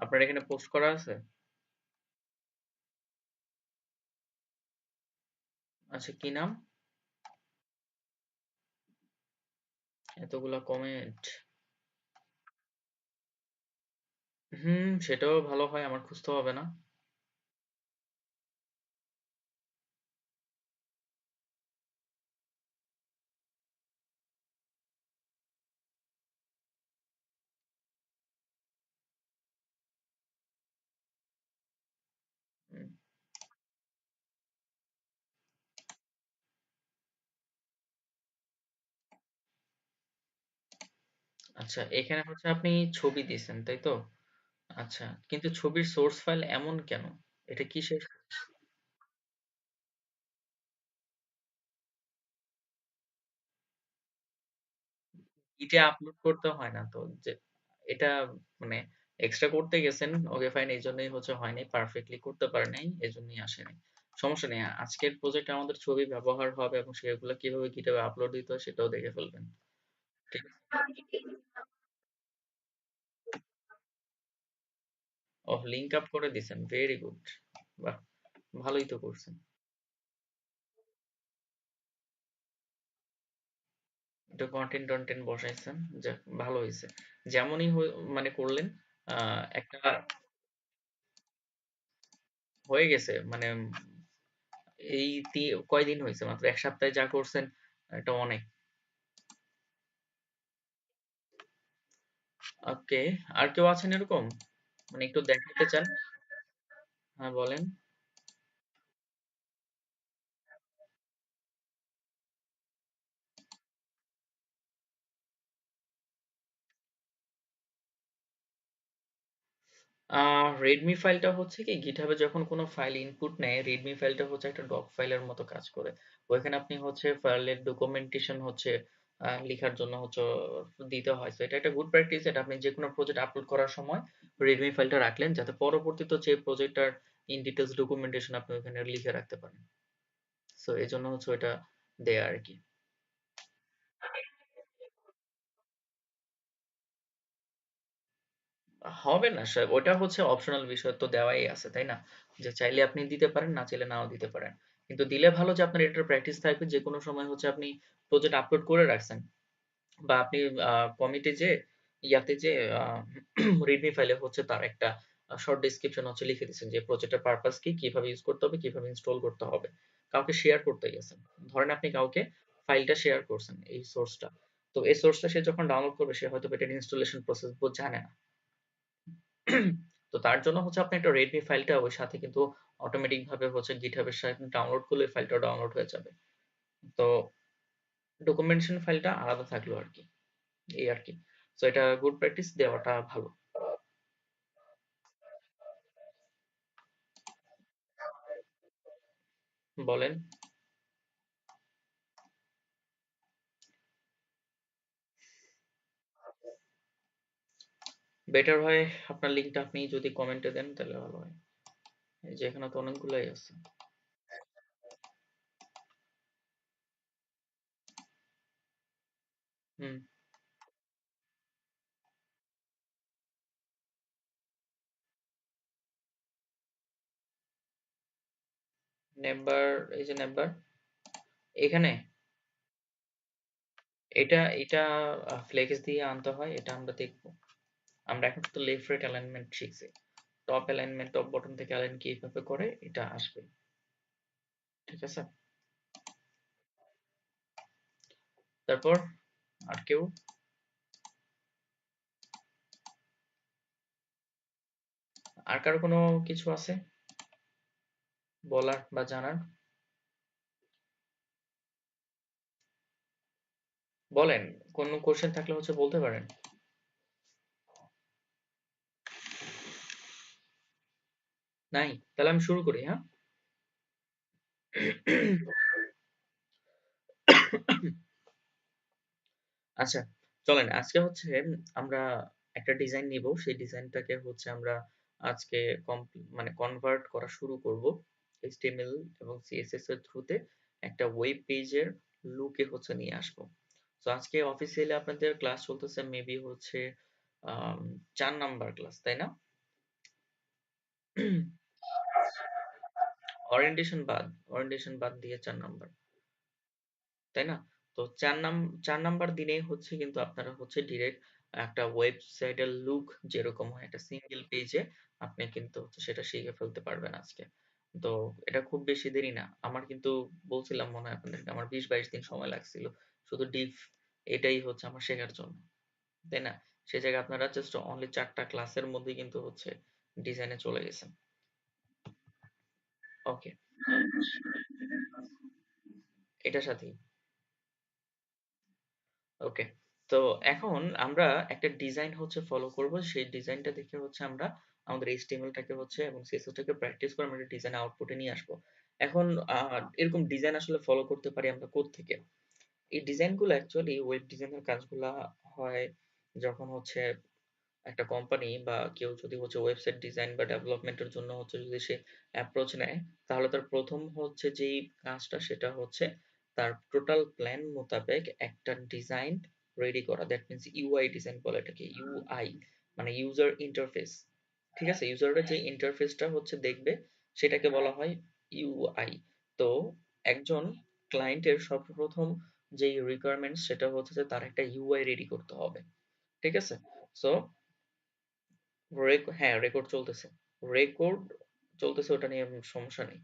আপনার এখানে পোস্ট করা আছে? আচ্ছা, কি নাম? এতগুলা কমেন্ট। সেটাও ভালো হয়, আমার খুঁজতে হবে না। হুম, আচ্ছা, এখানে হচ্ছে আপনি ছবি দিছেন, তাই তো? আচ্ছা, কিন্তু ছবির সোর্স ফাইল এমন কেন? এটা কিসের? এটা আপলোড করতে হয় না তো, যে এটা মানে এক্সট্রা করতে গেছেন, ওকে ফাইন, এই জন্যই হচ্ছে হয়নি, পারফেক্টলি করতে পারে নাই, এই জন্যই আসেনি। সমস্যা নেই, আজকের প্রজেক্টে আমাদের ছবি ব্যবহার হবে এবং সেগুলো কিভাবে গিটহাবে আপলোড দিতে হয় সেটাও দেখে ফেলবেন। ঠিক আছে? ওহ, লিঙ্ক আপ করে দিছেন, ভেরি গুড। বাহ, ভালোই তো করছেন। এটা কন্টেন্ট টন্টেন্ট বসাইছেন, যাক ভালো হয়েছে। যেমনই মানে করলেন, একটা হয়ে গেছে মানে, এই কয়দিন হয়েছে, মাত্র 1 সপ্তাহে যা করছেন এটা অনেক। ওকে, আর কেউ আছেন এরকম, মানে একটু দেখাতে চান? হ্যাঁ, বলেন। রেডমি ফাইলটা হচ্ছে কি, গিটহাবে যখন কোনো ফাইল ইনপুট নেয়, রেডমি ফাইলটা হচ্ছে একটা ডক ফাইলের মতো কাজ করে। ওইখানে আপনি হচ্ছে ফাইলের ডকুমেন্টেশন হচ্ছে লিখার জন্য হচ্ছে দিতে হয়। তো এটা একটা গুড প্র্যাকটিস, এটা আপনি যে কোনো প্রজেক্ট আপলোড করার সময় রেডমি ফাইলটা রাখলেন, যাতে পরবর্তীতে যে প্রজেক্টটার ইন ডিটেলস ডকুমেন্টেশন আপনি ওখানে লিখে রাখতে পারেন। সো এই জন্য হচ্ছে ওইটা দেয়া আর কি। হবে না স্যার, ওটা হচ্ছে অপশনাল বিষয়, তো দেওয়াই আছে, তাই না? যে চাইলে আপনি দিতে পারেন, না চাইলে নাও দিতে পারেন। কিন্তু দিলে ভালো, যে আপনার এটার প্র্যাকটিস থাকবে, যে কোনো সময় হচ্ছে আপনি প্রজেক্ট আপলোড করে রাখছেন, বা আপনি কমিটি যে ইয়াতে যে রিডমি ফাইলে হচ্ছে তার একটা শর্ট ডেসক্রিপশন হচ্ছে লিখে দিচ্ছেন, যে প্রজেক্টের পারপাস কি, কিভাবে ইউজ করতে হবে, কিভাবে ইনস্টল করতে হবে। কাউকে শেয়ার করতে গেছেন, ধরেন আপনি কাউকে ফাইলটা শেয়ার করছেন, এই সোর্সটা, তো এই সোর্সটা সে যখন ডাউনলোড করবে, সে হয়তো এটার ইনস্টলেশন প্রসেস জানে না। তো তার জন্য হচ্ছে আপনি একটা রেডমি ফাইলটা ওই সাথে কিন্তু অটোমেটিক ভাবে হচ্ছে গিটহাব এর সাথে ডাউনলোড করলে ফাইলটা ডাউনলোড হয়ে যাবে। তো ডকুমেন্টেশন ফাইলটা আলাদা থাকলো আর কি, এই আর কি। তো এটা গুড প্র্যাকটিস, দেওয়াটা ভালো। বলেন। বেটার হয় আপনার লিঙ্কটা আপনি যদি কমেন্টে দেন তাহলে ভালো হয়। এই যে এখানে তো অনেকগুলাই আছে। হুম। নেম্বার, এই যে নেম্বার এখানে, এটা ফ্লেক্স দিয়ে আনতে হয়, এটা আমরা দেখবো। আমরা এখন তো লেফট রাইট অ্যালাইনমেন্ট শিখছি, টপ অ্যালাইনমেন্ট, টপ বটম থেকে অ্যালাইন কিভাবে করে এটা আসবে। ঠিক আছে। তারপর আর কেউ? আর কারো কোনো কিছু আছে বলার বা জানার? বলেন, কোনো কোশ্চেন থাকলে হচ্ছে বলতে পারেন। নাই? তাহলে আমি শুরু করি, হ্যাঁ? আচ্ছা, চলেন আজকে হচ্ছে আমরা একটা ডিজাইন নিব, সেই ডিজাইনটাকে হচ্ছে আমরা আজকে মানে কনভার্ট করা শুরু করব এইচটিএমএল এবং সিএসএস এর থ্রুতে, একটা ওয়েব পেজের লুকে হচ্ছে নিয়ে আসবো। তো আজকে অফিসিয়ালি আপনাদের ক্লাস চলতেছে মেবি হচ্ছে 4 নাম্বার ক্লাস, তাই না? ওরিয়েন্টেশন বাদ দিয়ে ৪ নাম্বার। তাই না? তো ৪ নাম্বার দিনেই হচ্ছে কিন্তু আপনারা হচ্ছে ডিরেক্ট একটা ওয়েবসাইটের লুক যেরকম হয় একটা সিঙ্গেল পেজে আপনি কিন্তু হচ্ছে সেটা শিখে ফেলতে পারবেন আজকে। তো এটা খুব বেশি দেরি না। আমার কিন্তু বলছিলাম মনে হয় আপনাদেরকে আমার ২০-২২ দিন সময় লাগছিল। শুধু এটাই হচ্ছে আমার শেখার জন্য। তাই না? সে জায়গায় আপনারা জাস্ট অনলি ৪ টা ক্লাসের মধ্যেই কিন্তু হচ্ছে ডিজাইনে চলে গেছেন। ওকে। এটার সাথেই। ওকে। তো এখন আমরা একটা ডিজাইন হচ্ছে ফলো করব। সেই ডিজাইনটা দেখে হচ্ছে আমরা আমাদের HTML টাকে হচ্ছে এবং CSS টাকে প্র্যাকটিস করে আমরা ডিজাইন আউটপুটে নিয়ে আসবো। এখন এরকম ডিজাইন আসলে ফলো করতে পারি আমরা কোত্থেকে? এই ডিজাইনগুলো অ্যাকচুয়ালি ওয়েব ডিজাইনের কাজগুলা হয় যখন হচ্ছে একটা কোম্পানি বা কেউ যদি হচ্ছে ওয়েবসাইট ডিজাইন বা ডেভেলপমেন্টের জন্য হচ্ছে যদি সে অ্যাপ্রোচ নেয় তাহলে তার প্রথম হচ্ছে যেই কাজটা সেটা হচ্ছে তার টোটাল প্ল্যান মোতাবেক একটা ডিজাইন রেডি করা দ্যাট মিনস ইউআই ডিজাইন বলে এটাকে ইউআই মানে ইউজার ইন্টারফেস ঠিক আছে ইউজাররা যে ইন্টারফেসটা হচ্ছে দেখবে সেটাকে বলা হয় ইউআই তো একজন ক্লায়েন্টের সর্বপ্রথম যেই রিকোয়ারমেন্ট সেটা হচ্ছে যে তার একটা ইউআই রেডি করতে হবে ঠিক আছে সো হ্যাঁ রেকর্ড চলতেছে রেকর্ড চলতেছে ওটা নিয়ে সমস্যা নেই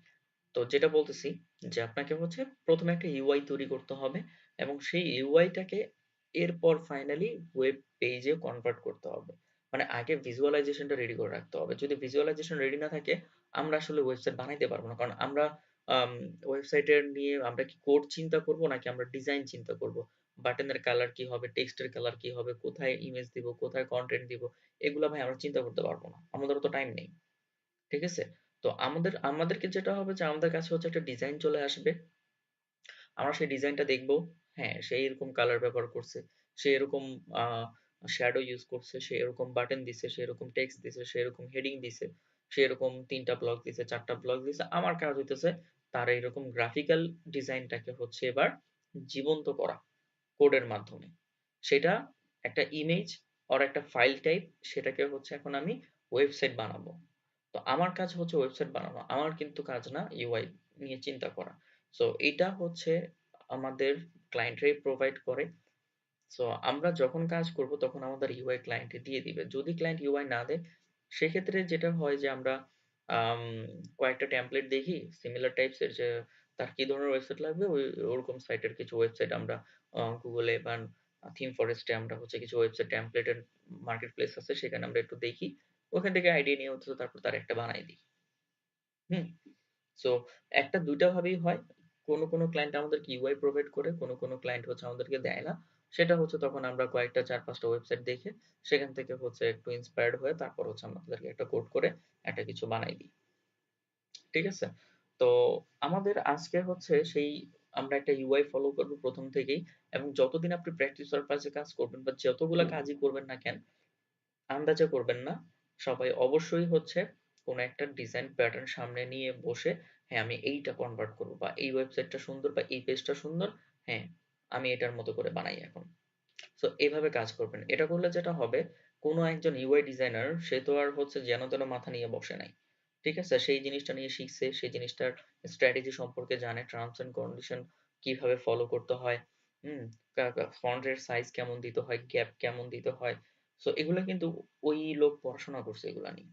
তো যেটা বলতেছি যে আপনাকে হচ্ছে প্রথমে একটা ইউআই তৈরি করতে হবে এবং সেই ইউআইটাকে এরপর ফাইনালি ওয়েব পেজে কনভার্ট করতে হবে মানে আগে ভিজুয়ালাইজেশনটা রেডি করে রাখতে হবে যদি ভিজুয়ালাইজেশন রেডি না থাকে আমরা আসলে ওয়েবসাইট বানাইতে পারবো না কারণ আমরা ওয়েবসাইটের নিয়ে আমরা কি কোড চিন্তা করব নাকি আমরা ডিজাইন চিন্তা করব বাটনের কালার কি হবে টেক্সটের কালার কি হবে কোথায় ইমেজ দিব কোথায় কন্টেন্ট দিব এগুলা ভাই আমরা চিন্তা করতে পারবো না আমাদের তো টাইম নেই ঠিক আছে তো আমাদেরকে যেটা হবে যে আমাদের কাছে হচ্ছে একটা ডিজাইন চলে আসবে আমরা সেই ডিজাইনটা দেখবো হ্যাঁ সে এরকম কালার ব্যবহার করছে সে এরকম শ্যাডো ইউজ করছে সে এরকম বাটন দিছে সে এরকম টেক্সট দিছে সে এরকম হেডিং দিছে সে এরকম ৩টা ব্লক দিছে ৪টা ব্লক দিছে আমার কাজ হইতেছে তার এরকম গ্রাফিক্যাল ডিজাইনটাকে হচ্ছে এবার জীবন্ত করা কোডের মাধ্যমে সেটা একটা ইমেজ অর একটা ফাইল টাইপ সেটাকে হচ্ছে এখন আমি ওয়েবসাইট বানাবো তো আমার কাজ হচ্ছে ওয়েবসাইট বানানো আমার কিন্তু কাজ না ইউআই নিয়ে চিন্তা করা সো এটা হচ্ছে আমাদের ক্লায়েন্টরাই প্রোভাইড করে সো আমরা যখন কাজ করব তখন আমাদের ইউআই ক্লায়েন্টে দিয়ে দিবে যদি ক্লায়েন্ট ইউআই না দেয় সেক্ষেত্রে যেটা হয় যে আমরা আম, কয়েকটা টেমপ্লেট দেখি সিমিলার টাইপস এর যে তার কি ধরনের ওয়েবসাইট লাগবে ওই ওরকম সাইটের কিছু ওয়েবসাইট আমরা গুগলে বা থিম ফরেস্টে আমরা হচ্ছে কিছু ওয়েবসাইট টেমপ্লেটের মার্কেট প্লেস আছে সেখানে আমরা একটু দেখি ওখান থেকে আইডিয়া নিয়ে হচ্ছে তারপর তার একটা বানাই দিই হুম সো একটা ২ টা ভাবেই হয়। কোনো ক্লায়েন্ট আমাদেরকে ইউআই প্রোভাইড করে, কোনো ক্লায়েন্ট হচ্ছে আমাদেরকে দেয় না। সেটা হচ্ছে তখন আমরা কয়েকটা ৪-৫ টা ওয়েবসাইট দেখে সেখান থেকে হচ্ছে একটু ইন্সপায়ার্ড হয়ে তারপর হচ্ছে আমরা তাদেরকে একটা কোড করে একটা কিছু বানাই দিই। ঠিক আছে? তো আমাদের আজকে হচ্ছে সেই আমরা একটা ইউআই ফলো করব ১ম থেকেই এবং যতদিন আপনি প্র্যাকটিস পারপাস এ কাজ করবেন বা যতগুলা কাজই করবেন না কেন আন্দাজে করবেন না। সবাই অবশ্যই হচ্ছে কোনো একটা ডিজাইন প্যাটার্ন সামনে নিয়ে বসে, হ্যাঁ আমি এইটা কনভার্ট করব বা এই ওয়েবসাইটটা সুন্দর বা এই পেজটা সুন্দর, হ্যাঁ আমি এটার মতো করে বানাই এখন। সো এভাবে কাজ করবেন। এটা করলে যেটা হবে কোনো একজন ইউআই ডিজাইনার সে তো আর হচ্ছে যেন তেন মাথা নিয়ে বসে নাই। ঠিক আছে? সেই জিনিসটা নিয়ে শিখছে, সেই জিনিসটার স্ট্র্যাটেজি সম্পর্কে জানে, টার্মস এন্ড কন্ডিশন কিভাবে ফলো করতে হয়, হুম? ফন্টের সাইজ কেমন দিতে হয়, গ্যাপ কেমন দিতে হয়। সো এগুলা কিন্তু ওই লোক পড়াশোনা করছে এগুলা নিয়ে।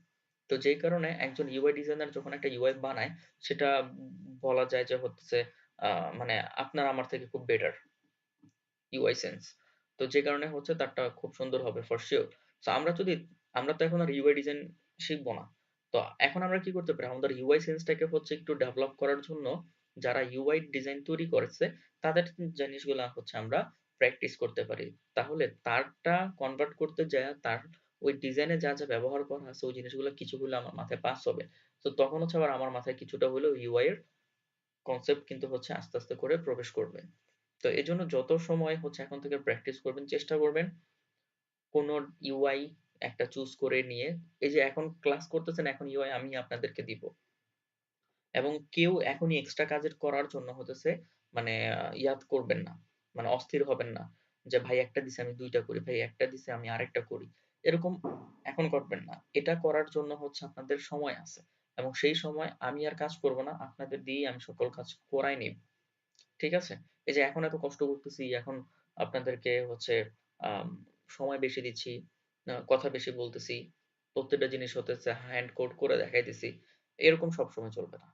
তো যেই কারণে একজন ইউআই ডিজাইনার যখন একটা ইউআই বানায় সেটা বলা যায় যে হচ্ছে মানে আপনার আমার থেকে খুব বেটার। ইউআই সেন্স তো যে কারণে হচ্ছে তারটা খুব সুন্দর হবে ফর শিওর সো আমরা তো এখন আর ইউআই ডিজাইন শিখবো না তো এখন আমরা কি করতে পারি আমাদের ইউআই সেন্সটাকে হচ্ছে একটু ডেভেলপ করার জন্য যারা ইউআই ডিজাইন তৈরি করেছে তাদের জিনিসগুলা হচ্ছে আমরা প্র্যাকটিস করতে পারি তাহলে তারটা কনভার্ট করতে যায় তার ওই ডিজাইনে যা যা ব্যবহার করা আছে ওই জিনিসগুলো কিছুগুলো আমার মাথায় পাস হবে তো তখন হচ্ছে আবার আমার মাথায় কিছুটা হলেও ইউআই এর কনসেপ্ট কিন্তু হচ্ছে আস্তে আস্তে করে প্রবেশ করবে তো এজন্য যত সময় হচ্ছে এখন থেকে প্র্যাকটিস করবেন চেষ্টা করবেন কোন ইউআই একটা চুজ করে নিয়ে এই যে এখন ক্লাস করতেছেন এখন ইউআই আমি আপনাদেরকে দিব এবং কেউ এখনই এক্সট্রা কাজের করার জন্য হতেছে মানে ইয়াদ করবেন না মানে অস্থির হবেন না যে ভাই একটা দিছে আমি দুইটা করি ভাই একটা দিছে আমি আরেকটা করি এরকম এখন করবেন না। এটা করার জন্য হচ্ছে আপনাদের সময় আছে এবং সেই সময় আমি আর কাজ করব না। আপনাদের দিয়েই আমি সকল কাজ করায় নিব। ঠিক আছে? এই যে এখন এত কষ্ট করতেছি, এখন আপনাদেরকে হচ্ছে আম সময় বেশি দিচ্ছি, কথা বেশি বলতেছি। প্রত্যেকটা জিনিস হতেছে হ্যান্ড কোড করে দেখাইতেছি। এরকম সবসময় চলবে না।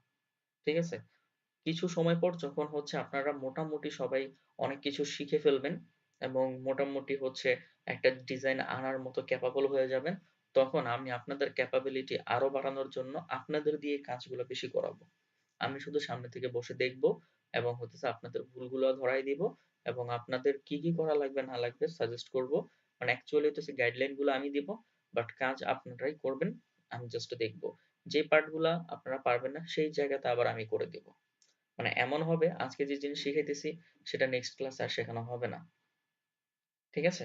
ঠিক আছে? কিছু সময় পর যখন হচ্ছে আপনারা মোটামুটি সবাই অনেক কিছু শিখে ফেলবেন এবং মোটামুটি হচ্ছে একটা ডিজাইন আনার মতো ক্যাপাবল হয়ে যাবেন, তখন আমি আপনাদের ক্যাপাবিলিটি আরো বাড়ানোর জন্য আপনাদের দিয়ে কাজগুলো বেশি করাবো। আমি শুধু সামনে থেকে বসে দেখবো এবং হতেছে আপনাদের ভুলগুলো ধরাই দিব এবং আপনাদের কি কি করা লাগবে না লাগবে সাজেস্ট করব। মানে অ্যাকচুয়ালি হচ্ছে গাইডলাইন গুলো আমি দিব, বাট কাজ আপনারাই করবেন। আমি জাস্ট দেখবো যে পার্ট গুলা আপনারা পারবেন না সেই জায়গাতে আবার আমি করে দিব। মানে এমন হবে আজকে যে জিনিস শিখাইতেছি সেটা নেক্সট ক্লাসে আর শেখানো হবে না। ঠিক আছে?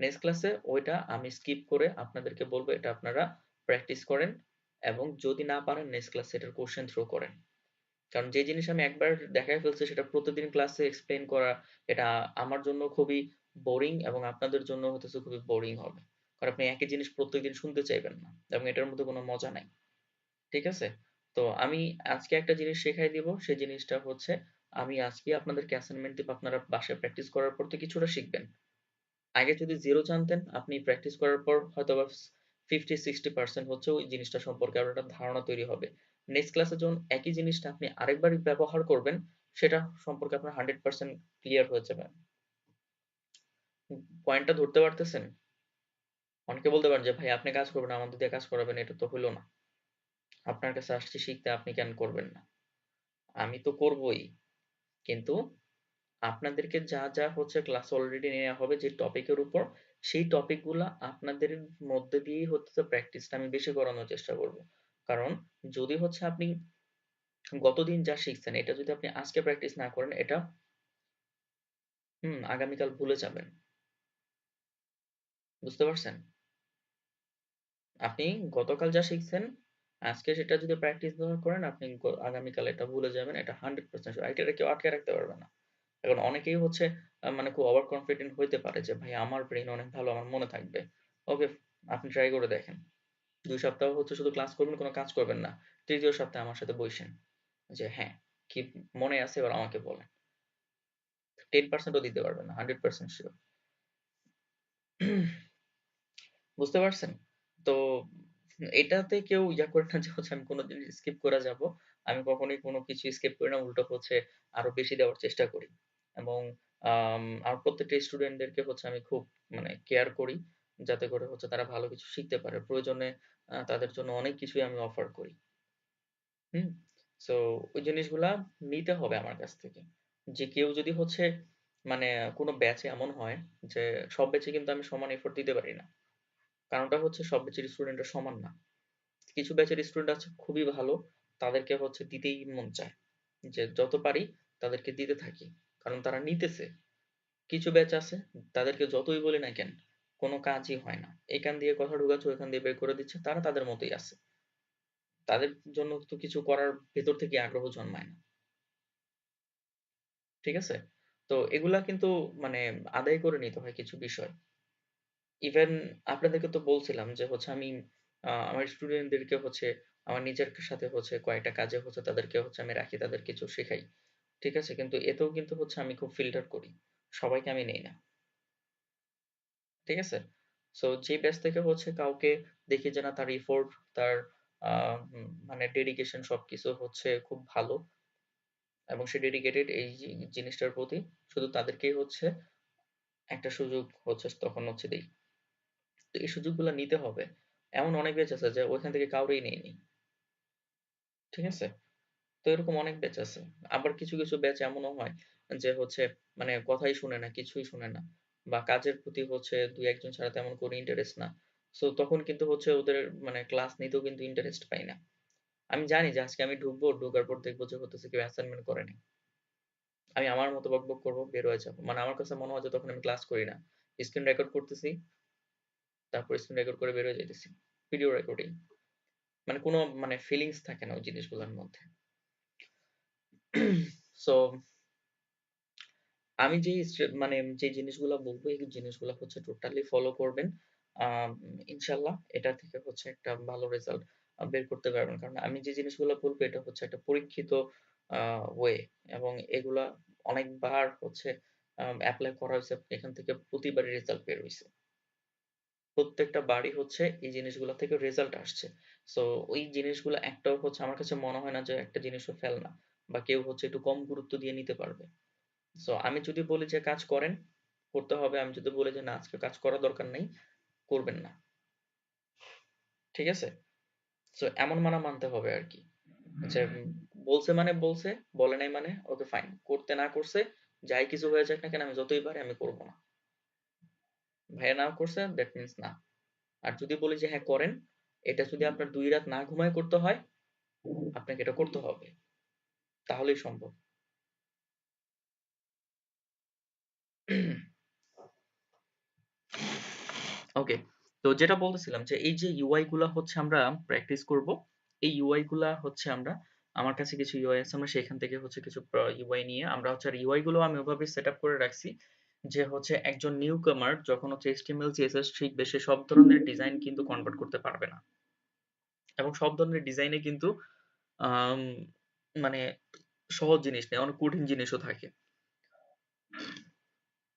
নেক্সট ক্লাসে ওইটা আমি স্কিপ করে আপনাদেরকে বলবো এটা আপনারা প্র্যাকটিস করেন এবং যদি না পারেন নেক্সট ক্লাসে এটার কোশ্চেন থ্রো করেন। কারণ যে জিনিস আমি একবার দেখায় ফেলছি সেটা প্রতিদিন ক্লাসে এক্সপ্লেইন করা এটা আমার জন্য খুবই বোরিং এবং আপনাদের জন্য হতেছে খুবই বোরিং হবে। কারণ আপনি একই জিনিস প্রত্যেকদিন শুনতে চাইবেন না এবং এটার মধ্যে কোনো মজা নাই। ঠিক আছে? তো আমি আজকে একটা জিনিস শেখাই দিব, সেই জিনিসটা হচ্ছে আমি আজকে আপনাদেরকে অ্যাসাইনমেন্ট দিব, আপনারা বাসায় প্র্যাকটিস করার পর তো কিছুটা শিখবেন। আগে যদি জিরো জানতেন আপনি প্র্যাকটিস করার পর হয়তোবা 50-60% হচ্ছে ওই জিনিসটা সম্পর্কে আপনার একটা ধারণা তৈরি হবে। নেক্সট ক্লাসে যখন একই জিনিসটা আপনি আরেকবার ব্যবহার করবেন সেটা সম্পর্কে আপনার 100% ক্লিয়ার হয়ে যাবে। পয়েন্টটা ধরতে পারতেছেন? অনেকে বলতে পারেন যে ভাই আপনি কাজ করবেন আমাদের দিয়ে কাজ করাবেন, এটা তো হইলো না। আপনার কাছে আসছি শিখতে, আপনি কেন করবেন না? আমি তো করবই, কিন্তু আপনাদেরকে যা যা হচ্ছে ক্লাস অলরেডি নেওয়া হবে যে টপিকের উপর, সেই টপিক গুলা আপনাদের মধ্যে দিয়েই হচ্ছে প্র্যাকটিসটা আমি বেশি করানোর চেষ্টা করব। কারণ যদি হচ্ছে আপনি গতদিন যা শিখছেন এটা যদি আপনি আজকে প্র্যাকটিস না করেন এটা আগামীকাল ভুলে যাবেন। বুঝতে পারছেন? আপনি গতকাল যা শিখছেন আজকে সেটা যদি প্র্যাকটিস না করেন আপনি আগামীকাল এটা ভুলে যাবেন, এটা 100% শিওর। এটা কেউ আটকে রাখতে পারবে না। এখন অনেকেই হচ্ছে মানে খুব ওভার কনফিডেন্ট হইতে পারে যে ভাই আমার ব্রেইন অনেক ভালো, আমার মনে থাকবে। ওকে, আপনি ট্রাই করে দেখেন। 2 সপ্তাহ হচ্ছে শুধু ক্লাস করবেন, কোনো কাজ করবেন না। তৃতীয় সপ্তাহে আমার সাথে বইসেন যে হ্যাঁ, কি মনে আছে এবার আমাকে বলেন। 10%ও দিতে পারবেন না, 100% শিওর। বুঝতে পারছেন? তো এটাতে কেউ করে না যে হচ্ছে আমি কোনোদিন স্কিপ করে যাব। আমি কখনোই কোনো কিছু স্কিপ করি না। উল্টো হচ্ছে আরো বেশি দেওয়ার চেষ্টা করি। এবং আমার প্রত্যেকটা স্টুডেন্টদেরকে হচ্ছে আমি খুব মানে কেয়ার করি। যাতে করে হচ্ছে তারা ভালো কিছু শিখতে পারে। প্রয়োজনে তাদের জন্য অনেক কিছুই আমি অফার করি। হুম? সো ওই জিনিসগুলা নিতে হবে আমার কাছ থেকে। যে কেউ যদি হচ্ছে মানে কোনো ব্যাচে এমন হয় যে সব ব্যাচে কিন্তু আমি সমান এফোর্ট দিতে পারি না। কারণটা হচ্ছে সব ব্যাচের স্টুডেন্টরা সমান না। কিছু ব্যাচের স্টুডেন্ট আছে খুবই ভালো, তাদেরকে হচ্ছে দিতেই মন চায়। যে যত পারি তাদেরকে দিতে থাকি। কারণ তারা নিতেছে। কিছু ব্যাচ আছে তাদেরকে যতই বলি না কেন কোনো কাজই হয় না। এখান দিয়ে কথা ঢুকাচ্ছে ওখান দিয়ে বের করে দিচ্ছে, তারা তাদের মতোই আছে। তাদের জন্য তো কিছু করার ভেতর থেকে আগ্রহ জন্মায় না। ঠিক আছে? তো এগুলা কিন্তু মানে আদায় করে নিতে হয় কিছু বিষয়। ইভেন আপনাদেরকে তো বলছিলাম যে হচ্ছে আমি আমার স্টুডেন্টদেরকে হচ্ছে আমার নিজের সাথে হচ্ছে কয়েকটা কাজে হচ্ছে তাদেরকে হচ্ছে আমি রাখি, তাদের কিছু শেখাই। ঠিক আছে? কিন্তু এতেও কিন্তু হচ্ছে আমি খুব ফিল্টার করি। সবাইকে আমি নেই না। ঠিক আছে? সো যে ব্যাচ থেকে হচ্ছে কাউকে দেখি যে না তার এফোর্ট, তার মানে ডেডিকেশন সবকিছু হচ্ছে খুব ভালো এবং সে ডেডিকেটেড এই জিনিসটার প্রতি, শুধু তাদেরকেই হচ্ছে একটা সুযোগ হচ্ছে তখন হচ্ছে দেই। তো এই সুযোগগুলা নিতে হবে। এমন অনেক ব্যাচ আছে যে ওইখান থেকে কাউরেই নেয়নি। ঠিক আছে? তো এরকম অনেক ব্যাচ আছে। আবার কিছু, কিছু ব্যাচ এমনও হয় যে হচ্ছে মানে কথাই শুনে না, কিছুই শুনে না। বা কাজের প্রতি হচ্ছে ২-১ জন ছাড়া তেমন কোনো ইন্টারেস্ট না। সো তখন কিন্তু হচ্ছে ওদের মানে ক্লাস নিতেও কিন্তু ইন্টারেস্ট পাই না। আমি জানি যে আজকে আমি ঢুকবো, ঢোকার পর দেখবো যে হতেছে কেউ অ্যাসাইনমেন্ট করেনি। আমি আমার মতো বকবক করব, বের হয়ে যাবো। মানে আমার কাছে মনে হয় যে তখন আমি ক্লাস করি না। স্ক্রিন রেকর্ড করতেছি, তারপর স্ক্রিন রেকর্ড করে বের হয়ে যাইতেছি। Video recording. মানে কোনো মানে ফিলিংস থাকে না ওই জিনিসগুলোর মধ্যে। সো আমি যেই মানে যে জিনিসগুলা বলবো এই জিনিসগুলা হচ্ছে টোটালি ফলো করবেন। আম ইনশাআল্লাহ এটা থেকে হচ্ছে একটা ভালো রেজাল্ট বের করতে পারবেন। কারণ আমি যে জিনিসগুলো বলবো এটা হচ্ছে একটা পরীক্ষিত আ ওয়ে এবং এগুলা অনেকবার হচ্ছে এপ্লাই করা হইছে। এখান থেকে প্রতিবারই রেজাল্ট বের হইছে। প্রত্যেকটা বারই হচ্ছে এই জিনিসগুলা থেকে রেজাল্ট আসছে। সো ওই জিনিসগুলো একটাও হচ্ছে আমার কাছে মনে হয় না যে একটা জিনিসও ফেল না বা কেউ হচ্ছে একটু কম গুরুত্ব দিয়ে নিতে পারবে। সো আমি যদি বলি যে কাজ করেন, করতে হবে। আমি যদি বলি যে না আজকে কাজ করার দরকার নাই, করবেন না। ঠিক আছে? সো এমন মানতে হবে আরকি। যে বলছে মানে বলছে, বলে নাই মানে ওকে ফাইন। করতে না করছে, যাই কিছু হয়ে যাক না কেন আমি যতই পারি আমি করব না। ভাইয়া না করছে দ্যাট মিনস না। আর যদি বলি যে হ্যাঁ করেন, এটা যদি আপনার ২ রাত না ঘুমায়ে করতে হয়, আপনাকে এটা করতে হবে। তাহলেই সম্ভব। ওকে। তো যেটা বলতেছিলাম যে এই যে ইউআই গুলা হচ্ছে আমরা প্র্যাকটিস করব। এই ইউআই গুলা হচ্ছে আমরা আমার কাছে কিছু ইউআই আছে আমরা সেখান থেকে হচ্ছে কিছু ইউআই নিয়ে আমরা হচ্ছে আর ইউআই গুলো আমি ওভাবে সেটআপ করে রাখছি যে হচ্ছে একজন নিউ কামার যখন হচ্ছে HTML CSS শিখবে সে সব ধরনের ডিজাইন কিন্তু কনভার্ট করতে পারবে না। এবং সব ধরনের ডিজাইনে কিন্তু আম মানে সহজ জিনিস নেই, অনেক কঠিন জিনিসও থাকে।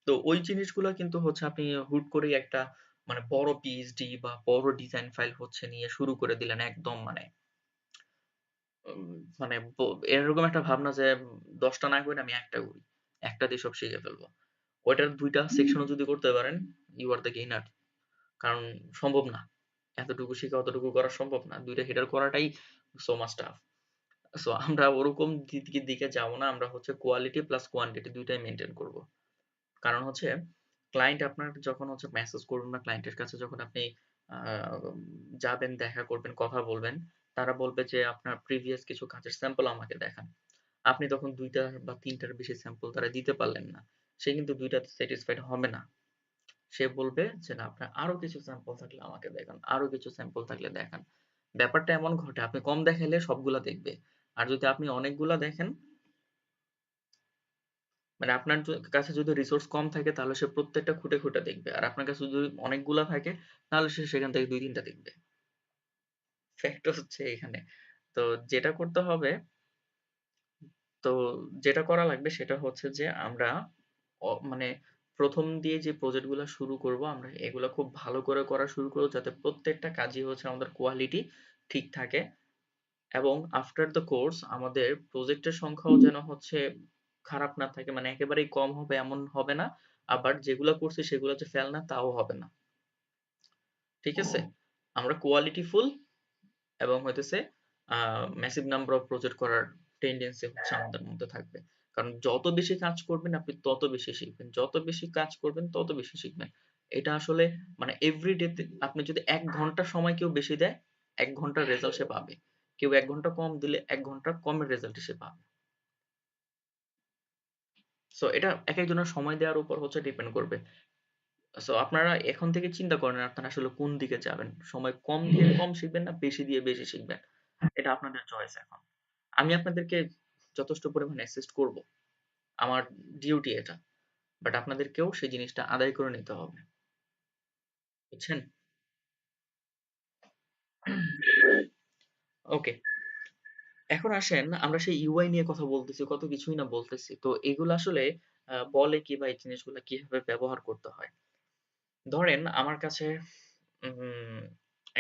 তো ওই জিনিসগুলা কিন্তু হচ্ছে আপনি হুট করেই একটা মানে বড় পিএইচডি বা বড় ডিজাইন ফাইল হচ্ছে নিয়ে শুরু করে দিলেন একদম মানে উম, মানে এরকম একটা ভাবনা যে 10টা না করে আমি একটা করি, একটা দিয়ে সব শিখে ফেলবো। ওইটার 2টা সেকশনও যদি করতে পারেন ইউ আর দ্য গেইনার। কারণ সম্ভব না, এতটুকু শিখে অতটুকু করা সম্ভব না, 2টা হেডার করাটাই সো মাচ টাফ। সো আমরা ওরকম দিকে যাবো না, আমরা হচ্ছে কোয়ালিটি প্লাস কোয়ান্টিটি দুইটাই মেনটেন করব। কারণ হচ্ছে ক্লায়েন্ট আপনার যখন হচ্ছে মেসেজ করবেন বা ক্লায়েন্টের কাছে যখন আপনি আহ, যাবেন দেখা করবেন কথা বলবেন, তারা বলবে যে আপনার প্রিভিয়াস কিছু কাজের স্যাম্পল আমাকে দেখান। আপনি তখন 2টা বা 3টার বেশি স্যাম্পল তারা দিতে পারলেন না, সে কিন্তু 2টাতে স্যাটিসফাইড হবে না। সে বলবে যে না আপনার আরো কিছু স্যাম্পল থাকলে আমাকে দেখান, আরো কিছু স্যাম্পল থাকলে দেখান। ব্যাপারটা এমন ঘটে আপনি কম দেখাইলে সবগুলা দেখবে, আর যদি আপনি অনেকগুলা দেখেন মানে আপনার কাছে যদি রিসোর্স কম থাকে তাহলে সে প্রত্যেকটা খুঁটে খুঁটে দেখবে, আর আপনার কাছে যদি অনেকগুলা থাকে তাহলে সে সেখান থেকে 2-3টা দেখবে। ফ্যাক্ট হচ্ছে এখানে। তো যেটা করতে হবে, তো যেটা করা লাগবে সেটা হচ্ছে যে আমরা মানে প্রথম দিয়ে যে প্রজেক্ট গুলা শুরু করব আমরা এগুলা খুব ভালো করে করা শুরু করবো যাতে প্রত্যেকটা কাজই হচ্ছে আমাদের কোয়ালিটি ঠিক থাকে। এবং আফটার দ্য কোর্স আমাদের প্রজেক্টের সংখ্যাও যেন হচ্ছে খারাপ না থাকে, মানে একেবারেই কম হবে এমন হবে না, আবার যেগুলা করছি সেগুলো যে ফেল না তাও হবে না। ঠিক আছে? আমরা কোয়ালিটি ফুল এবং হইতেছে ম্যাসিভ নাম্বার অফ প্রজেক্ট করার টেন্ডেন্সি হচ্ছে আমাদের মধ্যে থাকবে। কারণ যত বেশি কাজ করবেন আপনি তত বেশি শিখবেন, যত বেশি কাজ করবেন তত বেশি শিখবেন। এটা আসলে মানে এভরিডে আপনি যদি 1 ঘন্টা সময় কেউ বেশি দেয় 1 ঘন্টার রেজাল্ট সে পাবে, কেউ 1 ঘন্টা কম দিলে 1 ঘন্টা কমের রেজাল্ট সে পাবে। সো এটা এক একজনের সময় দেওয়ার উপর হচ্ছে ডিপেন্ড করবে। সো আপনারা এখন থেকে চিন্তা করেন আপনারা আসলে কোন দিকে যাবেন, সময় কম দিয়ে কম শিখবেন না বেশি দিয়ে বেশি শিখবেন, এটা আপনাদের চয়েস। এখন আমি আপনাদেরকে যথেষ্ট পরিমাণে অ্যাসিস্ট করব, আমার ডিউটি এটা, বাট আপনাদেরকেও সেই জিনিসটা আদায় করে নিতে হবে। বুঝছেন? ওকে, এখন আসেন আমরা সেই ইউআই নিয়ে কথা বলতেছি, কত কিছুই না বলতেছি। তো এগুলো আসলে বলে কি বা এই জিনিসগুলো কিভাবে ব্যবহার করতে হয়। ধরেন আমার কাছে উম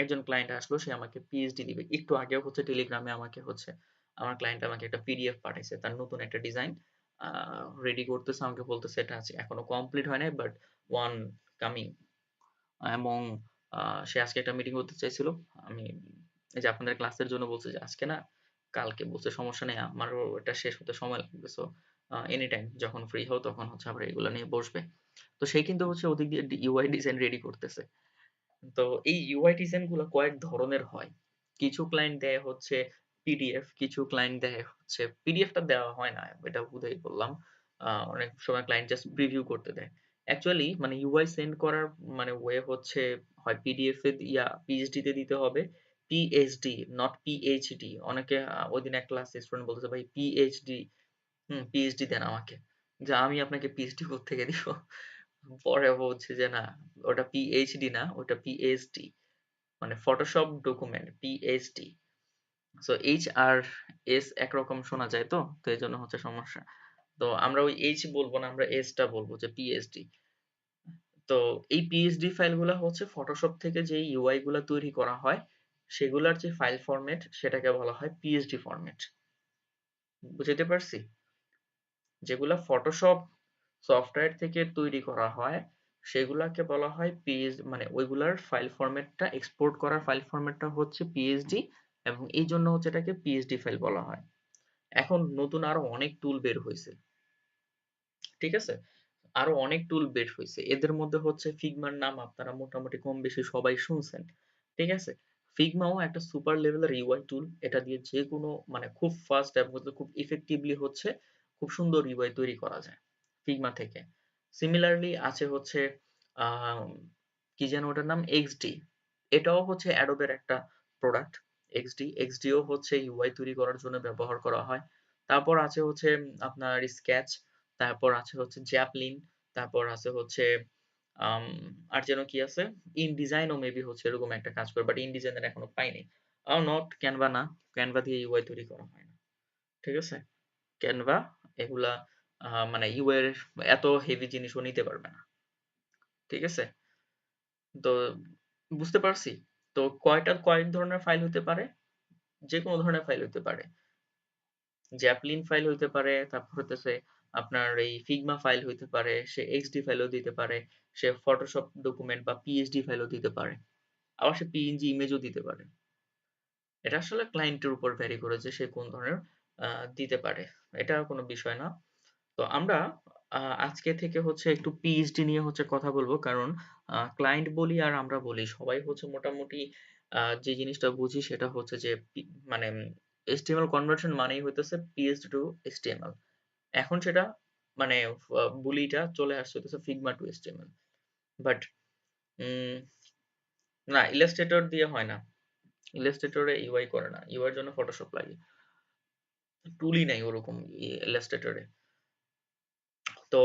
একজন ক্লায়েন্ট আসলো, সে আমাকে পিএইচডি দিবে। একটু আগেও হচ্ছে টেলিগ্রামে আমাকে হচ্ছে আমার ক্লায়েন্ট আমাকে একটা পিডিএফ পাঠাইছে। তার নতুন একটা ডিজাইন আ রেডি করতেছে। আমাকে বলতেছে এটা আছে এখনো কমপ্লিট হয় নাই বাট ওয়ান কামিং। এবং আ সে আজকে একটা মিটিং করতে চাইছিল। আমি এই যে আপনাদের ক্লাসের জন্য বলছে যে আজকে না, কালকে বলছে সমস্যা নেই। আমারও এটা শেষ হতে সময় লাগবে। সো এনিটাইম যখন ফ্রি হও তখন হচ্ছে আবার এগুলা নিয়ে বসবে। তো সে কিন্তু হচ্ছে ওদিক দিয়ে ইউআই ডিজাইন রেডি করতেছে। তো এই ইউআই ডিজাইন গুলো কয়েক ধরনের হয়। কিছু ক্লায়েন্ট দেয় হচ্ছে পিডিএফ, কিছু ক্লায়েন্ট দেয় হচ্ছে পিডিএফটা দেওয়া হয় না, এটা ভুলেই বললাম। অনেক সময় ক্লায়েন্ট জাস্ট প্রিভিউ করতে দেয়। অ্যাকচুয়ালি মানে ইউআই সেন্ড করার মানে ওয়ে হচ্ছে হয় পিডিএফ এ পিএইচডি তে দিতে হবে, পিএইচডি নট পিএইচডি। অনেকে ওইদিন এক ক্লাস স্টুডেন্ট বলতেছে ভাই পিএইচডি, পিএইচডি দেন আমাকে, যে আমি আপনাকে পিএইচডি কোত্থেকে দিব। পরে বলছি যে না, ওটা পিএইচডি না, ওটা পিএইচডি, মানে Photoshop document, PhD. So H আর এস একরকম শোনা যায়, তো তো এই জন্য হচ্ছে সমস্যা। তো আমরা ওই এইচ বলবো না, আমরা এস টা বলবো, যে পিএইচডি। তো এই পিএইচডি ফাইলগুলো হচ্ছে ফটোশপ থেকে যে ইউআই গুলা তৈরি করা হয়, সেগুলার যে ফাইল ফরম্যাট সেটাকে বলা হয় পিএইচডি ফরম্যাট। বুঝতে পারছি? যেগুলা ফটোশপ সফটওয়্যার থেকে তৈরি করা হয় সেগুলাকে বলা হয় মানে ওইগুলার ফাইল ফরম্যাটটা, এক্সপোর্ট করার ফাইল ফরম্যাটটা হচ্ছে পিএইচডি, এবং এই জন্য হচ্ছে এটাকে পিএইচডি ফাইল বলা হয়। এখন নতুন আরো অনেক টুল বের হয়েছে, ঠিক আছে? আরো অনেক টুল বের হয়েছে, এদের মধ্যে হচ্ছে ফিগমার নাম আপনারা মোটামুটি কম বেশি সবাই শুনছেন, ঠিক আছে? ফিগমাও একটা সুপার লেভেলের ইউআই টুল। এটা দিয়ে যে কোনো মানে খুব ফাস্ট এবং খুব ইফেক্টিভলি হচ্ছে খুব সুন্দর ইউআই তৈরি করা যায় ফিগমা থেকে। সিমিলারলি আছে হচ্ছে আহ কি যেন ওটার নাম, এক্সডি। এটাও হচ্ছে অ্যাডোবের একটা প্রোডাক্ট। এক্সডিও হচ্ছে ইউআই তৈরি করার জন্য ব্যবহার করা হয়। তারপর আছে হচ্ছে আপনার স্কেচ, তারপর আছে হচ্ছে জ্যাপলিন, তারপর আছে হচ্ছে আম, আর যেন কি আছে, ইনডিজাইনও মেবি হচ্ছে এরকম একটা কাজ করে, বাট ইনডিজাইনের এখনো পাইনি। নট ক্যানভা না, ক্যানভা দিয়ে ইউআই তৈরি করা হয় না, ঠিক আছে? ক্যানভা এগুলা মানে ইউআই এর এত হেভি জিনিসও নিতে পারবে না, ঠিক আছে? তো বুঝতে পারছি। তো কয়েক ধরনের ফাইল হতে পারে, যে কোনো ধরনের ফাইল হতে পারে। জ্যাপলিন ফাইল হইতে পারে, তারপর হইতেছে আপনার এই ফিগমা ফাইল হইতে পারে, সে এক্সডি ফাইলও দিতে পারে, সে ফটোশপ ডকুমেন্ট বা পিএইচডি ফাইলও দিতে পারে, আবার সে পিএনজি ইমেজও দিতে পারে। এটা আসলে ক্লায়েন্টের উপর ভ্যারি করে যে সে কোন ধরনের দিতে পারে, এটা কোনো বিষয় না। তো আমরা আজকে থেকে হচ্ছে একটু পিএইচডি নিয়ে হচ্ছে কথা বলবো, কারণ ক্লায়েন্ট বলি আর আমরা বলি সবাই হচ্ছে মোটামুটি যে জিনিসটা বুঝি সেটা হচ্ছে যে মানে HTML কনভার্সন মানেই হইতেছে পিএইচডি টু HTML। এখন সেটা মানে বুলিটা চলে আসছে হইতেছে ফিগমা টু HTML। বাট না, ইলাস্ট্রেটর দিয়ে হয় না, ইলাস্ট্রেটরে ইউআই করে না, ইউআই এর জন্য ফটোশপ লাগে, টুলই নাই ওরকম ইলাস্ট্রেটরে। তো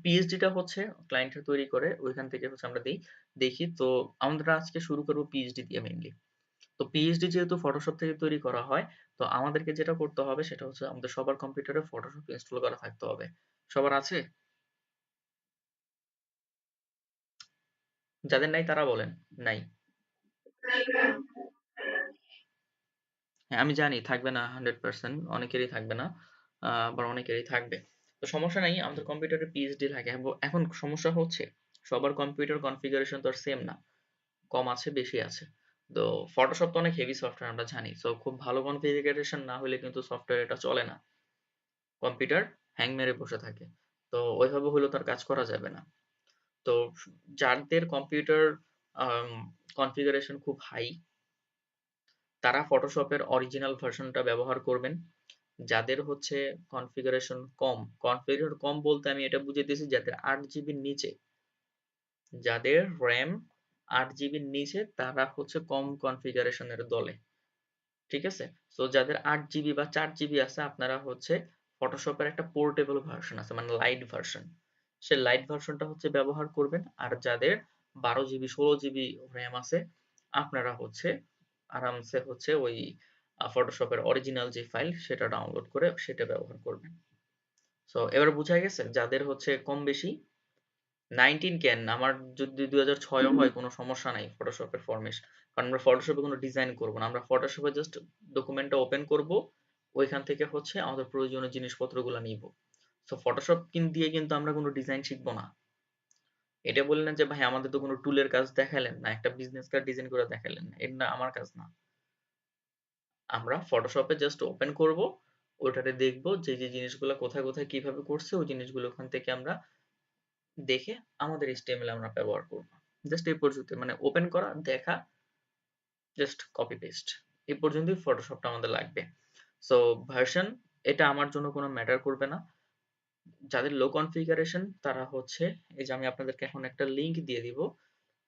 পিএইচডিটা হচ্ছে ক্লায়েন্টরা তৈরি করে, ওইখান থেকে হচ্ছে আমরা দেখি। তো আমরা আজকে শুরু করবো পিএইচডি দিয়ে মেইনলি। তো পিএইচডি যেহেতু ফটোশপ থেকে তৈরি করা হয়, তো আমাদেরকে যেটা করতে হবে সেটা হচ্ছে আমাদের সবার কম্পিউটারে ফটোশপ ইনস্টল করা থাকতে হবে। সবার আছে? যাদের নাই তারা বলেন। নাই? হ্যাঁ, আমি জানি থাকবে না 100%, অনেকেরই থাকবে না, আবার অনেকেরই থাকবে। তো সমস্যা নাই, আমাদের কম্পিউটারে পিএইচডি থাকে। এখন সমস্যা হচ্ছে সবার কম্পিউটার কনফিগারেশন তো আর সেম না, কম আছে বেশি আছে। তো ফটোশপ তো অনেক হেভি সফটওয়্যার আমরা জানি, তো খুব ভালো কনফিগারেশন না হলে কিন্তু সফটওয়্যার এটা চলে না, কম্পিউটার হ্যাং মেরে বসে থাকে। তো ওইভাবে হলেও তার কাজ করা যাবে না। তো যাদের কম্পিউটার কনফিগারেশন খুব হাই, তারা ফটোশপের অরিজিনাল ভার্সনটা ব্যবহার করবেন। যাদের হচ্ছে কনফিগারেশন কম বলতে আমি এটা বুঝাইতেছি যাদের 8 জিবির নিচে, যাদের র্যাম 8 জিবির নিচে, তারা হচ্ছে কম কনফিগারেশনের দলে, ঠিক আছে? তো যাদের 8 জিবি বা 4 জিবি আছে, আপনারা হচ্ছে ফটোশপের একটা পোর্টেবল ভার্সন আছে, মানে লাইট ভার্সন, সে লাইট ভার্সনটা হচ্ছে ব্যবহার করবেন। আর যাদের 12 জিবি 16 জিবি র্যাম আছে, আপনারা হচ্ছে আরামসে হচ্ছে ওই ফটোশপের অরিজিনাল যে ফাইল সেটা ডাউনলোড করে সেটা ব্যবহার করবেন। সো এবার বুঝা গেছে যাদের হচ্ছে কম বেশি। 19 কেন, আমার যদি 2006ও হয় কোনো সমস্যা নাই ফটোশপের ফরম্যাট, কারণ আমরা ফটোশপে কোনো ডিজাইন করব না, আমরা ফটোশপে জাস্ট ডকুমেন্টটা ওপেন করব, ওইখান থেকে হচ্ছে আমাদের প্রয়োজনীয় জিনিসপত্রগুলো নিব। সো ফটোশপ দিয়ে কিন্তু আমরা কোনো ডিজাইন শিখবো না। এটা বললেন যে ভাই আমাদের তো কোনো টুলের কাজ দেখালেন না, একটা বিজনেস কার্ড ডিজাইন করে দেখালেন না, এটা আমার কাজ না। আমরা ফটোশপে জাস্ট ওপেন করব, ওটাতে দেখবো যে যে জিনিসগুলো কোথায় কোথায় কিভাবে করছে, ওই জিনিসগুলো ওখান থেকে আমরা দেখে আমাদের HTML আমরা ব্যবহার করব। জাস্ট এই পর্যন্ত, মানে ওপেন করা, দেখা, জাস্ট কপি পেস্ট, এই পর্যন্তই ফটোশপটা আমাদের লাগবে। সো ভার্সন এটা আমার জন্য কোনো ম্যাটার করবে না। যাদের লো কনফিগারেশন তারা হচ্ছে, এই যে আমি আপনাদেরকে এখন একটা লিংক দিয়ে দিব,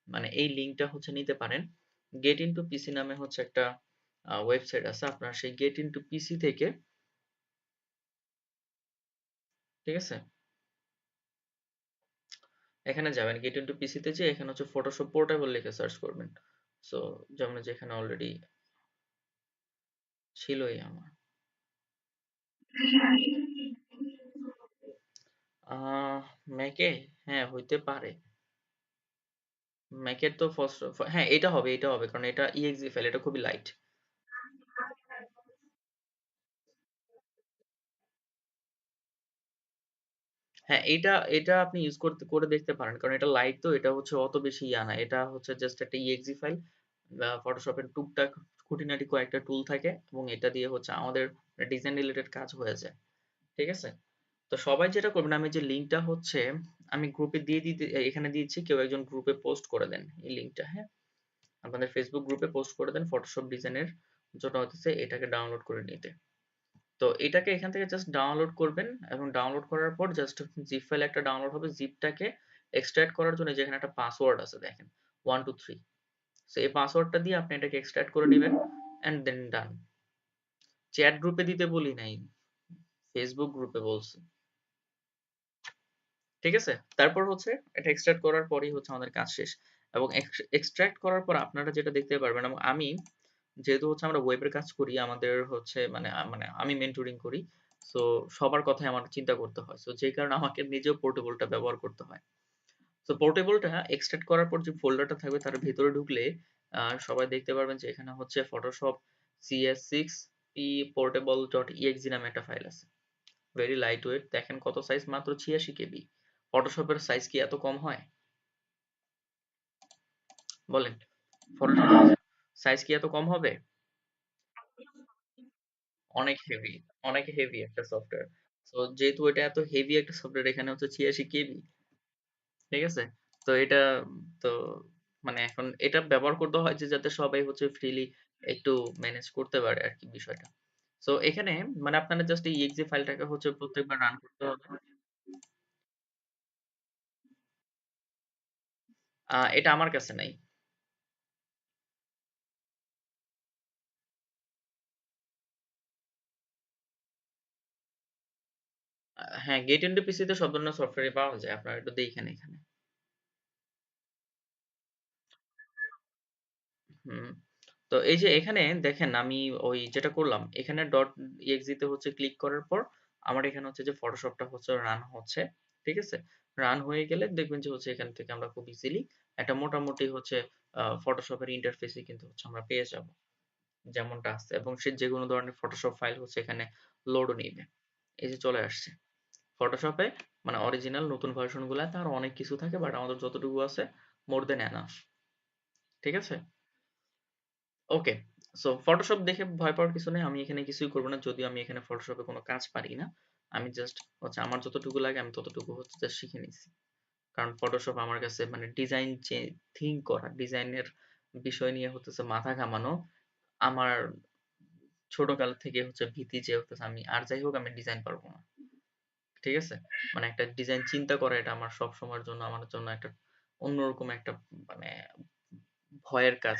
মানে এই লিংকটা হচ্ছে নিতে পারেন। গেট ইনটু পিসি নামে হচ্ছে একটা ওয়েবসাইট আছে, আপনার সেই গেট ইনটু পিসি থেকে, ঠিক আছে, এখানে যাবেন গেট ইনটু পিসি তে যেয়ে এখানে হচ্ছে ফটোশপ পোর্টেবল লিখে সার্চ করবেন। সো যেমন যে এখানে অলরেডি ছিলই আমার। ম্যাকে, হ্যাঁ হইতে পারে। ম্যাকের তো ফার্স্ট, হ্যাঁ এটা হবে কারণ এটা ইএক্সি ফাইল, এটা খুবই লাইট। হ্যাঁ, এটা আপনি ইউজ করতে করে দেখতে পারেন কারণ এটা লাইট, তো এটা হচ্ছে অত বেশি ইয়া না, এটা হচ্ছে জাস্ট একটা ইএক্সি ফাইল। ফটোশপের টুকটাক খুঁটিনাটি কয়েকটা টুল থাকে এবং এটা দিয়ে হচ্ছে আমাদের ডিজাইন রিলেটেড কাজ হয়ে যায়। ঠিক আছে? তো সবাই যেটা করবেন, আমি যে লিঙ্কটা হচ্ছে আমি গ্রুপে দিয়ে দিতে এখানে দিয়েছি, কেউ একজন গ্রুপে পোস্ট করে দেন এই লিঙ্কটা। হ্যাঁ, আপনাদের ফেসবুক গ্রুপে পোস্ট করে দেন ফটোশপ ডিজাইনের জন্য হচ্ছে এটাকে ডাউনলোড করে নিতে। তো এটাকে এখান থেকে জাস্ট ডাউনলোড করবেন এবং ডাউনলোড করার পর জাস্ট জিপ ফাইল একটা ডাউনলোড হবে, জিপটাকে এক্সট্রাক্ট করার জন্য যেখানে একটা পাসওয়ার্ড আছে দেখেন 123, সো এই পাসওয়ার্ডটা দিয়ে আপনি এটাকে এক্সট্রাক্ট করে নেবেন এন্ড দেন ডান। চ্যাট গ্রুপে দিতে বলি নাই, ফেসবুক গ্রুপে বলছি। ঠিক আছে? তারপর হচ্ছে এটা এক্সট্রাক্ট করার পরেই হচ্ছে আমাদের কাজ শেষ। এবং এক্সট্রাক্ট করার পর আপনারা যেটা দেখতে পারবেন, এবং আমি যেহেতু হচ্ছে আমরা ওয়েবের কাজ করি, আমাদের হচ্ছে মানে আমি মেন্টরিং করি, সো সবার কথাই আমার চিন্তা করতে হয়, সো যেই কারণে আমাকে নিজেও পোর্টেবলটা ব্যবহার করতে হয়। তো পোর্টেবলটা এক্সট্রাক্ট করার পর যে ফোল্ডারটা থাকবে তার ভিতরে ঢুকলে সবাই দেখতে পারবেন যে এখানে হচ্ছে ফটোশপ CS6p portable.exe নামে একটা ফাইল আছে। ভেরি লাইট ওয়েট, দেখেন কত সাইজ, মাত্র 86 কেবি। ফটোশপের সাইজ কি এত কম হয় বলেন? ফটোশপের সাইজ কি এত কম হবে? অনেক হেভি, অনেক হেভি একটা সফটওয়্যার। তো যেহেতু এটা এত হেভি একটা সফটওয়্যার, এখানে হচ্ছে 86 কেবি। ঠিক আছে? তো এটা তো মানে এখন এটা ব্যবহার করতে হয় যে যাতে সবাই হচ্ছে ফ্রিলি একটু ম্যানেজ করতে পারে আর কি বিষয়টা। সো এখানে মানে আপনারা জাস্ট এই exe ফাইলটাকে হচ্ছে প্রত্যেকবার রান করতে হবে। এটা আমার কাছে নাই। হ্যাঁ, গেট ইনটু পিসি তে সব ধরনের সফটওয়্যারই পাওয়া যায়। আপনারা একটু দেখেন এখানে। হুম। তো এই যে এখানে দেখেন আমি ওই যেটা করলাম এখানে ডট exe তে হচ্ছে ক্লিক করার পর আমার এখানে হচ্ছে যে ফটোশপটা হচ্ছে রান হচ্ছে। ঠিক আছে? রান হয়ে গেলে দেখবেন যে হচ্ছে এখান থেকে আমরা খুব ইজিলি একটা মোটামুটি হচ্ছে ফটোশপের ইন্টারফেসই কিন্তু হচ্ছে আমরা পেয়ে যাব যেমনটা আছে, এবং সে যেকোনো ধরনের ফটোশপ ফাইল হচ্ছে এখানে লোডও নিবে। এই যে চলে আসছে ফটোশপে, মানে অরিজিনাল নতুন ভার্সন গুলাতে আরো অনেক কিছু থাকে, বাট আমাদের যতটুকু আছে মোর দেন এনাফ। ঠিক আছে? ওকে। সো ফটোশপ দেখে ভয় পাওয়ার কিছু নেই, আমি এখানে কিছুই করবো না, যদিও আমি এখানে ফটোশপে কোনো কাজ পারি না। আমি জাস্ট হচ্ছে আমার যতটুকু লাগে আমি ততটুকু হচ্ছে just শিখে নিছি। কারণ ফটোশপ আমার কাছে মানে ডিজাইন যে থিঙ্ক করা, ডিজাইনের বিষয় নিয়ে হতেছে মাথা ঘামানো আমার ছোটকাল থেকে হচ্ছে ভীতি যে হতেছে আমি আর যাই হোক আমি ডিজাইন পারবো না। ঠিক আছে? মানে একটা ডিজাইন চিন্তা করা এটা আমার সব সময়ের জন্য আমার জন্য একটা অন্যরকম একটা মানে ভয়ের কাজ।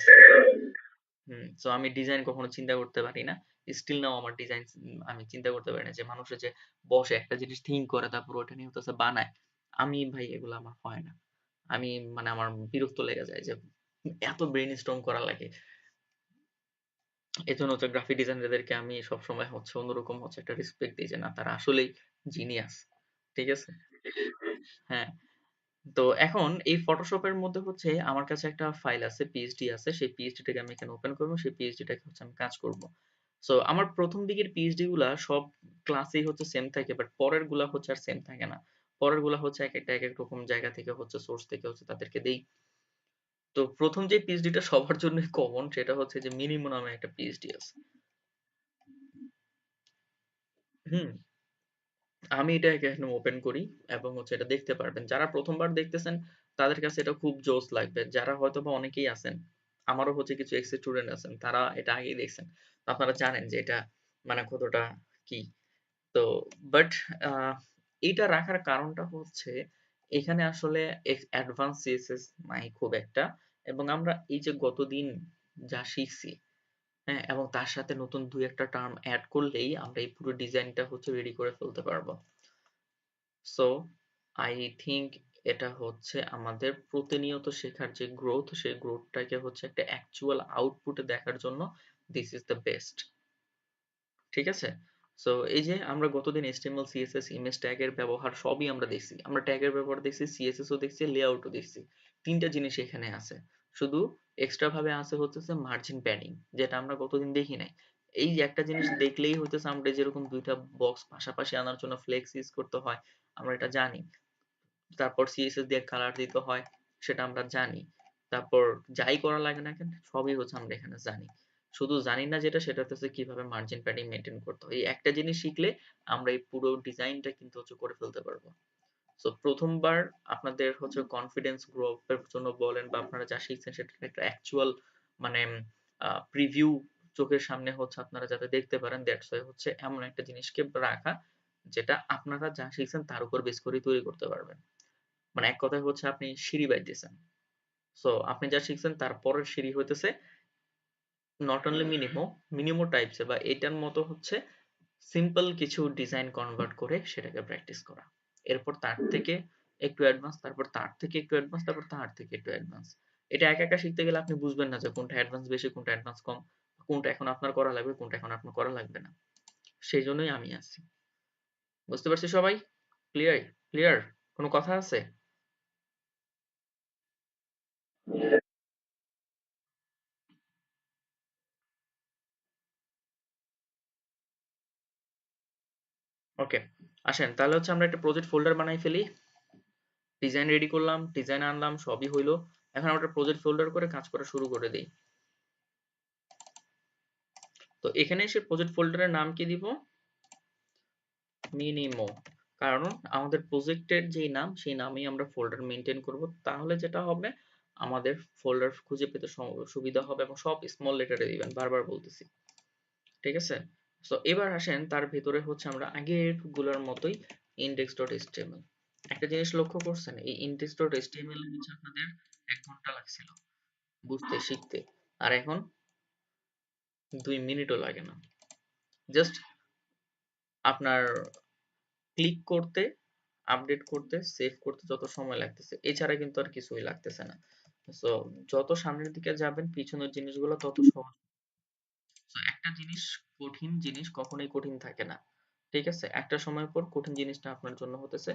সো আমি ডিজাইন কখনো চিন্তা করতে পারি না। স্টিল নাও আমার ডিজাইন আমি চিন্তা করতে পারি না যে মানুষে যে বসে একটা জিনিস থিঙ্ক করে তারপর ওটা নিয়ে হতেছে বানায়। আমি ভাই এগুলো আমার হয় না। আমি মানে আমার বিরক্ত লেগে যায় যে এত ব্রেইন স্টর্ম করা লাগে। এজন্য হচ্ছে গ্রাফিক ডিজাইনারদেরকে আমি সবসময় হচ্ছে অন্যরকম হচ্ছে একটা রেসপেক্ট দিই যে না তারা আসলেই জিনিয়াস। ঠিক আছে? হ্যাঁ। তো এখন এই ফটোশপের মধ্যে হচ্ছে আমার কাছে একটা ফাইল আছে, পিএইচডি আছে, সেই পিএইচডিটাকে আমি এখানে ওপেন করবো, সেই পিএইচডিটাকে হচ্ছে আমি কাজ করব। সো আমার প্রথম দিকের পিএইচডি গুলা সব ক্লাসেই হচ্ছে সেম থাকে, বাট পরের গুলা হচ্ছে আর সেম থাকে না। পরের গুলা হচ্ছে এক একটা এক এক রকম জায়গা থেকে হচ্ছে সোর্স থেকে হচ্ছে তাদেরকে দেই। তো প্রথম যে পিএইচডিটা সবার জন্যই কমন সেটা হচ্ছে যে মিনিমো নামে একটা পিএইচডি আছে। হুম, আমি এটা এখানে ওপেন করি এবং হচ্ছে এটা দেখতে পারবেন। যারা প্রথমবার দেখতেছেন তাদের কাছে এটা খুব জোস লাগবে। যারা হয়তোবা অনেকেই আছেন, আমারও হচ্ছে কিছু এক্স স্টুডেন্ট আছেন, তারা এটা আগেই দেখছেন। আপনারা জানেন যে এটা মানে কতটা কি। তো বাট আহ, এইটা রাখার কারণটা হচ্ছে এখানে আসলে অ্যাডভান্স সিএসএস নাই খুব একটা, এবং আমরা এই যে গতদিন যা শিখছি, হ্যাঁ, এবং তার সাথে নতুন দুই একটা টার্ম অ্যাড করলেই আমরা এই পুরো ডিজাইনটা হচ্ছে রেডি করে ফেলতে পারবো। সো আই থিংক এটা হচ্ছে আমাদের প্রতিনিয়ত শেখার যে গ্রোথ, সেই গ্রোথটাকে হচ্ছে একটা অ্যাকচুয়াল আউটপুটে দেখার জন্য দিস ইজ দ্য বেস্ট। ঠিক আছে? সো এই যে আমরা গতদিন HTML, CSS, ইমেজ ট্যাগের ব্যবহার সবই আমরা দেখছি। আমরা ট্যাগের ব্যবহার দেখছি, CSS ও দেখছি, লেআউটও দেখছি। ৩ টা জিনিস এখানে আছে। শুধু এক্সট্রা ভাবে আছে হচ্ছে মার্জিন প্যাডিং, যেটা আমরা গতদিন দেখি নাই। এই যে একটা জিনিস দেখলেই হইতেছে আমরা যেরকম ২ টা বক্স পাশাপাশি আনার জন্য ফ্লেক্স ইউজ করতে হয়, আমরা এটা জানি। তারপর CSS দিয়ে কালার দিতে হয়, সেটা আমরা জানি। তারপর যাই করা লাগে না কেন সবই হচ্ছে আমরা এখানে জানি। শুধু জানি না যেটা, সেটা হচ্ছে কিভাবে মার্জিন প্যাডিং মেনটেন করতে হয়। এই একটা জিনিস শিখলে আমরা এই পুরো ডিজাইনটা কিন্তু হচ্ছে করে ফেলতে পারবো। সো প্রথমবার আপনাদের হচ্ছে কনফিডেন্স গ্রো এর জন্য বলেন বা আপনারা যা শিখছেন সেটার একটা অ্যাকচুয়াল মানে প্রিভিউ চোখের সামনে হচ্ছে আপনারা যাতে দেখতে পারেন, দ্যাটস ওয়াই হচ্ছে এমন একটা জিনিসকে রাখা যেটা আপনারা যা শিখছেন তার উপর বেস করে তৈরি করতে পারবেন। মানে এক কথায় হচ্ছে আপনি সিঁড়ি বাইতেছেন। সো আপনি যা শিখছেন তার পরের সিঁড়ি হইতেছে নট অনলি মিনিমো টাইপস বা এটার মতো হচ্ছে সিম্পল কিছু ডিজাইন কনভার্ট করে সেটাকে প্র্যাকটিস করা। এরপর তার থেকে একটু অ্যাডভান্স, তারপর তার থেকে একটু অ্যাডভান্স, তারপর তার থেকে একটু অ্যাডভান্স। এটা একা একা শিখতে গেলে আপনি বুঝবেন না যে কোনটা অ্যাডভান্স বেশি, কোনটা অ্যাডভান্স কম, কোনটা এখন আপনার করা লাগবে, কোনটা এখন আপনার করা লাগবে না। সেই জন্যই আমি আছি। বুঝতে পারছি সবাই? ক্লিয়ার? ক্লিয়ার? কোনো কথা আছে? ওকে, আসেন তাহলে হচ্ছে আমরা একটা প্রজেক্ট ফোল্ডার বানাই ফেলি। ডিজাইন রেডি করলাম, ডিজাইন আনলাম, সবই হইলো। এখন আমরা একটা প্রজেক্ট ফোল্ডার করে কাজ করা শুরু করে দেই। তো এখানে এসে প্রজেক্ট ফোল্ডারের নাম কি দিব? মিনিমো। কারণ আমাদের প্রজেক্টের যেই নাম সেই নামেই আমরা ফোল্ডার মেনটেন করব। তাহলে যেটা হবে আমাদের ফোল্ডার খুঁজে পেতে সুবিধা হবে এবং সব স্মল লেটারে দিবেন, বারবার বলতেছি। ঠিক আছে? সো এবার আসেন তার ভেতরে হচ্ছে আমরা আগের গুলোর মতোই index.html। একটা জিনিস লক্ষ্য করছেন, এই index.html হচ্ছে আপনাদের ১ ঘন্টা লাগছিল বুঝতে শিখতে, আর এখন ২ মিনিটও লাগে না। জাস্ট আপনার ক্লিক করতে, আপডেট করতে, সেভ করতে যত সময় লাগতেছে এছাড়া কিন্তু আর কিছুই লাগতেছে না। সো যত সামনের দিকে যাবেন পিছনের জিনিসগুলো তত সহজ। সো একটা জিনিস, কঠিন জিনিস কখনোই কঠিন থাকে না। ঠিক আছে? একটা সময় পর কঠিন জিনিসটা আপনার জন্য হতেছে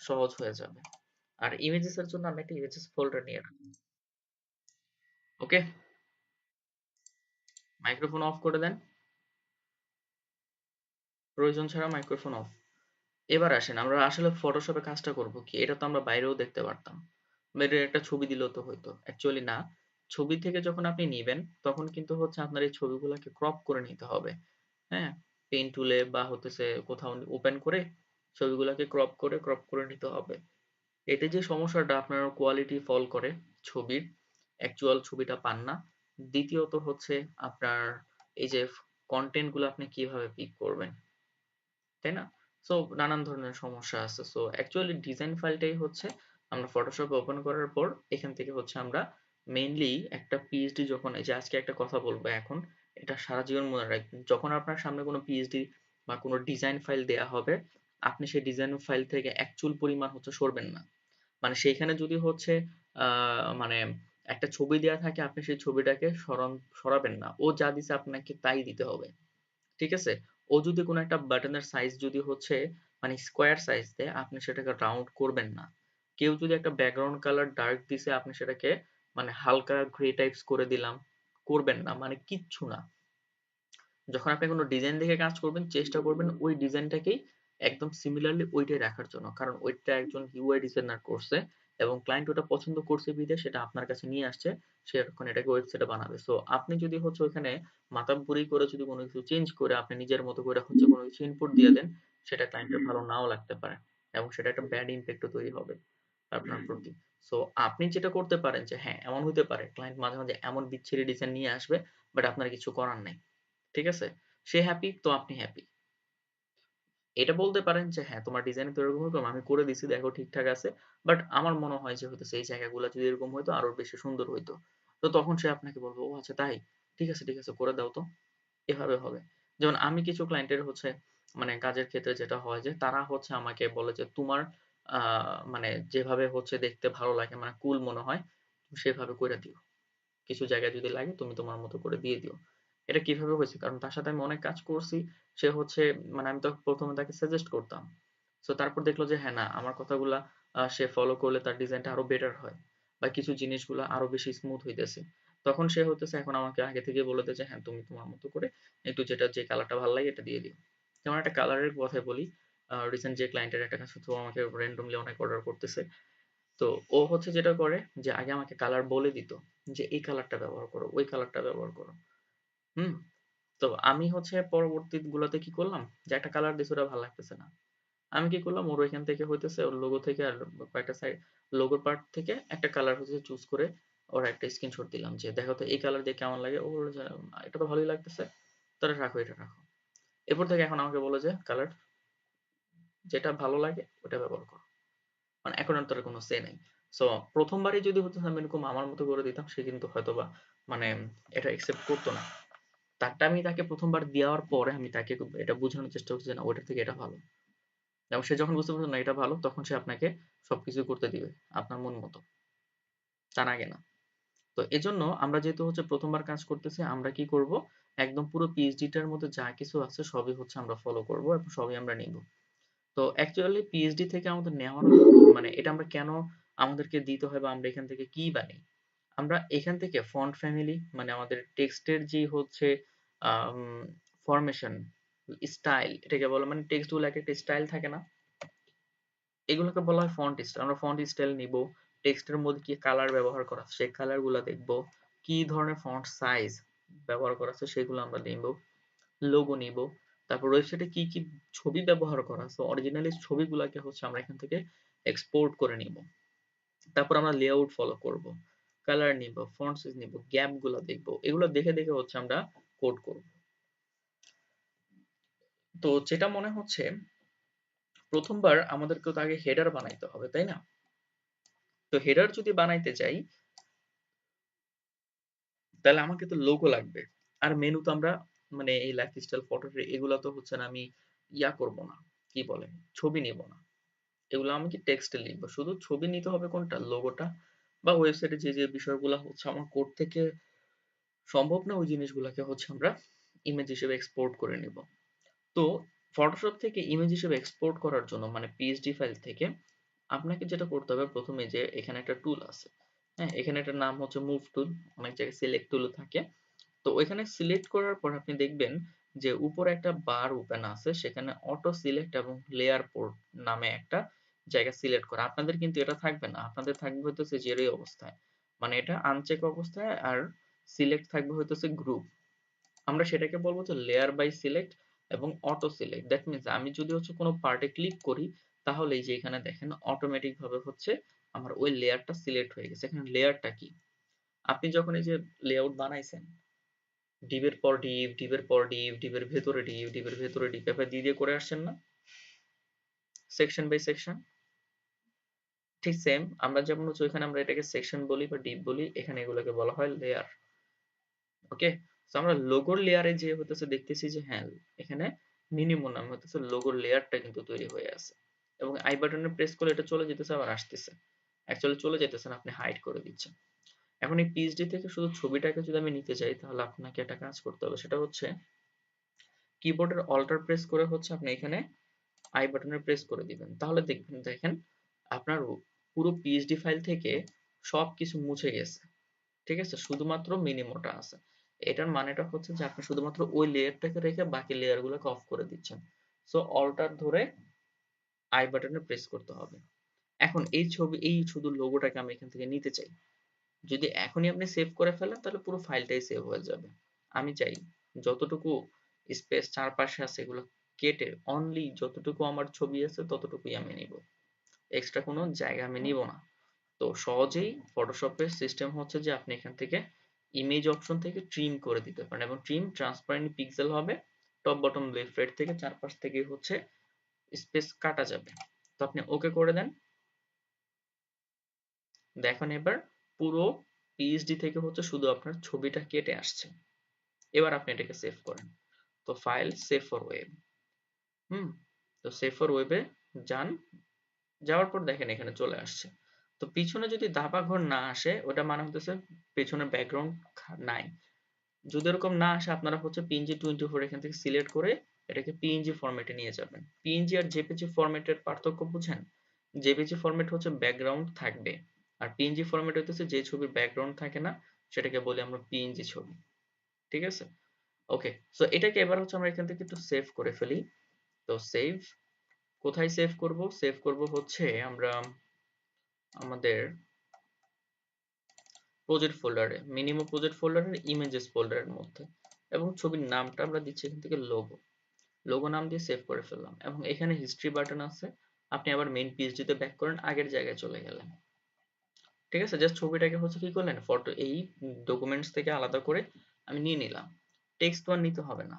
সহজ হয়ে যাবে। আর ইমেজেস এর জন্য আমি একটা ইমেজেস ফোল্ডার নিয়ে রাখবো। ওকে, মাইক্রোফোন অফ করে দেন, প্রয়োজন ছাড়া মাইক্রোফোন অফ। এবার আসেন আমরা আসলে ফটোশপে কাজটা করব কি, এটা তো আমরা বাইরেও দেখতে পারতাম বা এটার একটা ছবি দিলেও তো হইতো, অ্যাকচুয়ালি না। ছবি থেকে যখন আপনি নিবেন তখন কিন্তু হচ্ছে আপনার এই ছবিগুলোকে ক্রপ করে নিতে হবে। হ্যাঁ, পেন টুলে বা হতেছে কোথাও ওপেন করে ছবিগুলোকে ক্রপ করে নিতে হবে। এতে যে সমস্যাটা আপনার কোয়ালিটি ফল করে ছবির, অ্যাকচুয়াল ছবিটা পান না। দ্বিতীয়ত হচ্ছে আপনার এই যে কন্টেন্ট গুলো আপনি কিভাবে পিক করবেন, তাই না? সো নানান ধরনের সমস্যা আছে। সো অ্যাকচুয়ালি ডিজাইন ফাইলটাই হচ্ছে আমরা ফটোশপ ওপেন করার পর এখান থেকে হচ্ছে আমরা মেইনলি একটা পিএইচডি, যখন এই যে আজকে একটা কথা বলবো এখন, এটা সারা জীবন মনে রাখবেন। যখন আপনার সামনে কোনো পিএইচডি বা কোনো ডিজাইন ফাইল দেয়া হবে, আপনি সেই ডিজাইন ফাইল থেকে এক চুল পরিমাণ হচ্ছে সরবেন না। মানে সেইখানে যদি হচ্ছে মানে একটা ছবি দেয়া থাকে, আপনি সেই ছবিটাকে সরাবেন না। ও যা দিছে আপনাকে তাই দিতে হবে। ঠিক আছে? ও যদি কোনো একটা বাটনের সাইজ যদি হচ্ছে মানে স্কোয়ার সাইজ দেয়, আপনি সেটাকে রাউন্ড করবেন না। কেউ যদি একটা ব্যাকগ্রাউন্ড কালার ডার্ক দিছে, আপনি সেটাকে মানে হালকা গ্রে টাইপস করে দিলাম, করবেন না। মানে কিচ্ছু না। যখন আপনি কোনো ডিজাইন দেখে কাজ করবেন চেষ্টা করবেন ওই ডিজাইনটাকেই একদম সিমিলারলি ওইটাই রাখার জন্য, কারণ ওইটা একজন ইউআই ডিজাইনার করছে এবং ক্লায়েন্ট ওটা পছন্দ করছে বিধে সেটা আপনার কাছে নিয়ে আসছে, সে এখন এটাকে ওয়েবসাইটে বানাবে। সো আপনি যদি হচ্ছে ওইখানে মাতাব্বরি করে যদি কোনো কিছু চেঞ্জ করে আপনি নিজের মতো করে হচ্ছে কোনো কিছু ইনপুট দিয়ে দেন, সেটা ক্লায়েন্টের ভালো নাও লাগতে পারে এবং সেটা একটা ব্যাড ইম্প্যাক্টও তৈরি হবে আপনার প্রতি। সো আপনি যেটা করতে পারেন যে হ্যাঁ, এমন হতে পারে ক্লায়েন্ট মাঝে মাঝে এমন বিচ্ছিরি ডিজাইন নিয়ে আসবে, বাট আপনার কিছু করার নাই। ঠিক আছে? সে হ্যাপি তো আপনি হ্যাপি। এটা বলতে পারেন যে হ্যাঁ, তোমার ডিজাইন তো এরকম এরকম আমি করে দিছি, দেখো ঠিকঠাক আছে। বাট আমার মনে হয় যে হইতেছে এই জায়গাগুলো যদি এরকম হইতো আরো বেশি সুন্দর হইতো। তো তখন সে আপনাকে বলবে, ও আচ্ছা তাই, ঠিক আছে করে দাও তো। এভাবে হবে। যেমন আমি কিছু ক্লায়েন্টের হচ্ছে মানে কাজের ক্ষেত্রে যেটা হয় যে তারা হচ্ছে আমাকে বলে যে তোমার মানে যেভাবে হচ্ছে দেখতে ভালো লাগে, মানে কুল মনে হয়, তুমি সেভাবে করে দিও। কিছু জায়গায় যদি লাগে তুমি তোমার মতো করে দিয়ে দিও। এটা কিভাবে হয়েছে, কারণ তার সাথে আমি অনেক কাজ করছি। সে হচ্ছে, মানে আমি তো প্রথমে তাকে সাজেস্ট করতাম, তো তারপর দেখলো যে হ্যাঁ, না আমার কথাগুলা সে ফলো করলে তার ডিজাইনটা আরো বেটার হয়, বা কিছু জিনিসগুলো আরো বেশি স্মুথ হইতেছে। তখন সে হতেছে এখন আমাকে আগে থেকে বলে দেয় যে হ্যাঁ, তুমি তোমার মতো করে একটু যেটা যে কালারটা ভালো লাগে এটা দিয়ে দিও। যেমন একটা কালারের কথাই বলি, রিসেন্ট যে ক্লায়েন্টের একটা কাছে, তো আমাকে র্যান্ডমলি অনেক অর্ডার করতেছে। তো ও হচ্ছে যেটা করে যে আগে আমাকে কালার বলে দিত যে এই কালারটা ব্যবহার করো, ওই কালারটা ব্যবহার করো। হুম। তো আমি হচ্ছে পরবর্তী গুলোতে কি করলাম, যে একটা কালার দিছে ওটা ভালো লাগতেছে না, আমি কি করলাম, ওর ওইখান থেকে হইতেছে ওর লোগো থেকে আর কয়েকটা সাইড, লোগোর পার্ট থেকে একটা কালার হচ্ছে চুজ করে ওর একটা স্ক্রিনশট দিলাম যে দেখো তো এই কালার দিয়ে কেমন লাগে। ও বললো যে এটা তো ভালোই লাগতেছে, তাহলে রাখো, এটা রাখো। এরপর থেকে এখন আমাকে বলো যে কালার যেটা ভালো লাগে ওটা ব্যবহার করো, মানে এখন আর তার কোনো সে নাই। সো প্রথমবারই যদি হতো আমি এরকম আমার মতো করে দিতাম, সে কিন্তু হয়তোবা মানে এটা একসেপ্ট করতো না। তারটা আমি তাকে প্রথমবার দেওয়ার পরে আমি তাকে এটা বোঝানোর চেষ্টা করছি যে না, ওটার থেকে এটা ভালো। এবং সে যখন বুঝতে পারছে না এটা ভালো, তখন সে আপনাকে সবকিছু করতে দিবে আপনার মন মতো, তার আগে না। তো এজন্য আমরা যেহেতু হচ্ছে প্রথমবার কাজ করতেছি, আমরা কি করব, একদম পুরো পিএইচডিটার মধ্যে যা কিছু আছে সবই হচ্ছে আমরা ফলো করব এবং সবই আমরা নিব। তো অ্যাকচুয়ালি পিএইচডি থেকে আমাদের নেওয়ার মানে এটা আমরা কেন আমাদেরকে দিতে হয়, বা আমরা এখান থেকে কি বানি, আমরা এখান থেকে ফন্ট ফ্যামিলি, মানে আমাদের টেক্সটের যে হচ্ছে ফরমেশন, স্টাইল এটাকে বলে, মানে টেক্সট গুলো এক একটা স্টাইল থাকে না, এগুলোকে বলা হয় ফন্ট স্টাইল। আমরা ফন্ট স্টাইল নিব, টেক্সটের মধ্যে কি কালার ব্যবহার করা আছে সেই কালার গুলা দেখব, কি ধরনের ফন্ট সাইজ ব্যবহার করা আছে সেগুলো আমরা নিব, লোগো নিব, তারপর ওয়েবসাইটে কি কি ছবি ব্যবহার করা আছে অরিজিনালি ছবিগুলাকে হচ্ছে আমরা এখান থেকে এক্সপোর্ট করে নিব। তারপর আমরা লেআউট ফলো করব, কালার নিব, ফন্ট সাইজ নিব, গ্যাপ গুলা দেখব, এগুলো দেখে দেখে হচ্ছে আমরা কোড করব। তো যেটা মনে হচ্ছে, প্রথমবার আমাদেরকে তো আগে হেডার বানাইতে হবে, তাই না? তো হেডার যদি বানাইতে চাই, তাহলে আমাকে তো লোগো লাগবে। আর মেনু তো আমরা, মানে এই লাইফস্টাইল ফটো এগুলা তো হচ্ছে না, আমি করব না, কি বলে, ছবি নিব না, এগুলো আমি কি টেক্সটে লিখবো, শুধু ছবি নিতে হবে কোনটা, লোগোটা, বা ওয়েবসাইটে যে যে বিষয়গুলো হচ্ছে আমার কোড থেকে সম্ভব না ওই জিনিসগুলোকে হচ্ছে আমরা ইমেজ হিসেবে এক্সপোর্ট করে নিব। তো ফটোশপ থেকে ইমেজ হিসেবে এক্সপোর্ট করার জন্য, মানে পিএসডি ফাইল থেকে আপনাকে যেটা করতে হবে, প্রথমে যে এখানে একটা টুল আছে, হ্যাঁ, এখানে একটা নাম হচ্ছে মুভ টুল, অনেক জায়গায় সিলেক্ট টুল থাকে। তো ওইখানে সিলেক্ট করার পর আপনি দেখবেন যে উপরে একটা বার ওপেন আছে, সেখানে অটো সিলেক্ট এবং লেয়ার পোর্ট নামে একটা জায়গা সিলেক্ট করা। আপনাদের কিন্তু এটা থাকবে না, আপনাদের থাকবে হইতেছে জেরোই অবস্থায়, মানে এটা আনচেক অবস্থায়, আর সিলেক্ট থাকবে হইতেছে গ্রুপ। আমরা সেটাকে বলবো যে লেয়ার বাই সিলেক্ট এবং অটো সিলেক্ট। দ্যাট মিনস আমি যদি হচ্ছে কোনো পার্টে ক্লিক করি, তাহলে এই যে এখানে দেখেন অটোমেটিক ভাবে হচ্ছে আমার ওই লেয়ারটা সিলেক্ট হয়ে গেছে। এখানে লেয়ারটা কি, আপনি যখন এই যে লেআউট বানাইছেন, ডিভের পর ডিভ, ডিভের পর ডিভ, ডিভের ভেতরে ডিভ, ডিভের ভেতরে ডিভ, এভাবে দিয়ে দিয়ে করে আসছেন না, সেকশন বাই সেকশন। ঠিক সেম আমরা যেমন হচ্ছে ওইখানে আমরা এটাকে সেকশন বলি বা ডিভ বলি, এখানে এগুলোকে বলা হয় লেয়ার। ওকে। তো আমরা লোগোর লেয়ারে যে হতেছে দেখতেছি যে হ্যাঁ, এখানে মিনিমাম নাম হতেছে লোগোর লেয়ারটা কিন্তু তৈরি হয়ে আছে, এবং আই বাটনে প্রেস করলে এটা চলে যেতেছে আবার আসতেছে। অ্যাকচুয়ালি চলে যেতেছে না, আপনি হাইড করে দিচ্ছেন। এখন এই পিএইচডি থেকে শুধু ছবিটাকে যদি আমি নিতে চাই, তাহলে আপনাকে একটা কাজ করতে হবে, সেটা হচ্ছে কিবোর্ডের অল্টার প্রেস করে হচ্ছে আপনি এখানে আই বাটনে প্রেস করে দিবেন, তাহলে দেখবেন, দেখেন আপনার পুরো পিএইচডি ফাইল থেকে সবকিছু মুছে গেছে। ঠিক আছে, শুধুমাত্র মিনিমোটা আছে। এটার মানেটা হচ্ছে যে আপনি শুধুমাত্র ওই লেয়ারটাকে রেখে বাকি লেয়ার গুলোকে অফ করে দিচ্ছেন। সো অল্টার ধরে আই বাটনে প্রেস করতে হবে। এখন এই ছবি, এই শুধু লোগোটাকে আমি এখান থেকে নিতে চাই, যদি এখনই আপনি সেভ করে ফেলেন তাহলে পুরো ফাইলটাই সেভ হয়ে যাবে। আমি চাই যতটুকু স্পেস চারপাশে আছে এগুলো কেটে অনলি যতটুকু আমার ছবি আছে ততটুকুই আমি নিব, এক্সট্রা কোনো জায়গা আমি নিব না। তো সহজেই ফটোশপের সিস্টেম হচ্ছে যে আপনি এখান থেকে ইমেজ অপশন থেকে ট্রিম করে দিতে পারেন, এবং ট্রিম ট্রান্সপারেন্ট পিক্সেল হবে, টপ বটম লেফট রাইট থেকে চারপাশ থেকে হচ্ছে স্পেস কাটা যাবে। তো আপনি ওকে করে দেন, দেখেন এবার পুরো পিএইচডি থেকে হচ্ছে শুধু আপনার ছবিটা কেটে আসছে। এবার আপনি এটাকে সেভ করেন। তো ফাইল সেভ ফর ওয়েব, হুম, তো সেভ ফর ওয়েবে যান, যাওয়ার পর দেখেন এখানে চলে আসছে। তো পিছনে যদি দাবা ঘর না আসে ওটা মানে হতেছে পেছনের ব্যাকগ্রাউন্ড নাই। যদি এরকম না আসে আপনারা হচ্ছে PNG24 এখান থেকে সিলেক্ট করে এটাকে PNG ফরম্যাটে নিয়ে যাবেন। PNG আর জেপিজি ফরম্যাটের পার্থক্য বুঝেন? জেপিজি ফরম্যাট হচ্ছে ব্যাকগ্রাউন্ড থাকবে আর PNG ফরম্যাট হচ্ছে যে ছবির ব্যাকগ্রাউন্ড থাকে না সেটাকে বলি আমরা PNG ছবি। ঠিক আছে? ওকে, সো এটাকে এবার হচ্ছে আমরা এখান থেকে একটু সেভ করে ফেলি। তো সেভ কোথায় সেভ করব? সেভ করব হচ্ছে আমরা আমাদের প্রজেক্ট ফোল্ডারে, মিনিমো প্রজেক্ট ফোল্ডারের ইমেজেস ফোল্ডারের মধ্যে, এবং ছবির নামটা আমরা দিচ্ছি এখান থেকে লোগো। লোগো নাম দিয়ে সেভ করে ফেললাম এবং এখানে হিস্ট্রি বাটন আছে। আপনি আবার মেইন পিএইচডি তে ব্যাক করেন, আগের জায়গায় চলে গেলেন। ঠিক আছে, জাস্ট ছবিটাকে হচ্ছে কি করলেন, ফটো এই ডকুমেন্টস থেকে আলাদা করে আমি নিয়ে নিলাম। টেক্সট তো আর নিতে হবে না।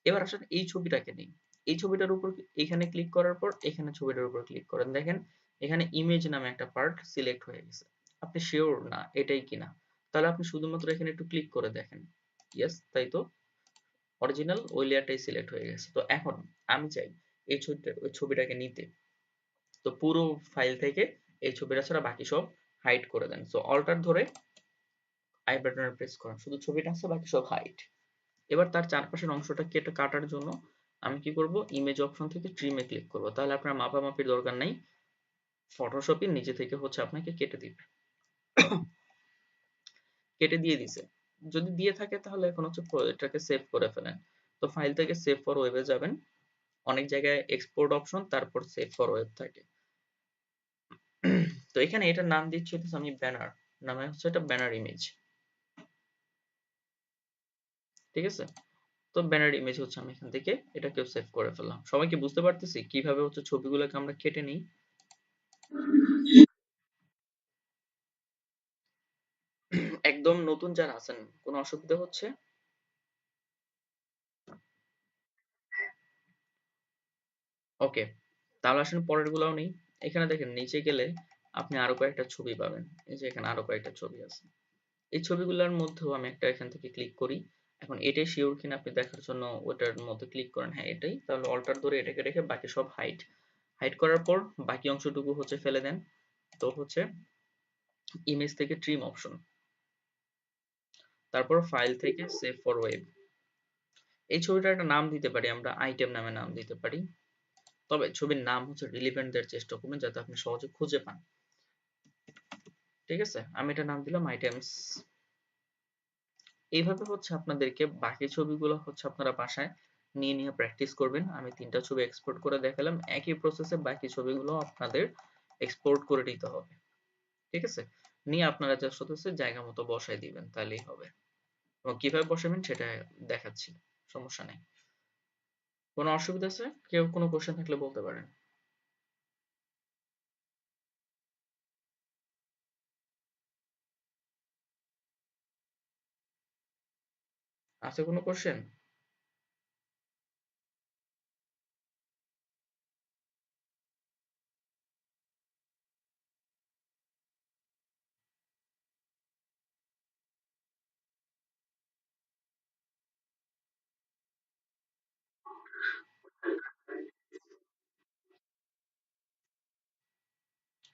এবার আসেন এই ছবিটাকে নিই। এই ছবিটার উপর এখানে ক্লিক করার পর এখানে ছবিটার উপর ক্লিক করেন, দেখেন এখানে ইমেজ নামে একটা পার্ট সিলেক্ট হয়ে গেছে। আপনি শিওর না এটাই কিনা, তাহলে আপনি শুধুমাত্র এখানে একটু ক্লিক করে দেখেন। ইয়েস, তাই তো, অরিজিনাল ওই লেয়ারটাই সিলেক্ট হয়ে গেছে। তো এখন আমি চাই এই ছবিটা ওই ছবিটাকে নিতে। তো পুরো ফাইল থেকে এই ছবিটা ছাড়া বাকি সব হাইড করে দেন। সো অল্টার ধরে আই বাটনে প্রেস করেন, শুধু ছবিটা আছে বাকি সব হাইড। এবার তার চারপাশের অংশটা কেটে কাটার জন্য আমি কি করব, ইমেজ অপশন থেকে ট্রিমে ক্লিক করব, তাহলে আপনার মাপামাপির দরকার নাই, ফটোশপই নিজে থেকে হচ্ছে আপনাকে কেটে দিবে। কেটে দিয়ে দিছে, যদি দিয়ে থাকে তাহলে এখন হচ্ছে এটাকে সেভ করে ফেলেন। তো ফাইল থেকে সেভ ফর ওয়েবে যাবেন, অনেক জায়গায় এক্সপোর্ট অপশন তারপর সেভ ফর ওয়েব থাকে। তো এখানে এটার নাম দিচ্ছি হচ্ছে আমি ব্যানার, নামে হচ্ছে এটা ব্যানার ইমেজ। ঠিক আছে, তো ব্যানার ইমেজ হচ্ছে আমি এখান থেকে এটাকেও সেভ করে ফেললাম। সবাই কি বুঝতে পারতেছি কিভাবে হচ্ছে ছবিগুলোকে আমরা কেটে নিই? একদম নতুন যারা আছেন কোনো অসুবিধা হচ্ছে? ওকে, তাহলে আসলে পরের গুলাও নেই। এখানে দেখেন নিচে গেলে আপনি আরো কয়েকটা ছবি পাবেন, এই যে এখানে আরো কয়েকটা ছবি আছে। এই ছবিগুলোর মধ্যেও আমি একটা এখান থেকে ক্লিক করি। এখন এটাই শিওর কিনা আপনি দেখার জন্য ওটার মধ্যে ক্লিক করেন, হ্যাঁ এটাই, তাহলে অল্টার ধরে এটাকে রেখে বাকি সব হাইড। হাইড করার পর বাকি অংশটুকু হচ্ছে ফেলে দেন। তো হচ্ছে ইমেজ থেকে ট্রিম অপশন, তারপর ফাইল থেকে সেভ ফর ওয়েব। এই ছবিটার একটা নাম দিতে পারি আমরা, আইটেম নামে নাম দিতে পারি। তবে ছবির নাম হচ্ছে রিলেভেন্ট দেওয়ার চেষ্টা করবেন যাতে আপনি সহজে খুঁজে পান। ঠিক আছে, আমি এটা নাম দিলাম আইটেমস। এইভাবে হচ্ছে আপনাদেরকে বাকি ছবিগুলো হচ্ছে আপনারা বাসায় নিয়ে নিয়ে প্র্যাকটিস করবেন। আমি 3টা ছবি এক্সপোর্ট করে দেখালাম, একই প্রসেসে বাকি ছবিগুলো আপনাদের এক্সপোর্ট করে নিতে হবে। ঠিক আছে, নিয়ে আপনারা জাস্ট হচ্ছে জায়গা মতো বসাই দিবেন, তাহলেই হবে। এবং কিভাবে বসাবেন সেটা দেখাচ্ছি, সমস্যা নেই। কোনো অসুবিধা আছে? কেউ কোনো কোশ্চেন থাকলে বলতে পারেন। আছে কোনো কোশ্চেন?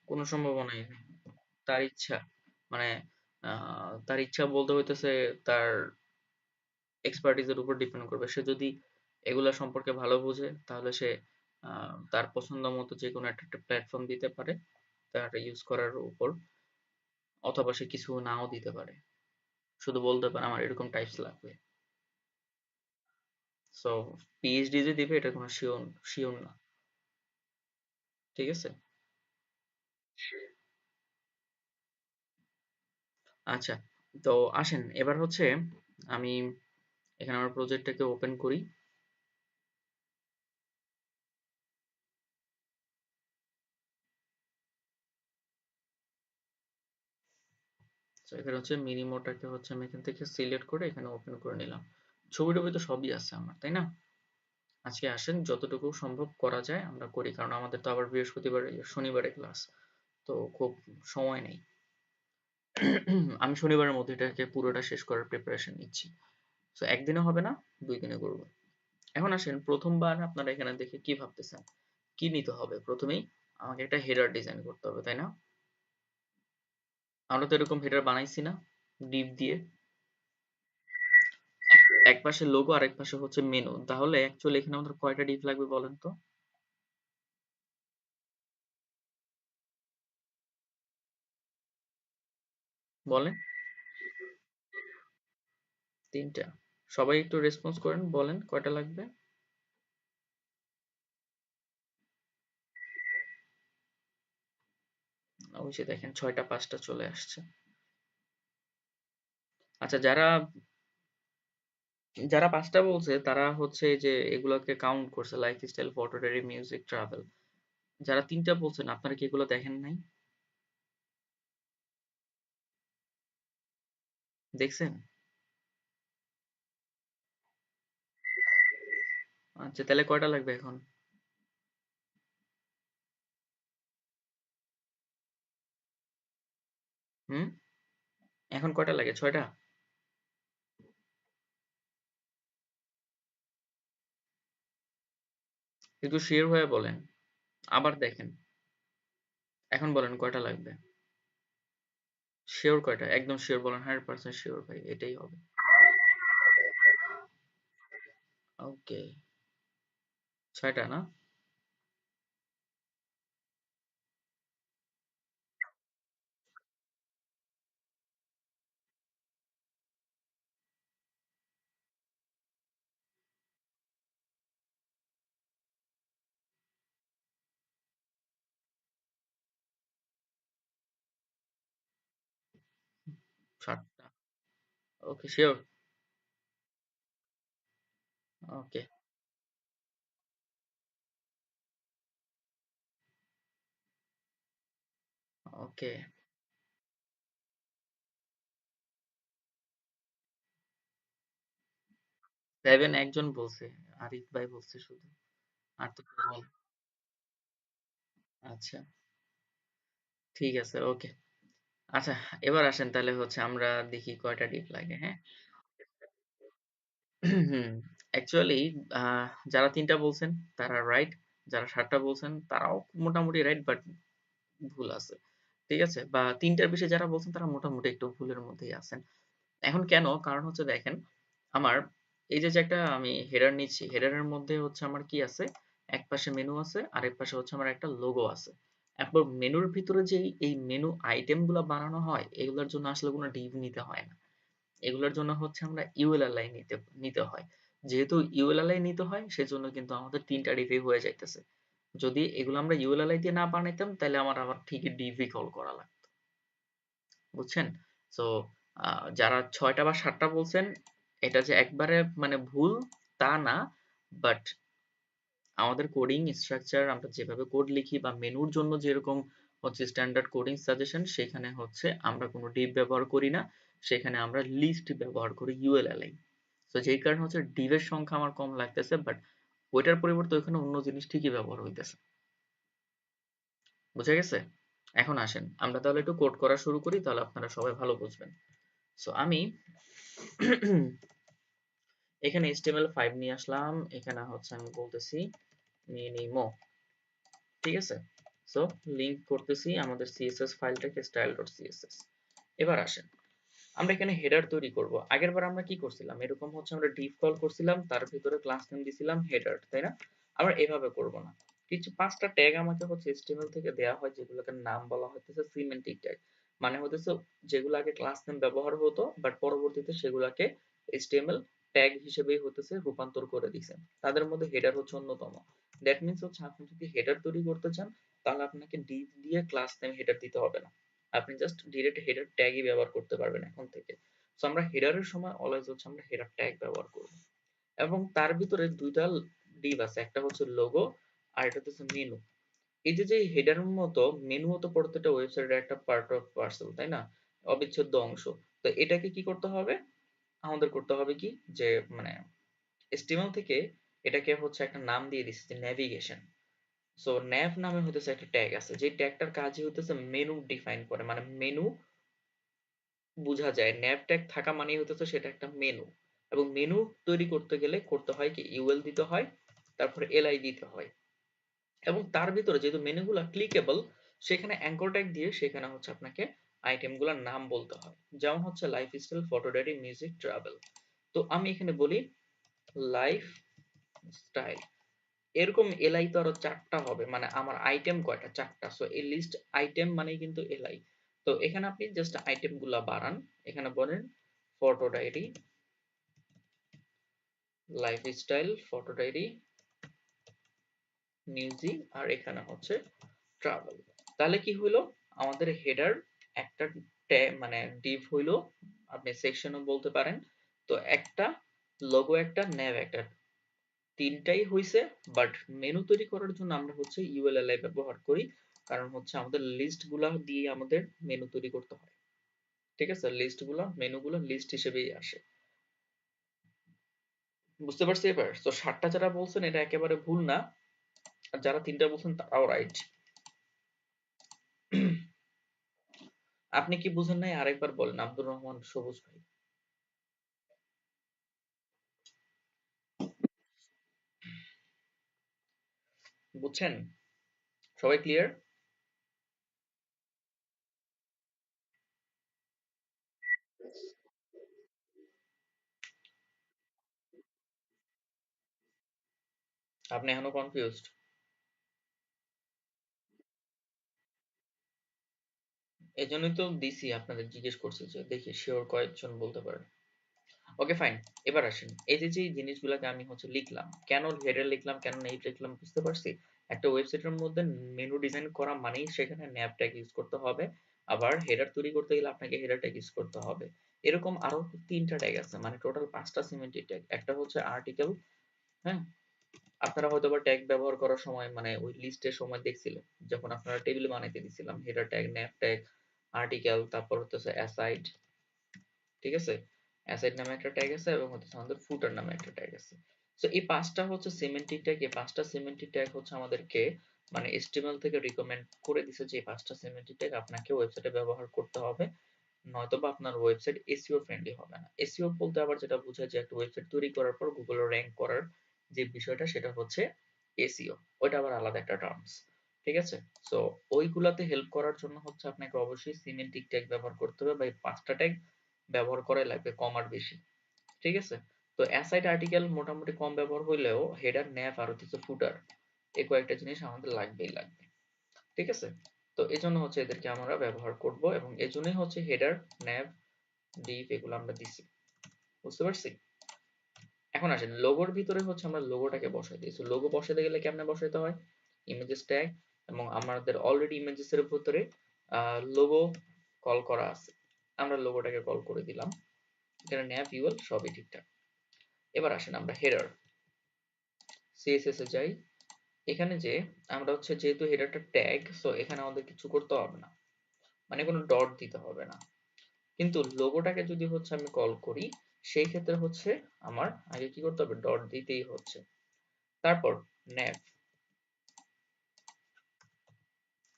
কোনো সম্ভাবনাই নেই। তার ইচ্ছা, মানে তার ইচ্ছা বলতে হইতেছে তার এক্সপার্টিজের উপর ডিপেন্ড করবে। সে যদি এগুলা সম্পর্কে ভালো বোঝে তাহলে সে তার পছন্দ মতো যে কোনো একটা প্ল্যাটফর্ম দিতে পারে তার ইউজ করার উপর, অথবা সে কিছু নাও দিতে পারে, শুধু বলতে পারে আমার এরকম টাইপস লাগবে। সো পিএইচডি যে দিবে এটা কোনো শিওর শিওর না। ঠিক আছে, আচ্ছা, তো আসেন এবার হচ্ছে আমি এখানে আমার প্রজেক্টটাকে ওপেন করি। তো এখানে হচ্ছে মিনিমোটাকে হচ্ছে আমি এখান থেকে সিলেক্ট করে এখানে ওপেন করে নিলাম। ছবি টবি তো সবই আছে আমার, তাই না? আজকে আসেন যতটুকু সম্ভব করা যায় আমরা করি, কারণ আমাদের তো আবার বৃহস্পতিবার শনিবারে ক্লাস, তো খুব সময় নেই। আমি শনিবারের মধ্যে এটাকে পুরোটা শেষ করার প্রিপারেশন নিচ্ছি। তো একদিনে হবে না, 2 দিনে করবো। এখন আসেন প্রথমবার আপনারা এখানে দেখে কি ভাবতেছেন, কি নিতে হবে প্রথমেই? আমাকে একটা হেডার ডিজাইন করতে হবে, তাই না? আমরা তো এরকম হেডার বানাইছি না, ডিভ দিয়ে। এক পাশে লোগো আর এক পাশে হচ্ছে মেনু, তাহলে অ্যাকচুয়ালি এখানে আমাদের কয়টা ডিভ লাগবে বলেন তো? বলেন। তিনটা। সবাই একটু রেসপন্স করেন, বলেন কয়টা লাগবে। ওই যে দেখেন 6টা 5টা চলে আসছে। আচ্ছা, যারা যারা 5টা বলছে তারা হচ্ছে যে এগুলোকে কাউন্ট করছে, lifestyle, photo diary, music, travel. যারা 3টা বলছেন আপনারা কি এগুলো দেখেন নাই? দেখছেন? আচ্ছা, তাহলে কয়টা লাগবে এখন? হুম? এখন কয়টা লাগে? 6টা? একটু শিওর হয়ে বলেন। আবার দেখেন। এখন বলেন কয়টা লাগবে? শিওর কয়টা? একদম শিওর বলেন, 100% শিওর ভাই, এটাই হবে। ওকে। 6টা না? 7টা। ওকে, শিওর? ওকে। ওকে। 7 একজন বলছে, আরিফ ভাই বলছে শুধু। আর তো কেউ বলে। আচ্ছা, ঠিক আছে, ওকে। আচ্ছা, এবার আসেন তাহলে হচ্ছে আমরা দেখি কয়টা ডিপ লাগে, হ্যাঁ? হুম, অ্যাকচুয়ালি যারা 3টা বলছেন তারা রাইট, যারা 7টা বলছেন তারাও মোটামুটি রাইট, বাট ভুল আছে। ঠিক আছে? বা 3টার বেশি যারা বলছেন তারা মোটামুটি একটু ভুলের মধ্যেই আছেন। এখন কেন? কারণ হচ্ছে দেখেন, আমার এই যে একটা আমি হেডার নিচ্ছি, হেডারের মধ্যে হচ্ছে আমার কি আছে? এক পাশে মেনু আছে, আরেক পাশে হচ্ছে আমার একটা লোগো আছে। এখন মেনুর ভিতরে যে এই মেনু আইটেম গুলা বানানো হয়, এগুলোর জন্য আসলে কোনো ডিভ নিতে হয় না। এগুলোর জন্য হচ্ছে আমরা ইউএলএলআই নিতে নিতে হয়। যেহেতু ইউএলএলআই নিতে হয়, সেজন্য কিন্তু আমাদের 3টা ডিভি হয়ে যাইতেছে। যদি এগুলো আমরা ইউএলএলআই দিয়ে না বানাইতাম, তাহলে আমার আবার ঠিকই ডিভি কল করা লাগতো। বুঝছেন? সো যারা 6টা বা 7টা বলছেন, এটা যে একবারে মানে ভুল তা না, বাট আমাদের কোডিং স্ট্রাকচার আমরা যেভাবে কোড লিখি বা মেনুর জন্য যেরকম হচ্ছে স্ট্যান্ডার্ড কোডিং সাজেশন, সেখানে হচ্ছে আমরা কোনো ডিভ ব্যবহার করি না, সেখানে আমরা লিস্ট ব্যবহার করি, ইউএলএলআই। তো যেই কারণে হচ্ছে ডিভের সংখ্যা আমার কম লাগতেছে, বাট ওইটার পরিবর্তে ওখানে অন্য জিনিস ঠিকই ব্যবহার হইতেছে। বুঝা গেছে? এখন আসেন আমরা তাহলে একটু কোড করা শুরু করি, তাহলে আপনারা সবাই ভালো বুঝবেন। সো আমি এখানে HTML5 নিয়ে আসলাম, এখানে হচ্ছে আমি বলতেছি মিনিমো। ঠিক আছে? সো লিংক করতেছি আমাদের সিএসএস ফাইলটাকে, style.css। এবার আসেন আমরা এখানে হেডার তৈরি করব। আগেরবার আমরা কি করছিলাম, এরকম হচ্ছে আমরা ডিফ কল করছিলাম, তার ভিতরে ক্লাস নেম দিছিলাম হেডার, তাই না? আমরা এভাবে করব না। কিছু 5টা ট্যাগ আমাকে হচ্ছে HTML থেকে দেয়া হয়, যেগুলোকে নাম বলা হইতেছে সিমেন্টিক ট্যাগ। মানে হইতেছে যেগুলো আগে ক্লাস নেম ব্যবহার হতো, বাট পরবর্তীতে সেগুলোকে HTML ট্যাগ হিসেবেই হতেছে রূপান্তর করে দিয়েছে। তাদের মধ্যে হেডার হচ্ছে অন্যতম। দ্যাট মিন্স হচ্ছে আপনি যদি হেডার তৈরি করতে চান, তাহলে আপনাকে ডিভ দিয়ে ক্লাস নেম হেডার দিতে হবে না। আপনি জাস্ট ডিরেক্ট হেডার ট্যাগই ব্যবহার করতে পারবেন এখন থেকে। সো আমরা হেডারের সময় অলওয়েজ হচ্ছে আমরা হেডার ট্যাগ ব্যবহার করব, এবং তার ভিতরে 2টা ডিভ আছে, একটা হচ্ছে লোগো আর এটা হচ্ছে মেনু। এই যে যে হেডারের মতো মেনু তো প্রত্যেকটা ওয়েবসাইটের একটা পার্ট অফ পার্সেল, তাই না? অবিচ্ছেদ্য অংশ। তো এটাকে কি করতে হবে? আমাদের করতে হবে কি, যে মানে HTML থেকে এটাকে হচ্ছে একটা নাম দিয়ে দিচ্ছি যে নেভিগেশন। সো nav নামে হইতেছে একটা ট্যাগ আছে, যে ট্যাগটার কাজই হইতেছে মেনু ডিফাইন করে, মানে মেনু বুঝা যায়। nav ট্যাগ থাকা মানেই হইতেছে সেটা একটা মেনু, এবং মেনু তৈরি করতে গেলে করতে হয় কি, ইউএল দিতে হয়, তারপরে এলআই দিতে হয়। এবং তার ভিতরে যেহেতু মেনুগুলা ক্লিকেবল, সেখানে অ্যাঙ্কর ট্যাগ দিয়ে সেখানে হচ্ছে আপনাকে আইটেমগুলোর নাম বলতে হয়। যেমন হচ্ছে lifestyle, photo diary, music, travel. তো আমি এখানে বলি লাইফ স্টাইল। এরকম এলআই তো আরো 4টা হবে, মানে আমার আইটেম কয়টা? 4টা। সো এই লিস্ট আইটেম মানেই কিন্তু এলআই। তো এখানে আপনি জাস্ট আইটেম গুলা বাড়ান। এখানে বলেন photo diary, lifestyle, photo diary, music, আর এখানে হচ্ছে ট্রাভেল। তাহলে কি হইলো? আমাদের হেডার একটা মানে ডিভ হইলো, আপনি সেকশনও বলতে পারেন। তো একটা লোগো, একটা ন্যাভ, একটা, তিনটাই হইছে। বাট মেনু তৈরি করার জন্য আমরা হচ্ছে ইউএলএলআই ব্যবহার করি, কারণ হচ্ছে আমাদের লিস্ট গুলা দিয়ে আমাদের মেনু তৈরি করতে হয়। ঠিক আছে, লিস্ট গুলা, মেনু গুলা লিস্ট হিসেবেই আসে। বুঝতে পারছি এবার? তো 7টা যারা বলছেন এটা একেবারে ভুল না, আর যারা 3টা বলছেন তারাও রাইট। আপনি কি বুঝেন নাই আরেকবার বলেন, আব্দুর রহমান সবুজ ভাই। বুঝছেন? সবাই ক্লিয়ার? আপনি এখনো কনফিউজড? এজন্যই তো দিছি, আপনাদের জিজ্ঞেস করছি যে দেখি শিওর কয়েকজন বলতে পারেন। Okay fine. এবার আসেন, এই যে যে জিনিসগুলোকে আমি হচ্ছে লিখলাম, কেন হেডার লিখলাম, কেন নেম লিখলাম, বুঝতে পারছি? একটা ওয়েবসাইটের মধ্যে মেনু ডিজাইন করা মানেই সেখানে ন্যাভ ট্যাগ ইউজ করতে হবে। আবার হেডার তৈরি করতে গেলে আপনাকে হেডার ট্যাগ ইউজ করতে হবে। এরকম আরো 3টা ট্যাগ আছে, মানে টোটাল 5টা সিমেন্টিক ট্যাগ। একটা হচ্ছে আর্টিকেল, হ্যাঁ? আপনারা হয়তোবা ট্যাগ ব্যবহার করার সময় মানে ওই লিস্টের সময় দেখছিলেন, যখন আপনারা টেবিল বানাইতে দিছিলাম, header tag, nav tag, article, তারপর হচ্ছে অ্যাসাইড। ঠিক আছে, অ্যাসাইড নামে একটা ট্যাগ আছে এবং হচ্ছে আমাদের ফুটার নামে একটা ট্যাগ আছে। সো এই 5টা হচ্ছে সিমেন্টিক ট্যাগ। এই 5টা সিমেন্টিক ট্যাগ হচ্ছে আমাদেরকে মানে HTML থেকে রিকমেন্ড করে দিছে যে এই 5টা সিমেন্টিক ট্যাগ আপনাকে ওয়েবসাইটে ব্যবহার করতে হবে, নয়তোবা আপনার ওয়েবসাইট এসইও ফ্রেন্ডলি হবে না। এসইও বলতে আবার যেটা বোঝায় যে একটা ওয়েবসাইট তৈরি করার পর গুগলে র‍্যাঙ্ক করার যে বিষয়টা, সেটা হচ্ছে এসইও। ওইটা আবার আলাদা একটা টার্মস। ঠিক আছে? সো ওইগুলাতে হেল্প করার জন্য হচ্ছে আপনাকে অবশ্যই সিমেন্টিক ট্যাগ ব্যবহার করতে হবে, বা এই 5টা ট্যাগ ব্যবহার করাই লাগবে, কম আর বেশি। ঠিক আছে? তো অ্যাসাইড, আর্টিকেল মোটামুটি কম ব্যবহার হইলেও হেডার, ন্যাভ আর হচ্ছে ফুটার, এই কয়েকটা জিনিস আমাদের লাগবেই লাগবে। ঠিক আছে? তো এজন্য হচ্ছে এদেরকে আমরা ব্যবহার করব, এবং এজন্যই হচ্ছে হেডার, ন্যাভ, ডিভ এগুলো আমরা দিছি। বুঝতে পারছি? এখন আসেন লোগোর ভিতরে হচ্ছে আমরা লোগোটাকে বসাই দিয়েছি। লোগো বসাতে গেলে কেমনে বসাইতে হয়? ইমেজেস ট্যাগ, এবং আমাদের অলরেডি ইমেজেস এর ভিতরে লোগো কল করা আছে। আমরা লোগোটাকে কল করে দিলাম। এখানে ন্যাভ, ইউএল সবই ঠিকঠাক। এবার আসেন আমরা হেডার, সিএসএস এ যাই। এখানে যে আমরা হচ্ছে যেহেতু হেডারটা ট্যাগ, সো এখানে আমাদের কিছু করতে হবে না, মানে কোনো ডট দিতে হবে না। কিন্তু লোগোটাকে যদি হচ্ছে আমি কল করি, সেই ক্ষেত্রে হচ্ছে আমার আগে কি করতে হবে? ডট দিতেই হচ্ছে। তারপর ন্যাভ,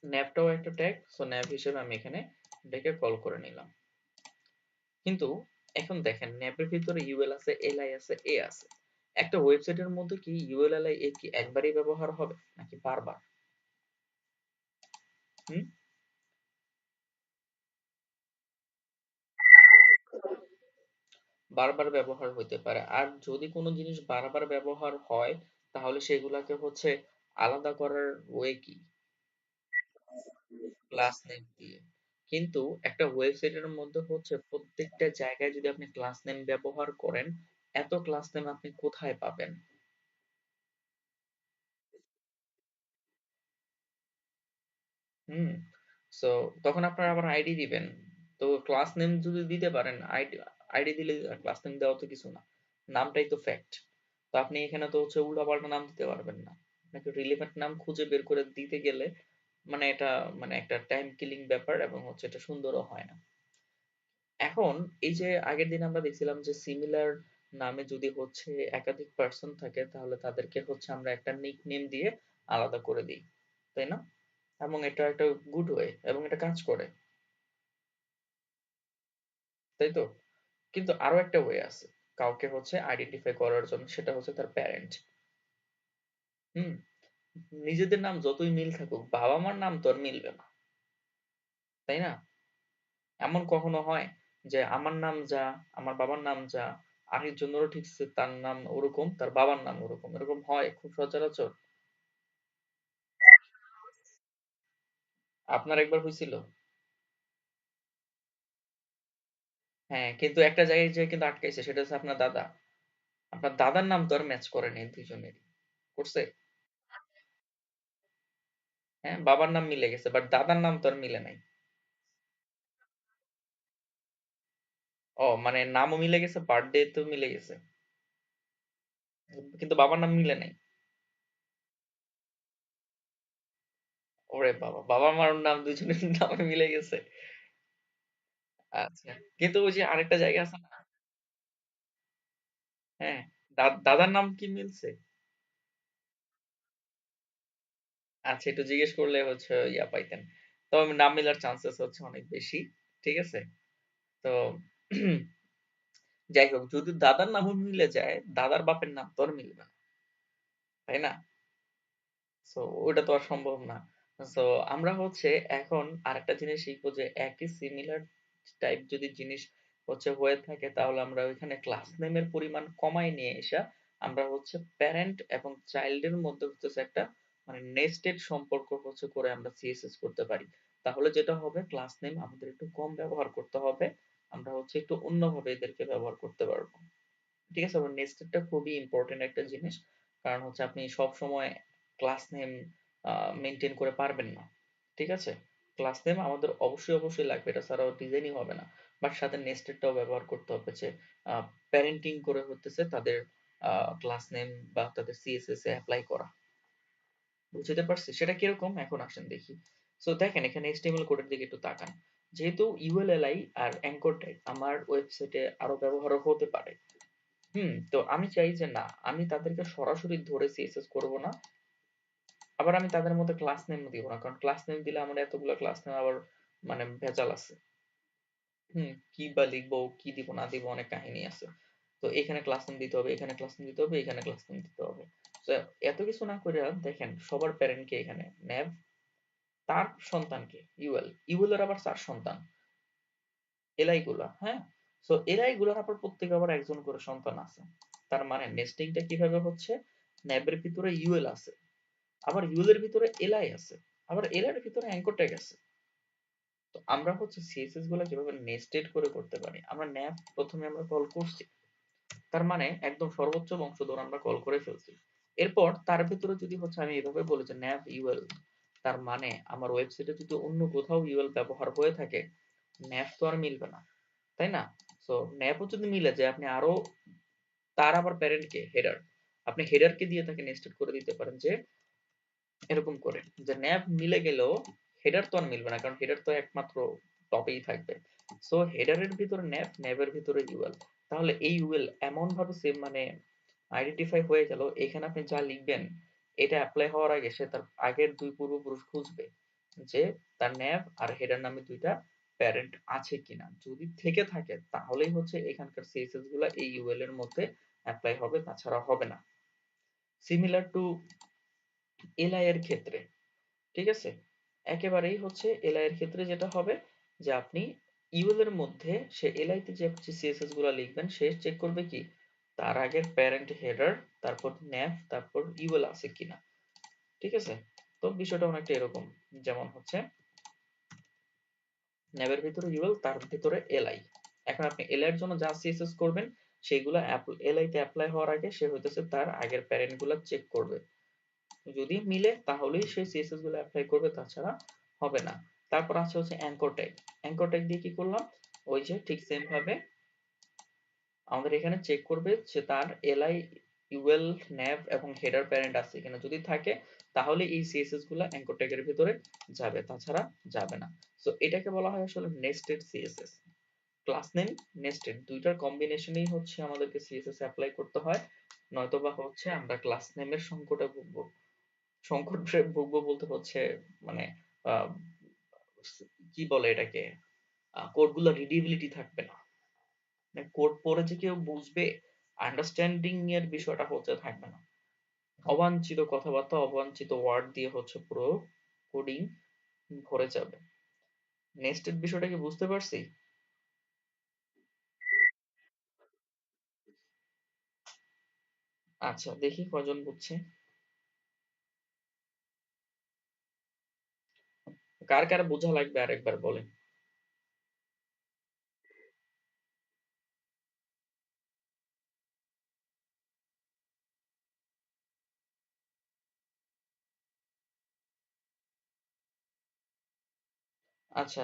ন্যাভটাও একটা ট্যাগ, সো ন্যাভ হিসেবে আমি এখানে এটাকে কল করে নিলাম। কিন্তু এখন দেখেন ন্যাভের ভিতরে ইউএল আছে, এলআই আছে, এ আছে। একটা ওয়েবসাইটের মধ্যে কি ইউএল, এলআই, এ কি একবারই ব্যবহার হবে নাকি বারবার? হুম? বারবার ব্যবহার হইতে পারে। আর যদি কোনো জিনিস বারবার ব্যবহার হয়, তাহলে সেগুলাকে হচ্ছে আলাদা করার ওয়ে কি? ক্লাস নেম দিয়ে। কিন্তু একটা ওয়েবসাইটের মধ্যে হচ্ছে প্রত্যেকটা জায়গায় যদি আপনি ক্লাস নেম ব্যবহার করেন, এত ক্লাস নেম আপনি কোথায় পাবেন? হুম? সো তখন আপনারা আবার আইডি দিবেন। তো ক্লাস নেম যদি দিতে পারেন, আইডি আইডি দিলে ক্লাস নেম দেওয়া তো কিছু না। নামটাই তো ফ্যাক্ট। তো আপনি এখানে তো হচ্ছে উল্টাপাল্টা নাম দিতে পারবেন না। আপনাকে রিলেভেন্ট নাম খুঁজে বের করে দিতে গেলে মানে এটা মানে একটা টাইম কিলিং ব্যাপার, এবং হচ্ছে এটা সুন্দরও হয় না। এখন এই যে আগের দিন আমরা দেখছিলাম যে সিমিলার নামে যদি হচ্ছে একাধিক পার্সন থাকে, তাহলে তাদেরকে হচ্ছে আমরা একটা নিকনেম দিয়ে আলাদা করে দিই। তাই না? এবং এটা একটা গুড ওয়ে, এবং এটা কাজ করে। তাই তো? কিন্তু আরো একটা ওয়ে আছে কাউকে হচ্ছে আইডেন্টিফাই করার জন্য, সেটা হচ্ছে তার প্যারেন্ট। হুম? নিজেদের নাম যতই মিল থাকুক বাবা মার নাম তো আর মিলবে না, তাই না? এমন কখনো হয় যে আমার নাম যা, আমার বাবার নাম যা, আরেকজনেরও ঠিক তার নাম ওরকম, তার বাবার নাম ওরকম, এরকম হয় খুব সচরাচর? আপনার একবার হয়েছিল? হ্যাঁ, কিন্তু একটা জায়গায় যেয়ে কিন্তু আটকাইছে, সেটা হচ্ছে আপনার দাদা। আপনার দাদার নাম তো আর ম্যাচ করেনি দুইজনেরই, করছে? হ্যাঁ, বাবার নাম মিলে গেছে বাট দাদার নাম তো আর মিলে নাই। ও মানে নামও মিলে গেছে, বার্থডে তো মিলে গেছে, কিন্তু বাবার নাম মিলে নাই। ওরে বাবা, বাবা মার নাম দুইজনের নামে মিলে গেছে। আচ্ছা, কিন্তু ওই যে আরেকটা জায়গা আছে না? হ্যাঁ, দাদার নাম কি মিলছে? আচ্ছা, একটু জিজ্ঞেস করলে হচ্ছে ইয়া পাইতেন। তবে নাম মিলার চান্সেস হচ্ছে অনেক বেশি। ঠিক আছে? তো যাই হোক, যদি দাদার নামও মিলে যায়, দাদার বাপের নাম তো আর মিলবে না, তাই না? সো ওটা তো আর সম্ভব না। সো আমরা হচ্ছে এখন আরেকটা জিনিস শিখবো যে একই সিমিলার টাইপ যদি জিনিস হচ্ছে হয়ে থাকে, তাহলে আমরা ওইখানে ক্লাস নেমের পরিমাণ কমায় নিয়ে এসে আমরা হচ্ছে প্যারেন্ট এবং চাইল্ডের মধ্যে হচ্ছে একটা মানে নেস্টেড সম্পর্ক হচ্ছে করে আমরা সিএসএস করতে পারি। তাহলে যেটা হবে, ক্লাস নেম আমাদের একটু কম ব্যবহার করতে হবে, আমরা হচ্ছে একটু অন্যভাবে এদেরকে ব্যবহার করতে পারবো। ঠিক আছে? আবার নেস্টেডটা খুবই ইম্পর্টেন্ট একটা জিনিস। কারণ হচ্ছে আপনি সব সময় ক্লাস নেম মেনটেন করে পারবেন না। ঠিক আছে? ক্লাস নেম আমাদের অবশ্যই অবশ্যই লাগবে, এটা ছাড়াও ডিজাইনই হবে না। বাট সাথে নেস্টেডটাও ব্যবহার করতে হবে যে প্যারেন্টিং করে হতেছে তাদের ক্লাস নেম বা তাদের সিএসএস এ অ্যাপ্লাই করা। বুঝতে পারছি সেটা কিরকম, এখন আসেন দেখি। সো দেখেন এখানে এইচটিএমএল কোডের দিকে একটু তাকান। যেহেতু ইউএলএলআই আর অ্যাঙ্কর ট্যাগ আমার ওয়েবসাইটে আরো ব্যবহারও হতে পারে। তো আমি চাই যে না, আমি তাদেরকে সরাসরি ধরে সিএসএস করব না। আবার আমি তাদের মধ্যে ক্লাস নেম দিব না, কারণ ক্লাস নেম দিলে আমার এতগুলো ক্লাস নেম আবার মানে ভেজাল আছে। কি বা লিখবো, কি দিব না দিব, অনেক কাহিনী আছে। তো এখানে ক্লাস নেম দিতে হবে, এখানে ক্লাস নেম দিতে হবে, এখানে ক্লাস নেম দিতে হবে। তো এত কিছু না করে দেখেন সবার প্যারেন্টকে এখানে নেভ, তার সন্তানকে ইউএল, ইউএল এর আবার 4 সন্তান, এলআই গুলা, হ্যাঁ। সো এলআই গুলার আবার প্রত্যেকে আবার একজন করে সন্তান আছে। তার মানে নেস্টিংটা কিভাবে হচ্ছে, ন্যাবের ভিতরে ইউএল আছে, আবার ইউএল এর ভিতরে এলআই আছে, আবার এলআই এর ভিতরে অ্যাঙ্কর ট্যাগ আছে। তো আমরা হচ্ছে সিএসএস গুলা কিভাবে নেস্টেড করে করতে পারি, আমরা ন্যাব প্রথমে আমরা কল করছি, তার মানে একদম সর্বোচ্চ বংশধর আমরা কল করে ফেলছি। এরপর তার ভিতরে যদি হচ্ছে আমি এভাবে বলি যে ন্যাভ ইউএল, তার মানে আমার ওয়েবসাইটে যদি অন্য কোথাও ইউএল ব্যবহার হয়ে থাকে, ন্যাভ তো আর মিলবে না, তাই না? সো ন্যাপও যদি মিলে যায়, আপনি আরো তার আবার প্যারেন্ট কে হেডার, আপনি হেডারকে দিয়ে তাকে নেস্টেড করে দিতে পারেন যে এরকম করে যে ন্যাপ মিলে গেলেও হেডার তো আর মিলবে না, কারণ হেডার তো একমাত্র টপেই থাকবে। সো হেডারের ভিতরে ন্যাপ, ন্যাপের ভিতরে ইউএল, তাহলে এই ইউএল এমন ভাবে সেম মানে আইডেন্টিফাই হয়ে গেল, এখানে আপনি যা লিখবেন এটা অ্যাপ্লাই হওয়ার আগে সে তার আগের দুই পূর্বপুরুষ খুঁজবে যে তার ন্যাপ আর হেডার নামে দুইটা প্যারেন্ট আছে কিনা, যদি থেকে থাকে তাহলেই হচ্ছে এখানকার সিএসএস গুলা এই ইউএল এর মধ্যে অ্যাপ্লাই হবে, তাছাড়া হবে না। সিমিলার টু এলআই এর ক্ষেত্রে, ঠিক আছে? একেবারেই হচ্ছে এলআই এর ক্ষেত্রে যেটা হবে যে আপনি ইউএল এর মধ্যে সে এলআই তে যে সিএসএস গুলা লিখবেন সে চেক করবে কি তার আগের প্যারেন্ট হেডার, তারপর ন্যাভ, তারপর ইউএল আছে কিনা। ঠিক আছে? তো বিষয়টা অনেকটা এরকম, যেমন হচ্ছে ন্যাভের ভিতরে ইউএল, তার ভিতরে এলআই। এখন আপনি এলআই এর জন্য যা সিএসএস করবেন সেগুলা এলআই তে অ্যাপ্লাই হওয়ার আগে সে হইতেছে তার আগের প্যারেন্ট গুলা চেক করবে, যদি মিলে তাহলেই সে সিএসএস গুলো অ্যাপ্লাই করবে, তাছাড়া হবে না। তারপর আছে হচ্ছে অ্যাঙ্কর ট্যাগ। অ্যাঙ্কর ট্যাগ দিয়ে কি করলাম, ওই যে ঠিক সেম ভাবে আমাদের এখানে চেক করবে যে তার এলআই, ইউএল, ন্যাভ এবং হেডার প্যারেন্ট আছে কিনা, যদি থাকে তাহলে এই সিএসএস গুলা অ্যাঙ্কর ট্যাগের ভিতরে যাবে, তাছাড়া যাবে না। সো এটাকে বলা হয় আসলে nested CSS. Class name, nested দুইটার কম্বিনেশনেই হচ্ছে আমাদেরকে সিএসএস অ্যাপ্লাই করতে হয়, নয়তোবা হচ্ছে আমরা ক্লাস নেমের সংকটে ভুগবো। সংকটে ভুগবো বলতে হচ্ছে মানে আহ, কি বলে এটাকে, কোড গুলো রিডিবিলিটি থাকবে না, মানে কোড পড়ে যে কেউ বুঝবে, আন্ডারস্ট্যান্ডিং এর বিষয়টা হচ্ছে থাকবে না। অবাঞ্ছিত কথাবার্তা, অবাঞ্ছিত ওয়ার্ড দিয়ে হচ্ছে পুরো কোডিং ভরে যাবে। নেক্সটের বিষয়টা কি বুঝতে পারছি? আচ্ছা, দেখি কজন বুঝছে। কার কার বোঝা লাগবে আরেকবার বলেন। আচ্ছা,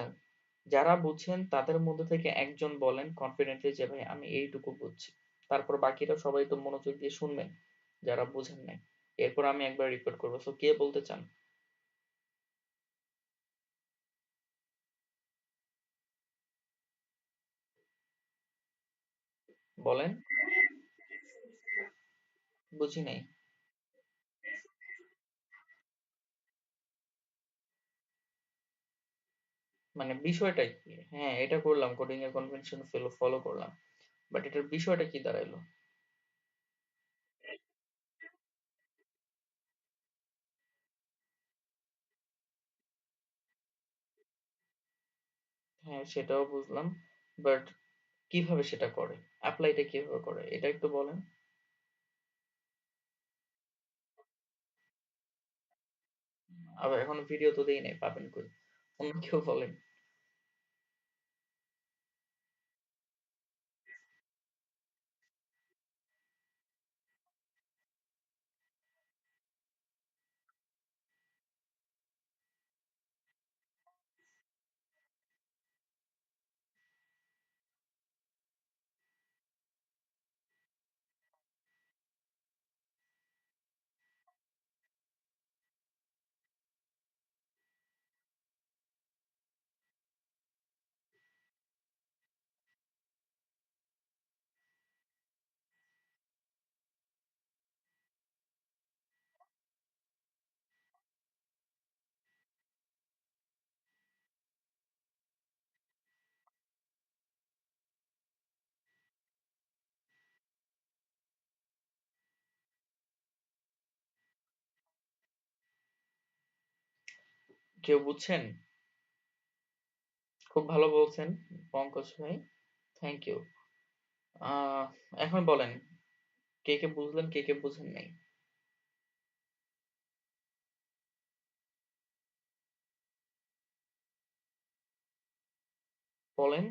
যারা বুঝছেন তাদের মধ্যে থেকে একজন বলেন কনফিডেন্টলি যে ভাই আমি এইটুকু বুঝছি। তারপর বাকিরা সবাই তো মনোযোগ দিয়ে শুনবেন যারা বুঝেন নাই। এরপর আমি একবার রিপিট করবো। সো কে বলতে চান? বলেন। বুঝি নাই। মানে বিষয়টা কি? হ্যাঁ, এটা করলাম, কোডিং এর কনভেনশন ফলো করলাম, বাট এটার বিষয়টা কি দাঁড়াইলো? হ্যাঁ, সেটাও বুঝলাম, বাট কিভাবে সেটা করে, অ্যাপ্লাইটা কিভাবে করে এটা একটু বলেন। আবার এখনো ভিডিও তো দেই নাই, পাবেন কই? অন্য কেউ বলেন। কেউ বুঝছেন? খুব ভালো বলছেন পঙ্কজ ভাই, থ্যাংক ইউ। আহ এখন বলেন, কে কে বুঝলেন, কে কে বুঝেন নাই? বলেন।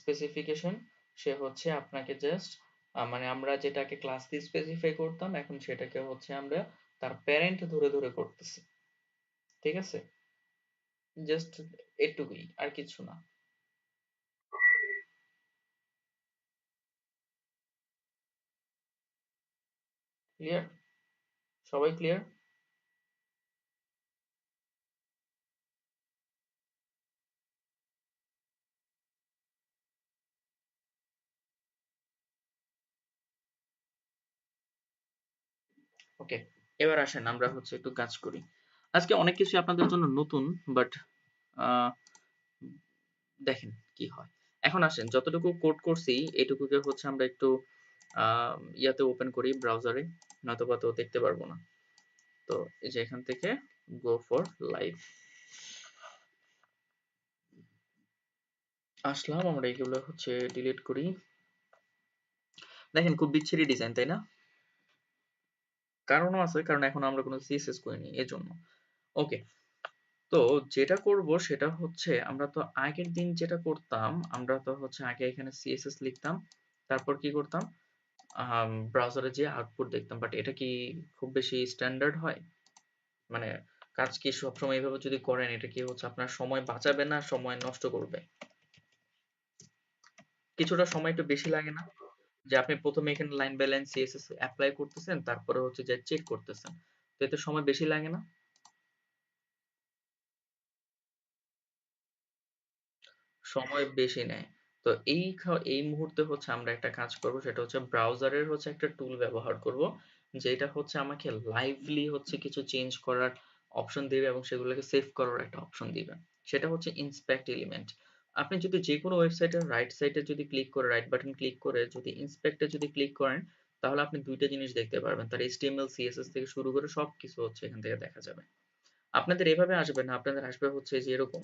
স্পেসিফিকেশন, সে হচ্ছে আপনাকে জাস্ট মানে আমরা যেটাকে ক্লাস দিয়ে স্পেসিফাই করতাম এখন সেটাকে হচ্ছে আমরা তার প্যারেন্ট ধরে ধরে করতেছি। ঠিক আছে? জাস্ট এটুকুই, আর কিছু না। ক্লিয়ার? সবাই ক্লিয়ার? ওকে, এবার আসেন আমরা হচ্ছে একটু কাজ করি। আজকে অনেক কিছু আপনাদের জন্য নতুন, বাট দেখেন কি হয়। এখন আসেন, যতটুকু কোড করছি এটুকুকে হচ্ছে আমরা একটু ইয়াতে ওপেন করি ব্রাউজারে, নয়তোবা তো দেখতে পারবো না। তো এই যে এখান থেকে গো ফর লাইভ আসলাম, আমরা এগুলো হচ্ছে ডিলিট করি। দেখেন খুব বিচ্ছিরি ডিজাইন, তাই না? কারণও আছে, কারণ এখন আমরা কোনো সিএসএস করিনি এজন্য। ওকে, তো যেটা করব সেটা হচ্ছে আমরা তো আগের দিন যেটা করতাম, আমরা তো হচ্ছে আগে এখানে সিএসএস লিখতাম, তারপর কি করতাম, ব্রাউজারে যেয়ে আউটপুট দেখতাম। বাট এটা কি খুব বেশি স্ট্যান্ডার্ড হয়? মানে কাজ কি সবসময় এভাবে যদি করেন এটা কি হচ্ছে আপনার সময় বাঁচাবে না সময় নষ্ট করবে? কিছুটা সময় একটু বেশি লাগে না? যে আপনি প্রথমে এখানে line by line CSS apply করতেছেন, তারপরে হচ্ছে যে চেক করতেছেন, তো এতে সময় বেশি লাগে না? সময় বেশি নেয়। তো এই মুহূর্তে হচ্ছে আমরা একটা কাজ করব, সেটা হচ্ছে ব্রাউজারের হচ্ছে একটা টুল ব্যবহার করব, যেটা হচ্ছে আমাকে লাইভলি হচ্ছে কিছু চেঞ্জ করার অপশন দিবে এবং সেগুলোকে সেভ করার একটা অপশন দিবে। সেটা হচ্ছে ইন্সপেক্ট এলিমেন্ট। আপনি যদি যে কোনো ওয়েবসাইটের রাইট সাইডে যদি ক্লিক করে রাইট বাটন ক্লিক করে যদি ইন্সপেক্টে যদি ক্লিক করেন তাহলে আপনি দুইটা জিনিস দেখতে পারবেন, তার HTML CSS থেকে শুরু করে সবকিছু হচ্ছে এখান থেকে দেখা যাবে। আপনাদের এভাবে আসবে না, আপনাদের আসবে হচ্ছে যে এরকম,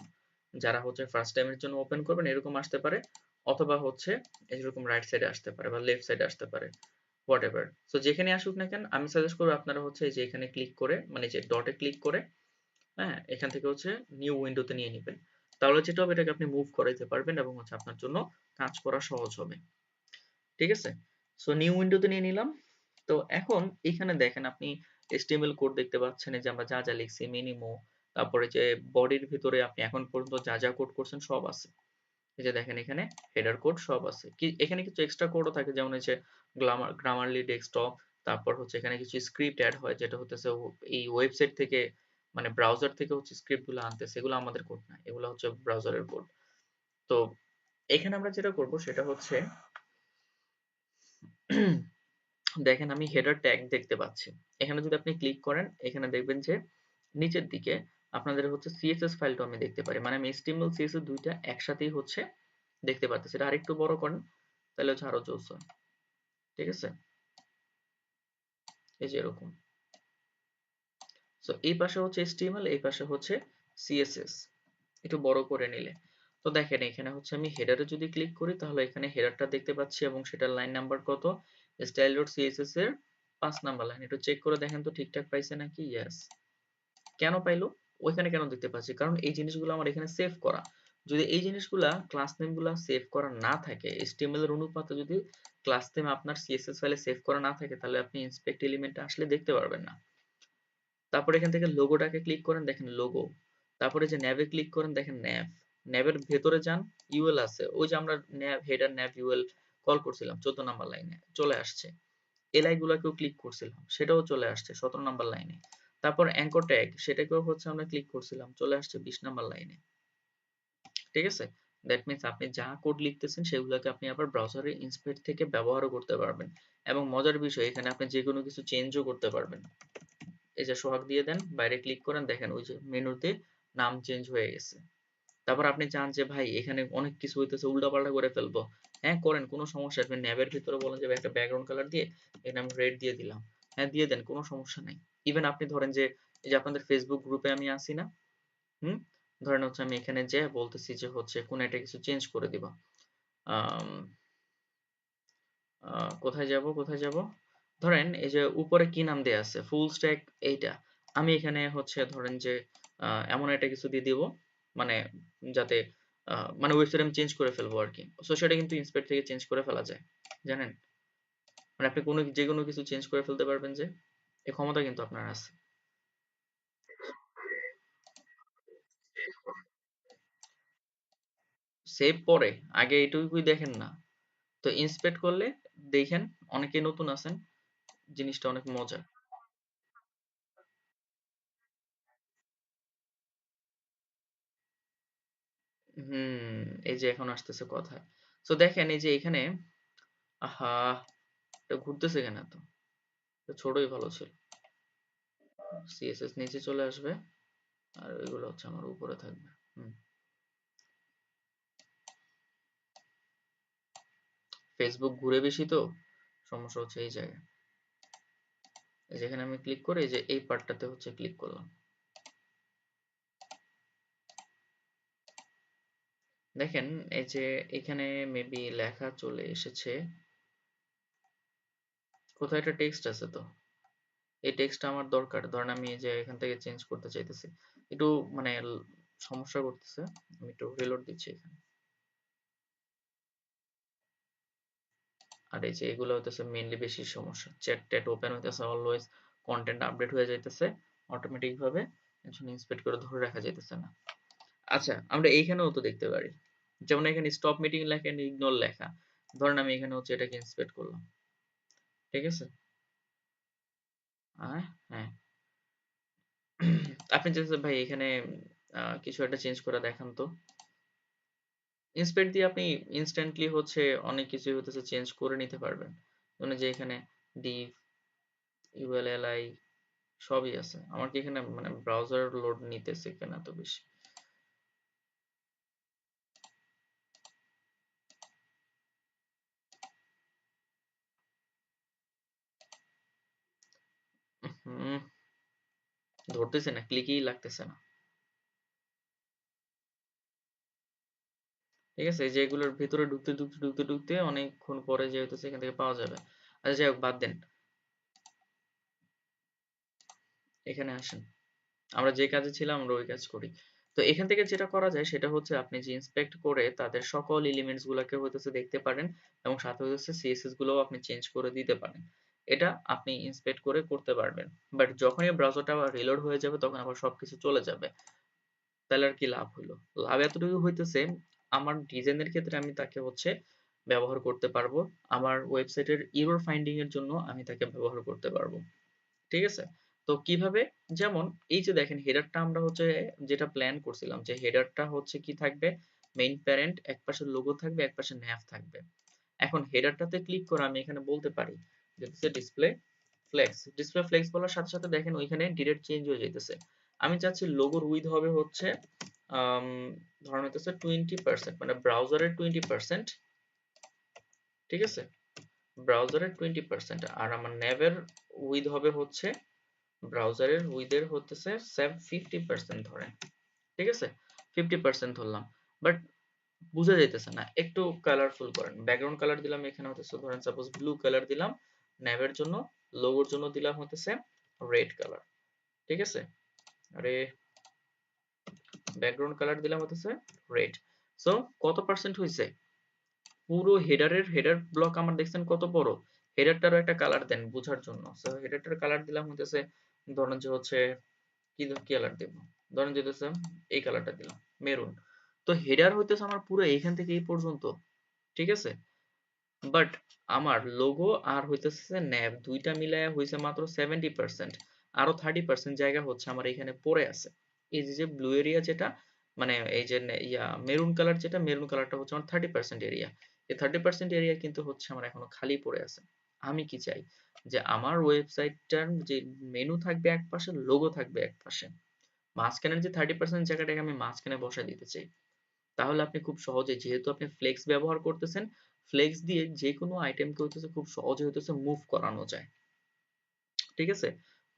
যারা হচ্ছে ফার্স্ট টাইমের জন্য ওপেন করবেন এরকম আসতে পারে, অথবা হচ্ছে এরকম রাইট সাইডে আসতে পারে বা লেফট সাইডে আসতে পারে, হোয়াট এভার। সো যেখানে আসুক না কেন আমি সাজেস্ট করবো আপনারা হচ্ছে যে এখানে ক্লিক করে মানে যে ডটে ক্লিক করে, হ্যাঁ, এখান থেকে হচ্ছে নিউ উইন্ডোতে নিয়ে নিবেন। তাহলে যেটা হবে এটাকে আপনি মুভ করাইতে পারবেন এবং হচ্ছে আপনার জন্য কাজ করা সহজ হবে। ঠিক আছে? সো নিউ উইন্ডোতে নিয়ে নিলাম। তো এখন এখানে দেখেন আপনি HTML কোড দেখতে পাচ্ছেন, এই যে আমরা যা যা লিখছি মিনিমো, তারপরে যে বডির ভিতরে আপনি এখন পর্যন্ত যা যা কোড করছেন সব আছে। এই যে দেখেন এখানে হেডার কোড সব আছে। কি এখানে কিছু এক্সট্রা কোডও থাকে, যেমন এই যে গ্রামারলি ডেস্কটপ, তারপর হচ্ছে এখানে কিছু স্ক্রিপ্ট অ্যাড হয় যেটা হতেছে এই ওয়েবসাইট থেকে মানে ব্রাউজার থেকে হচ্ছে স্ক্রিপ্ট গুলো আনতেছে, এগুলো আমাদের কোড না, এগুলো হচ্ছে ব্রাউজারের কোড। তো এখানে আমরা যেটা করব সেটা হচ্ছে দেখেন আমি হেডার ট্যাগ দেখতে পাচ্ছি। এখানে যদি আপনি ক্লিক করেন এখানে দেখবেন যে নিচের দিকে আপনাদের হচ্ছে CSS ফাইলটা আমি দেখতে পারি, মানে আমি HTML CSS দুইটা একসাথেই হচ্ছে দেখতে পাচ্ছি। এটা আরেকটু বড় করেন তাহলে হচ্ছে আরো জোস হয়। ঠিক আছে? এই যে এরকম। সো এই পাশে হচ্ছে HTML, এই পাশে হচ্ছে CSS, একটু বড় করে নিলে। তো দেখেন এখানে হচ্ছে আমি হেডারে যদি ক্লিক করি তাহলে এখানে হেডারটা দেখতে পাচ্ছি এবং সেটার লাইন নাম্বার কত, style.css এর 5 নাম্বার লাইন। একটু চেক করে দেখেন তো ঠিকঠাক পাইছে নাকি। ইয়েস। কেন পাইলো? ওইখানে কেন দেখতে পাচ্ছি? কারণ এই জিনিসগুলো আমার এখানে সেভ করা। যদি এই জিনিসগুলা ক্লাস নেম গুলা সেভ করা না থাকে, HTML এর অনুপাতে যদি ক্লাস নেম আপনার CSS ফাইলে সেভ করা না থাকে তাহলে আপনি ইন্সপেক্ট এলিমেন্টে আসলে দেখতে পারবেন না। তারপর এখান থেকে লোগোটাকে ক্লিক করেন, দেখেন লোগো। তারপরে যে ন্যাভে ক্লিক করেন, দেখেন ন্যাভ। ন্যাভের ভেতরে যান, ইউএল আছে। ওই যে আমরা nav header nav UL call করছিলাম 14 নাম্বার লাইনে চলে আসছে। এলআই গুলাকেও ক্লিক করছিলাম সেটাও চলে আসছে 17 নাম্বার লাইনে। তারপর অ্যাঙ্কর ট্যাগ সেটাকেও হচ্ছে আমরা ক্লিক করছিলাম, চলে আসছে 20 নাম্বার লাইনে। ঠিক আছে? দ্যাট মিন্স আপনি যা কোড লিখতেছেন সেগুলোকে আপনি আবার ব্রাউজারে ইন্সপেক্ট থেকে ব্যবহারও করতে পারবেন। এবং মজার বিষয় এখানে আপনি যে কোনো কিছু চেঞ্জও করতে পারবেন। এই যে সোহাগ দিয়ে দেন, বাইরে ক্লিক করেন, দেখেন ওই যে মেনুতে নাম চেঞ্জ হয়ে গেছে। তারপর আপনি চান যে ভাই এখানে অনেক কিছু হইতেছে উল্টাপাল্টা করে ফেলবো, হ্যাঁ করেন, কোনো সমস্যা। আপনি ন্যাবের ভিতরে বলেন যে ভাই একটা ব্যাকগ্রাউন্ড কালার দিয়ে এখানে আমি রেড দিয়ে দিলাম, হ্যাঁ দিয়ে দেন, কোনো সমস্যা নাই। ইভেন আপনি ধরেন যে এই যে আপনাদের ফেসবুক গ্রুপে আমি আছি না, হুম, ধরেন হচ্ছে আমি এখানে যে বলতেছি যে হচ্ছে কোন একটা কিছু চেঞ্জ করে দিবা। আম, কোথায় যাব কোথায় যাব, ধরেন এই যে উপরে কি নাম দেয়া আছে ফুল স্ট্যাক, এইটা আমি এখানে হচ্ছে ধরেন যে এমন একটা কিছু দিয়ে দিব, মানে যাতে মানে ওয়েবসাইট আমি চেঞ্জ করে ফেলবো আর কি। সো সেটা কিন্তু ইন্সপেক্ট থেকে চেঞ্জ করে ফেলা যায়, জানেন? মানে আপনি কোনো যে কোনো কিছু চেঞ্জ করে ফেলতে পারবেন, যে এই ক্ষমতা কিন্তু আপনার আছে। সেভ পরে, আগে এইটুকুই দেখেন না। তো ইন্সপেক্ট করলে দেখেন, অনেকে নতুন আছেন, জিনিসটা অনেক মজা। হুম, এই যে এখন আসতেছে কথা। তো দেখেন এই যে এখানে, আহা, এটা ঘুরতেছে কেন এত? এটা ছোটই ভালো ছিল। CSS নিচে চলে আসবে আর ওইগুলো হচ্ছে আমার উপরে থাকবে। হুম, ফেসবুক ঘুরে বেশি তো সমস্যা হচ্ছে এই জায়গায়। এই যেখানে আমি ক্লিক করে এই যে এই পার্টটাতে হচ্ছে ক্লিক করলাম, দেখেন এই যে এখানে মেবি লেখা চলে এসেছে, কোথায় একটা টেক্সট আছে তো, এই টেক্সটটা আমার দরকার। ধরেন আমি এই যে এখান থেকে চেঞ্জ করতে চাইতেছি, একটু মানে সমস্যা করতেছে, আমি একটু রিলোড দিচ্ছি এখানে। আর এই যে এগুলো হইতেছে মেইনলি বেশি সমস্যা, চ্যাট ট্যাট ওপেন হইতেছে অলওয়েজ, কন্টেন্ট আপডেট হয়ে যাইতেছে অটোমেটিক ভাবে, এজন্য ইন্সপেক্ট করে ধরে রাখা যাইতেছে না। আচ্ছা আমরা এইখানেও তো দেখতে পারি, যেমন এখানে স্টপ মিটিং লেখা, ইগনোর লেখা। ধরেন আমি এখানে হচ্ছে এটাকে ইন্সপেক্ট করলাম, ঠিক আছে? হ্যাঁ, আপনি যে ভাই এখানে কিছু একটা চেঞ্জ করে দেখান তো। ইন্সপেক্ট দিয়ে আপনি ইনস্ট্যান্টলি হচ্ছে অনেক কিছু হতেছে চেঞ্জ করে নিতে পারবেন। মানে যে এখানে div ulli সবই আছে। আমার কি এখানে মানে ব্রাউজার লোড নিতেছে কেন এত বেশি? ধরতেছে না, ক্লিকই লাগতেছে না। ঠিক আছে, এই যে এগুলোর ভিতরে ঢুকতে ঢুকতে ঢুকতে ঢুকতে অনেকক্ষণ পরে যে হইতেছে এখান থেকে পাওয়া যাবে। আচ্ছা যাই হোক, বাদ দেন, এখানে আসেন। আমরা যে কাজে ছিলাম আমরা ওই কাজ করি। তো এখান থেকে যেটা করা যায় সেটা হচ্ছে আপনি যে ইন্সপেক্ট করে তাদের সকল এলিমেন্টস গুলাকে হইতেছে দেখতে পারেন, এবং সাথে হচ্ছে সিএসএস গুলোও আপনি চেঞ্জ করে দিতে পারেন। এটা আপনি ইন্সপেক্ট করে করতে পারবেন। বাট যখনই ব্রাউজারটা আবার রিলোড হয়ে যাবে তখন আবার সবকিছু চলে যাবে। তাহলে আর কি লাভ হলো? লাভ এতটুকু হইতেছে, আমার ডিজাইনের ক্ষেত্রে আমি তাকে হচ্ছে ব্যবহার করতে পারবো, আমার ওয়েবসাইটের এরর ফাইন্ডিং এর জন্য আমি তাকে ব্যবহার করতে পারবো। ঠিক আছে? তো কিভাবে? যেমন এই যে দেখেন হেডারটা আমরা হচ্ছে যেটা প্ল্যান করছিলাম যে হেডারটা হচ্ছে কি থাকবে, মেইন প্যারেন্ট, একপাশে লোগো থাকবে, একপাশে nav থাকবে। এখন হেডারটাতে ক্লিক করে আমি এখানে বলতে পারি যে ডিসপ্লে ফ্লেক্স। ডিসপ্লে ফ্লেক্স বলার সাথে সাথে দেখেন ওইখানে ডিরেক্ট চেঞ্জ হয়ে যাইতেছে। আমি চাচ্ছি লোগোর উইথ হবে হচ্ছে আম, ধরেন হইতেছে 20%, মানে ব্রাউজারের 20%। ঠিক আছে, ব্রাউজারের 20%, আর আমার ন্যাভের উইথ হবে হচ্ছে, ব্রাউজারের উইথের হতেছে 50% ধরেন। ঠিক আছে, 50% ধরলাম। বাট বোঝা যাইতেছে না, একটু কালারফুল করেন। ব্যাকগ্রাউন্ড কালার দিলাম এখানে হতেছে ধরেন সাপোজ ব্লু কালার দিলাম ন্যাভের জন্য, লোগোর জন্য দিলাম হতেছে রেড কালার। ঠিক আছে, আরে ব্যাকগ্রাউন্ড কালার দিলাম হতেছে রেড। সো কত পার্সেন্ট হয়েছে? পুরো হেডার ব্লক আমার দেখছেন কত বড়? হেডারটারও একটা কালার দেন বোঝার জন্য। সো হেডারটার কালার দিলাম হতেছে ধরেন যে হচ্ছে কি কালার দেব, ধরেন যেতেছে এই কালারটা দিলাম মেরুন। তো হেডার হইতেছে আমার পুরো এইখান থেকে এই পর্যন্ত। ঠিক আছে, বাট আমার লোগো আর হইতেছে ন্যাব দুইটা মিলায়া হইছে মাত্র 70%। আরো 30% জায়গা হচ্ছে আমার এখানে পড়ে আছে। এই যে যে ব্লু এরিয়া যেটা, মানে এই যে মেরুন কালার যেটা, মেরুন কালারটা হচ্ছে আমার 30% এরিয়া। এই 30% এরিয়া কিন্তু হচ্ছে আমার এখনো খালি পড়ে আছে। আমি কি চাই? যে আমার ওয়েবসাইটটার যে মেনু থাকবে এক পাশে, লোগো থাকবে এক পাশে, মাঝখানের যে 30% জায়গাটাকে আমি মাঝখানে বসায় দিতে চাই। তাহলে আপনি খুব সহজে, যেহেতু আপনি ফ্লেক্স ব্যবহার করতেছেন, ফ্লেক্স দিয়ে যে কোনো আইটেমকে হইতেছে খুব সহজে হইতেছে মুভ করানো যায়। ঠিক আছে,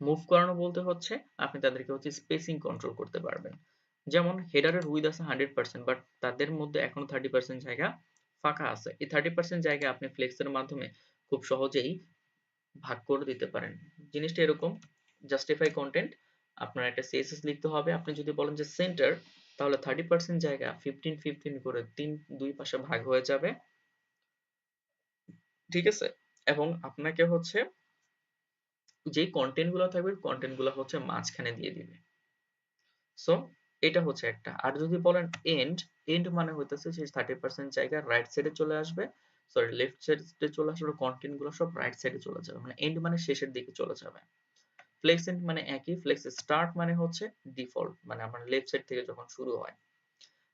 মুভ করানো বলতে হচ্ছে আপনি তাদেরকে হচ্ছে স্পেসিং কন্ট্রোল করতে পারবেন। যেমন হেডারের উইথ আছে 100%, বাট তাদের মধ্যে এখনো 30% জায়গা ফাঁকা আছে। এই 30% জায়গা আপনি ফ্লেক্সের মাধ্যমে খুব সহজেই ভাগ করে দিতে পারেন। জিনিসটা এরকম, জাস্টিফাই কন্টেন্ট, আপনার একটা সিএসএস লিখতে হবে। আপনি যদি বলেন যে সেন্টার, তাহলে 30% জায়গা 15-15 করে দুই পাশে ভাগ হয়ে যাবে। ঠিক আছে, এবং আপনাকে হচ্ছে যে কন্টেন্ট গুলো থাকবে কন্টেন্ট গুলো হচ্ছে মাঝখানে দিয়ে দিবে। সো এটা হচ্ছে একটা। আর যদি বলেন এন্ড, এন্ড মানে হইতেছে সেই 30% জায়গা রাইট সাইডে চলে আসবে, সরি লেফট সাইডে চলে আসবে, কন্টেন্ট গুলো সব রাইট সাইডে চলে যাবে, মানে এন্ড মানে শেষের দিকে চলে যাবে। ফ্লেক্স এন্ড মানে একই, ফ্লেক্স স্টার্ট মানে হচ্ছে ডিফল্ট, মানে আমার লেফট সাইড থেকে যখন শুরু হয়।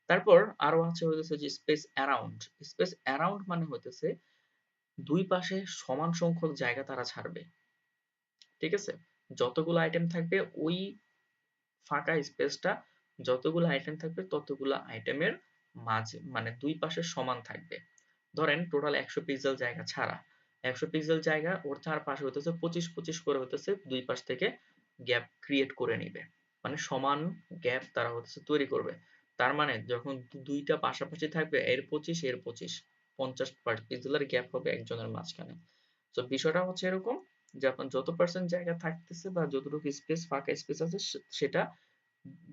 তারপর আরো আছে হইতেছে যে স্পেস অ্যারাউন্ড। স্পেস অ্যারাউন্ড মানে হইতেছে দুই পাশে সমান সংখ্যক জায়গা তারা ছাড়বে। ঠিক আছে, যতগুলো আইটেম থাকবে ওই ফাঁকা স্পেসটা, যতগুলো আইটেম থাকবে ততগুলো আইটেমের মাঝে, মানে দুই পাশে সমান থাকবে। ধরেন টোটাল 100 পিক্সেল জায়গা ছাড়া, 100 পিক্সেল জায়গা ওর চারপাশে হইতেছে 25-25 করে হইতেছে দুই পাশ থেকে গ্যাপ ক্রিয়েট করে নিবে, মানে সমান গ্যাপ তারা হচ্ছে তৈরি করবে। তার মানে যখন দুইটা পাশাপাশি থাকবে, এর 25 এর 25, 50 পিক্সেলের গ্যাপ হবে একজনের মাঝখানে। তো বিষয়টা হচ্ছে এরকম যে আপনার যত পার্সেন্ট জায়গা থাকতেছে বা যতটুকু স্পেস ফাঁকা স্পেস আছে সেটা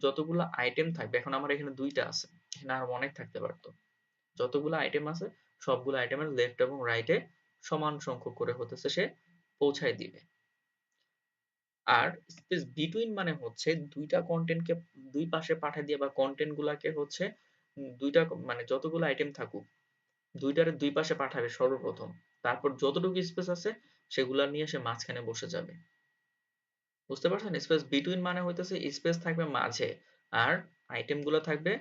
যতগুলো আইটেম থাকবে, এখন আমার এখানে দুইটা আছে, এখানে আরো অনেক থাকতে পারতো, যতগুলো আইটেম আছে সবগুলো আইটেমের লেফট এবং রাইটে সমান সংখ্যক করে হতেছে সে পৌঁছায় দিবে। আর স্পেস বিটুইন মানে হচ্ছে দুইটা কন্টেন্টকে দুই পাশে পাঠিয়ে দিয়ে, বা কন্টেন্ট গুলাকে হচ্ছে দুইটা মানে যতগুলো আইটেম থাকুক দুইটারে দুই পাশে পাঠাবে সর্বপ্রথম, তারপর যতটুকু স্পেস আছে সেগুলা নিয়ে সে মাঝখানে বসে যাবে। বুঝতে পারছেন? স্পেস বিটুইন মানে হইতেছে স্পেস থাকবে মাঝে, আর আইটেম গুলো থাকবে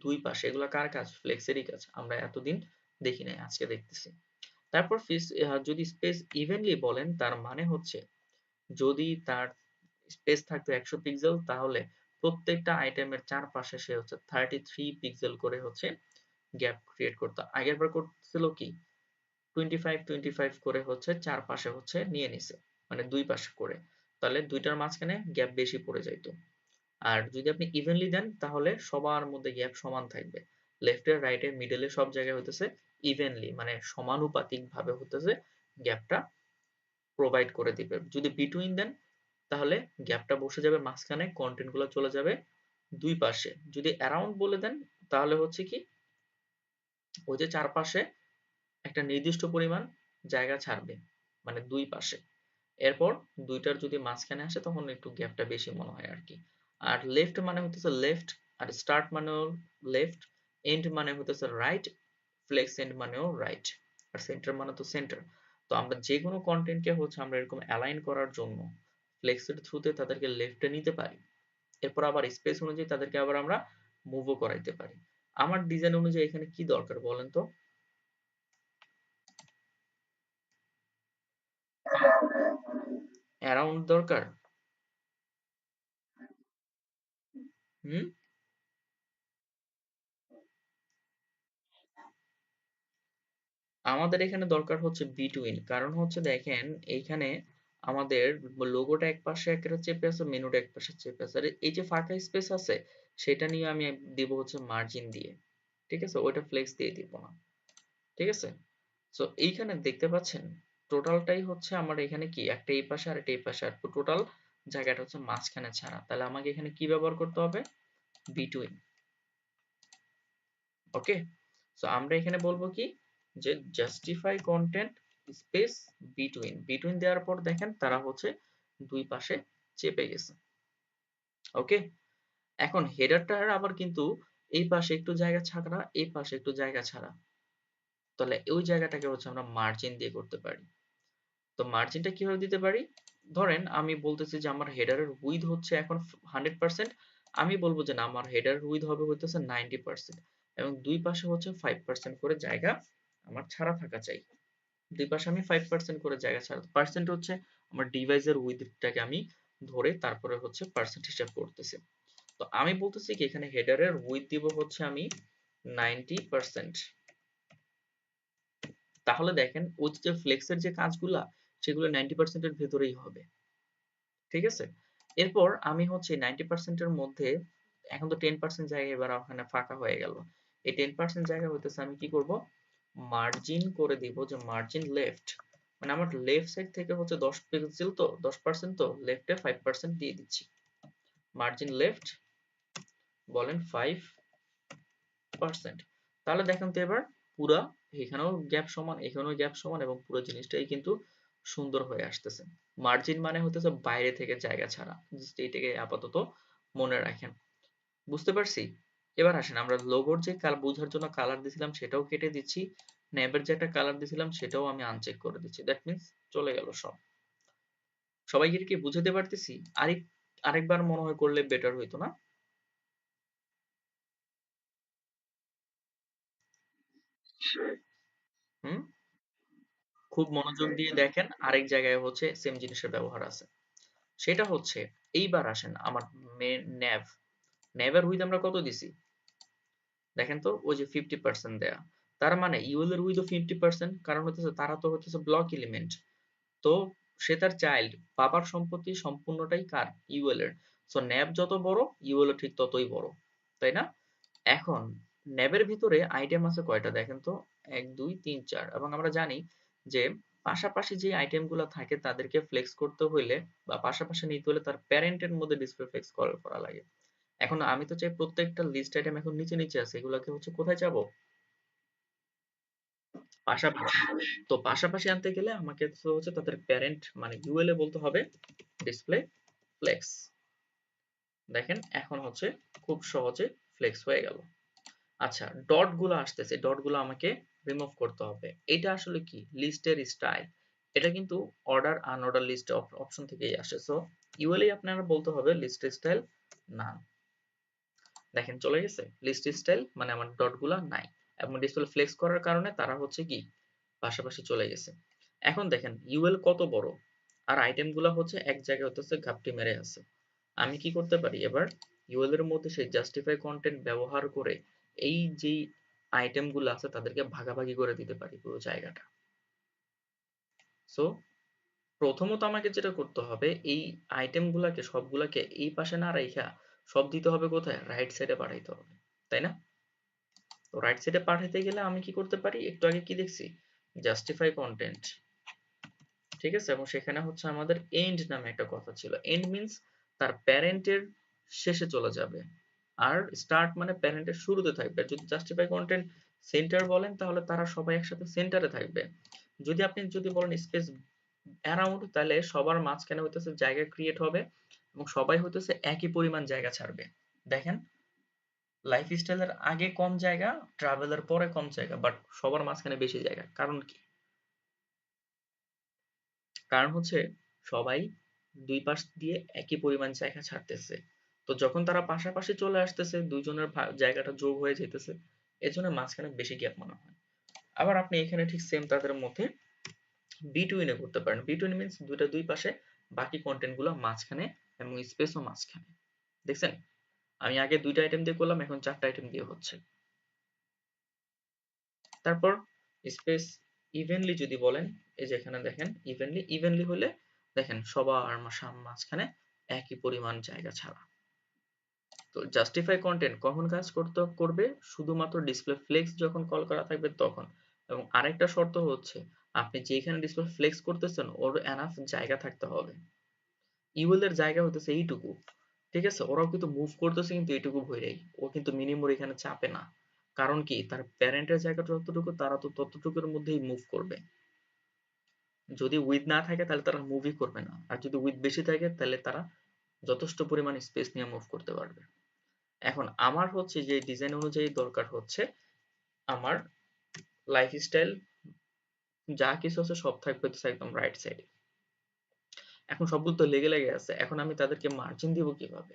দুই পাশে। এগুলা কার কাজ? ফ্লেক্সেরই কাজ। আমরা এতদিন দেখি নাই, আজকে দেখতেছি। তারপর যদি স্পেস ইভেনলি বলেন, তার মানে হচ্ছে যদি তার স্পেস থাকতো 100 পিক্সেল, তাহলে প্রত্যেকটা আইটেমের চারপাশে সে হচ্ছে 33 পিক্সেল করে হচ্ছে গ্যাপ ক্রিয়েট করতো। আগের বার করছিল কি 25-25 করে হচ্ছে চারপাশে হচ্ছে নিয়ে নিছে, মানে দুই পাশে করে। তাহলে দুইটার মাঝখানে গ্যাপ বেশি পড়ে যাইতো। আর যদি আপনি ইভেনলি দেন তাহলে সবার মধ্যে গ্যাপ সমান থাকবে। লেফটে রাইটে মিডলে সব জায়গায় হইতেছে ইভেনলি, মানে সমানুপাতিক ভাবে হইতেছে গ্যাপটা প্রোভাইড করে দিবে। যদি বিটুইন দেন তাহলে গ্যাপটা বসে যাবে মাঝখানে, কন্টেন্ট গুলো চলে যাবে দুই পাশে। যদি অ্যারাউন্ড বলে দেন তাহলে হচ্ছে কি ওই যে চারপাশে একটা নির্দিষ্ট পরিমাণ জায়গা ছাড়বে, মানে দুই পাশে। এরপর দুইটার যদি মাঝখানে আসে তখন একটু গ্যাপটা বেশি মনে হয় আর কি। আর লেফট মানে হতেছে লেফট, আর স্টার্ট মানেও লেফট, এন্ড মানে হতেছে রাইট, ফ্লেক্স এন্ড মানেও রাইট, আর সেন্টার মানে তো সেন্টার। তো আমরা যে কোনো কন্টেন্টকে হচ্ছে আমরা এরকম অ্যালাইন করার জন্য ফ্লেক্সের থ্রুতে তাদেরকে লেফটে নিতে পারি। এরপর আবার স্পেস অনুযায়ী তাদেরকে আবার আমরা মুভও করাইতে পারি। আমার ডিজাইন অনুযায়ী এখানে কি দরকার বলেন তো? অ্যারাউন্ড দরকার। হুম। আমাদের এখানে দরকার হচ্ছে বিটুইন, কারণ হচ্ছে দেখেন এইখানে আমাদের লোগোটা এক পাশে একটা চেপে আছে, মেনুটা এক পাশে চেপে আছে, আর এই যে ফাঁকা স্পেস আছে সেটা নিয়ে আমি দিব হচ্ছে মার্জিন দিয়ে। ঠিক আছে, ওইটা ফ্লেক্স দিয়ে দিব না। ঠিক আছে। সো এইখানে দেখতে পাচ্ছেন টোটালটাই হচ্ছে আমার এখানে কি একটা এই পাশে আর একটা এই পাশে, আর টোটাল জায়গাটা হচ্ছে মাঝখানে ছাড়া। তাহলে আমাকে এখানে কি ব্যবহার করতে হবে? বিটুইন। ওকে। সো আমরা এখানে বলবো কি যে justify content space between. Between দেওয়ার পর দেখেন তারা হচ্ছে দুই পাশে চেপে গেছে। ওকে। এখন হেডারটার আবার কিন্তু এই পাশে একটু জায়গা ছাড়া, এই পাশে একটু জায়গা ছাড়া। তাহলে ওই জায়গাটাকে হচ্ছে আমরা মার্জিন দিয়ে করতে পারি। তো মার্জিনটা কিভাবে দিতে পারি? ধরেন আমি বলতেছি যে আমার হেডারের উইথ হচ্ছে এখন 100%, আমি বলবো যে না আমার হেডারের উইথ হবে হইতেছে 90%, এবং দুই পাশে হচ্ছে 5% করে জায়গা আমার ছাড়া থাকা চাই। দুই পাশে আমি 5% করে জায়গা ছাড়া, পার্সেন্ট হচ্ছে আমার ডিভাইসের উইথটাকে আমি ধরে তারপরে হচ্ছে পার্সেন্ট হিসাব করতেছি। তো আমি বলতেছি কি এখানে হেডারের উইথ দিব হচ্ছে আমি 90%। তাহলে দেখেন ওই যে ফ্লেক্সের যে কাজগুলা সেগুলো 90% এর ভেতরেই হবে। ঠিক আছে। এরপর আমি হচ্ছে 90% এর মধ্যে এখন তো 10% জায়গা এবার ওখানে ফাঁকা হয়ে গেল। এই 10% জায়গা হইতেছে আমি কি করব? মার্জিন করে দিব যে মার্জিন লেফট, মানে আমার লেফট সাইড থেকে হচ্ছে 10 পিক্সেল, তো 10% তো লেফটে 5% দিয়ে দিচ্ছি। মার্জিন লেফট বলেন 5%। তাহলে দেখেন তো এবার পুরা এখানেও গ্যাপ সমান, এখানেও গ্যাপ সমান, এবং পুরো জিনিসটাই কিন্তু সুন্দর হয়ে আসতেছে। মার্জিন মানে হতেছে বাইরে থেকে জায়গা ছাড়া। জাস্ট এইটাকে আপাতত মনে রাখেন। বুঝতে পারছি? এবার আসেন আমরা লোগোর যে বোঝার জন্য কালার দিছিলাম সেটাও কেটে দিচ্ছি। ন্যাবের যে একটা কালার দিছিলাম সেটাও আমি আনচেক করে দিচ্ছি। দ্যাট মিন্স চলে গেল সব। সবাইকে কি বুঝাতে পারতেছি? আরেকবার মনে হয় করলে বেটার হইতো না? হুম। খুব মনোযোগ দিয়ে দেখেন, আরেক জায়গায় হচ্ছে সেম জিনিসের ব্যবহার আছে। সেটা হচ্ছে এইবার আসেন আমার ন্যাভ। ন্যাভের উইথ আমরা কত দিছি? দেখেন তো ওই যে 50% দেয়া। তার মানে ইউএল এর উইথও 50%, কারণ হচ্ছে তারা তো হচ্ছে ব্লক এলিমেন্ট। তো সে তার চাইল্ড, বাবার সম্পত্তি সম্পূর্ণটাই কার? ইউএল এর। সো ন্যাব যত বড় ইউএল ঠিক ততই বড়, তাই না? এখন ন্যাবের ভিতরে আইটেম আছে কয়টা দেখেন তো? 1 2 3 4, এবং আমরা জানি যে পাশাপাশি যে আইটেম গুলো থাকে তাদেরকে ফ্লেক্স করতে হইলে বা পাশাপাশি নিতে হলে তার প্যারেন্টের মধ্যে ডিসপ্লে ফ্লেক্স করা লাগে। এখন আমি তো চাই প্রত্যেকটা লিস্ট আইটেম এখন নিচে নিচে আছে, এগুলোকে হচ্ছে কোথায় যাবো? পাশাপাশি। তো পাশাপাশি আনতে গেলে আমাকে তো হচ্ছে তাদের প্যারেন্ট মানে ইউএল এ বলতে হবে ডিসপ্লে ফ্লেক্স। দেখেন এখন হচ্ছে খুব সহজে ফ্লেক্স হয়ে গেল। আচ্ছা, ডট গুলো আসতেছে, ডট গুলো আমাকে রিমুভ করতে হবে। এটা আসলে কি? লিস্টের স্টাইল। এটা কিন্তু অর্ডার আনঅর্ডার লিস্ট অপশন থেকেই আসে। সো ইউএলই আপনারা বলতে হবে লিস্ট স্টাইল না। দেখেন চলে গেছে লিস্ট স্টাইল, মানে আমার ডট গুলা নাই, এবং ডিসপ্লে ফ্লেক্স করার কারণে তারা হচ্ছে কি পাশাপাশি চলে গেছে। এখন দেখেন ইউএল কত বড়, আর আইটেম গুলা হচ্ছে এক জায়গায় হতেছে ঘাপটি মেরে আছে। আমি কি করতে পারি এবার? ইউএল এর মধ্যে সেই জাস্টিফাই কন্টেন্ট ব্যবহার করে এই যে আইটেম গুলো আছে তাদেরকে ভাগাভাগি করে দিতে পারি পুরো জায়গাটা। সো প্রথমত আমাকে যেটা করতে হবে, এই আইটেম গুলাকে সবগুলাকে এই পাশে না রাইখা সব দিতে হবে কোথায়, রাইট সাইডে পাঠাইতে হবে, তাই না? তো রাইট সাইডে পাঠাইতে গেলে আমি কি করতে পারি, একটু আগে কি দেখছি, জাস্টিফাই কন্টেন্ট, ঠিক আছে? এবং সেখানে হচ্ছে আমাদের এন্ড নামে একটা কথা ছিল। এন্ড মিন্স তার প্যারেন্টের শেষে চলে যাবে, আর স্টার্ট মানে প্যারেন্টের শুরুতে থাকবে। যদি জাস্টিফাই কন্টেন্ট সেন্টার বলেন তাহলে তারা সবাই একসাথে সেন্টারে থাকবে। যদি আপনি যদি বলেন স্পেস অ্যারাউন্ড, তাহলে সবার মাঝখানে হইতেছে জায়গা ক্রিয়েট হবে এবং সবাই হইতেছে একই পরিমাণ জায়গা ছাড়বে। দেখেন, লাইফস্টাইলের আগে কম জায়গা, ট্রাভেলের পরে কম জায়গা, বাট সবার মাঝখানে বেশি জায়গা। কারণ কি? কারণ হচ্ছে সবাই দুই পাশ দিয়ে একই পরিমাণ জায়গা ছাড়তেছে। তো যখন তারা পাশাপাশি চলে আসতেছে, দুইজনের জায়গাটা যোগ হয়ে যেতেছে, এজন্য মাঝখানে বেশি গ্যাপ মনে হয়। আবার আপনি এখানে ঠিক সেম তাদের মধ্যে বিটুইনে করতে পারেন। বিটুইন মিন্স দুইটা দুই পাশে, বাকি কন্টেন্ট গুলো মাঝখানে এবং স্পেসও মাঝখানে। দেখছেন, আমি আগে দুইটা আইটেম দিয়ে করলাম, এখন চারটা আইটেম দিয়ে হচ্ছে। তারপর স্পেস ইভেনলি যদি বলেন, এই যে এখানে দেখেন ইভেনলি, ইভেনলি হলে দেখেন সবার মাঝখানে একই পরিমাণ জায়গা ছাড়া। তো জাস্টিফাই কন্টেন্ট কখন কাজ করবে, শুধুমাত্র ডিসপ্লে ফ্লেক্স যখন কল করা থাকবে তখন। এবং আরেকটা শর্ত হচ্ছে, আপনি যেখানে ডিসপ্লে ফ্লেক্স করতেছেন ওর এনাফ জায়গা থাকতে হবে। ইউএল এর জায়গা হতেছে এইটুকু, ঠিক আছে? ওরাও কিন্তু মুভ করতেছে কিন্তু এইটুকু ভইরাই, ও কিন্তু মিনিমোর এখানে চাপে না। কারণ কি, তার প্যারেন্টের জায়গাটা যতটুকু, তারা তো ততটুকুর মধ্যেই মুভ করবে। যদি উইথ না থাকে তাহলে তারা মুভই করবে না, আর যদি উইথ বেশি থাকে তাহলে তারা যথেষ্ট পরিমাণ স্পেস নিয়ে মুভ করতে পারবে। এখন আমার হচ্ছে যে ডিজাইন অনুযায়ী দরকার হচ্ছে, আমার লাইফস্টাইল যা কিছু আছে সব থাকবে হচ্ছে একদম রাইট সাইডে। এখন সবগুলো তো লেগে লেগে আছে, এখন আমি তাদেরকে মার্জিন দিব কিভাবে?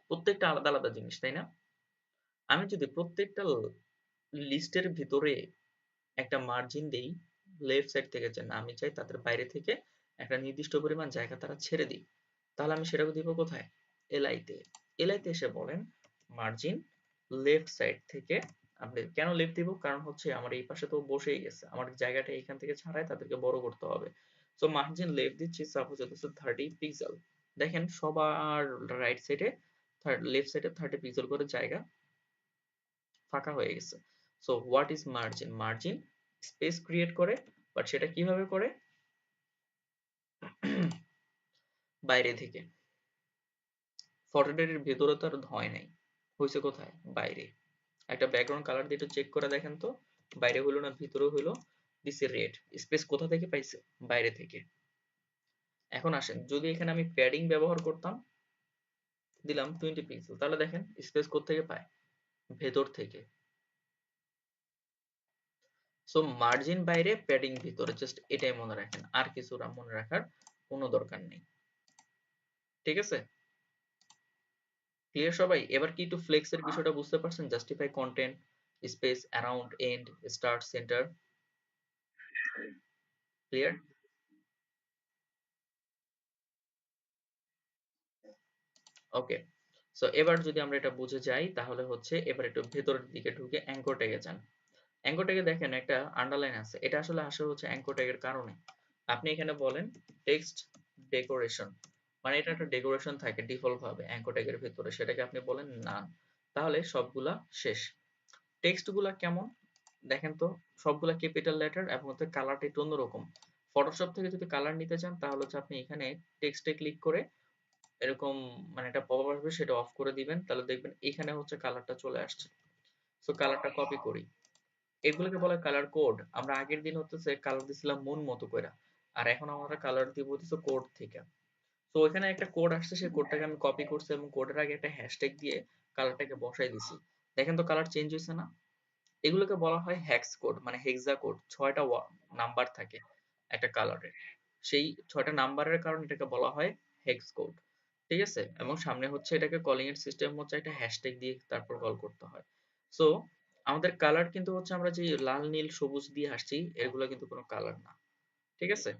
প্রত্যেকটা আলাদা আলাদা জিনিস, তাই না? আমি যদি প্রত্যেকটা লিস্টের ভিতরে একটা মার্জিন দেই, লেফট সাইড থেকে, যে না আমি চাই তাদের বাইরে থেকে একটা নির্দিষ্ট পরিমাণ জায়গা তারা ছেড়ে দিই, তাহলে আমি সেটাকে দিব কোথায়, এলআইতে। এলআইতে এসে বলেন মার্জিন লেফট সাইড থেকে। আপনি কেন লেফট দিব, কারণ হচ্ছে আমার এই পাশে তো বসেই গেছে, আমার জায়গাটা এখান থেকে ছাড়াই তাদেরকে বড় করতে হবে। সো মার্জিন লেফট দিচ্ছি, সাপোজ হচ্ছে 30 পিক্সেল। দেখেন সবার রাইট সাইডে, লেফট সাইডে 30 পিক্সেল করে জায়গা ফাঁকা হয়ে গেছে। So what is margin? Margin space create করে, বাট সেটা কিভাবে করে, বাইরে থেকে। ফটোডের ভেতরে তো আর হয় নাই, হয়েছে কোথায়, বাইরে। একটা ব্যাকগ্রাউন্ড কালার দিয়ে একটু চেক করে দেখেন তো, বাইরে হলো না ভিতরে হলো, দিছে রেড। স্পেস কোথা থেকে পাইছে, বাইরে থেকে। এখন আসেন, যদি এখানে আমি প্যাডিং ব্যবহার করতাম, দিলাম 20 পিক্সেল, তাহলে দেখেন স্পেস কোথা থেকে পায়, ভেতর থেকে। সো মার্জিন বাইরে, প্যাডিং ভিতরে, জাস্ট এটাই মনে রাখেন, আর কিছু মনে রাখার কোনো দরকার নেই। ঠিক আছে? ক্লিয়ার সবাই? এবার কি একটু ফ্লেক্স এর বিষয়টা বুঝতে পারছেন? Justify content, space, around, end, start, center. Clear? Okay. So এবার যদি আমরা এটা বুঝে যাই, তাহলে হচ্ছে এবার একটু ভেতরের দিকে ঢুকে অ্যাঙ্কর ট্যাগে যান। অ্যাঙ্কর ট্যাগে দেখেন একটা আন্ডারলাইন আছে, এটা আসলে আসে হচ্ছে অ্যাঙ্কর ট্যাগের কারণে। আপনি এখানে বলেন টেক্সট ডেকোরেশন, মানে এটা একটা ডেকোরেশন থাকে ডিফল্ট ভাবে অ্যাঙ্কর ট্যাগের ভিতরে, সেটাকে আপনি বলেন নান, তাহলে সবগুলা শেষ। টেক্সট গুলা কেমন দেখেন তো, সবগুলা ক্যাপিটাল লেটার এবং হচ্ছে কালারটা একটু অন্যরকম। ফটোশপ থেকে যদি কালার নিতে চান তাহলে হচ্ছে আপনি এখানে টেক্সটে ক্লিক করে এরকম, মানে একটা পপআপ আসবে, সেটা অফ করে দিবেন, তাহলে দেখবেন এখানে হচ্ছে কালারটা চলে আসছে। সো কালারটা কপি করি, এগুলোকে বলে কালার কোড। আমরা আগের দিন হচ্ছে কালার দিছিলাম মন মতো কইরা, আর এখন আমরা কালার দিব হচ্ছে কোড থেকে। তো এখানে একটা কোড আসছে, সেই কোডটাকে আমি কপি করছি এবং কোডের আগে একটা হ্যাশট্যাগ দিয়ে কালারটাকে বসাই দিছি। দেখেন তো কালার চেঞ্জ হয়েছে না? এগুলোকে বলা হয় হেক্স কোড, মানে হেক্সা কোড। 6টা নাম্বার থাকে একটা কালারের, সেই 6টা নাম্বারের কারণে এটাকে বলা হয় হেক্স কোড। ঠিক আছে? এবং সামনে হচ্ছে এটাকে কলিং এর সিস্টেম হচ্ছে একটা হ্যাশট্যাগ দিয়ে তারপর কল করতে হয়। সো আমাদের কালার কিন্তু হচ্ছে আমরা যে লাল নীল সবুজ দিয়ে আসছি, এগুলো কিন্তু কোনো কালার না। ঠিক আছে?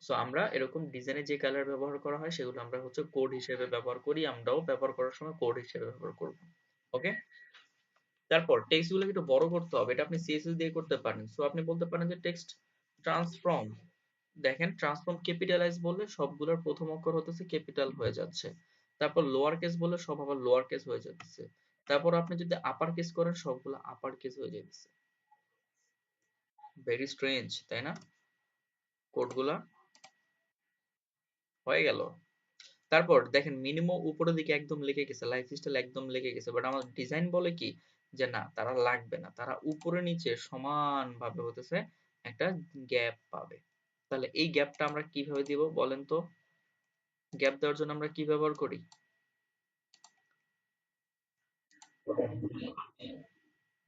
সো আমরা এরকম ডিজাইনে যে কালার ব্যবহার করা হয় সেগুলো আমরা হচ্ছে কোড হিসেবে ব্যবহার করি, আমরাও ব্যবহার করার সময় কোড হিসেবে ব্যবহার করব। ওকে? তারপর টেক্সট গুলোকে একটু বড় করতে হবে, এটা আপনি সিএসএস দিয়ে করতে পারেন। সো আপনি বলতে পারেন যে টেক্সট ট্রান্সফর্ম, দেখেন ট্রান্সফর্ম ক্যাপিটালাইজ বললে সবগুলোর প্রথম অক্ষর হতেছে ক্যাপিটাল হয়ে যাচ্ছে, তারপর লোয়ার কেস বললে সব আবার লোয়ার কেস হয়ে যাচ্ছে, তারপর আপনি যদি আপার কেস করেন সবগুলো আপার কেস হয়ে যাচ্ছে। ভেরি স্ট্রেঞ্জ, তাই না? কোডগুলা হয়ে গেল। তারপর দেখেন মিনিমাম উপরের দিকে একদম লেগে গেছে, লাইফস্টাইল একদম লেগে গেছে, বাট আমার ডিজাইন বলে কি যে না তারা লাগবে না, তারা উপরে নিচে সমান ভাবে হতেছে একটা গ্যাপ পাবে। তাহলে এই গ্যাপটা আমরা কিভাবে দিব বলেন তো? গ্যাপ দেওয়ার জন্য আমরা কি ব্যবহার করি?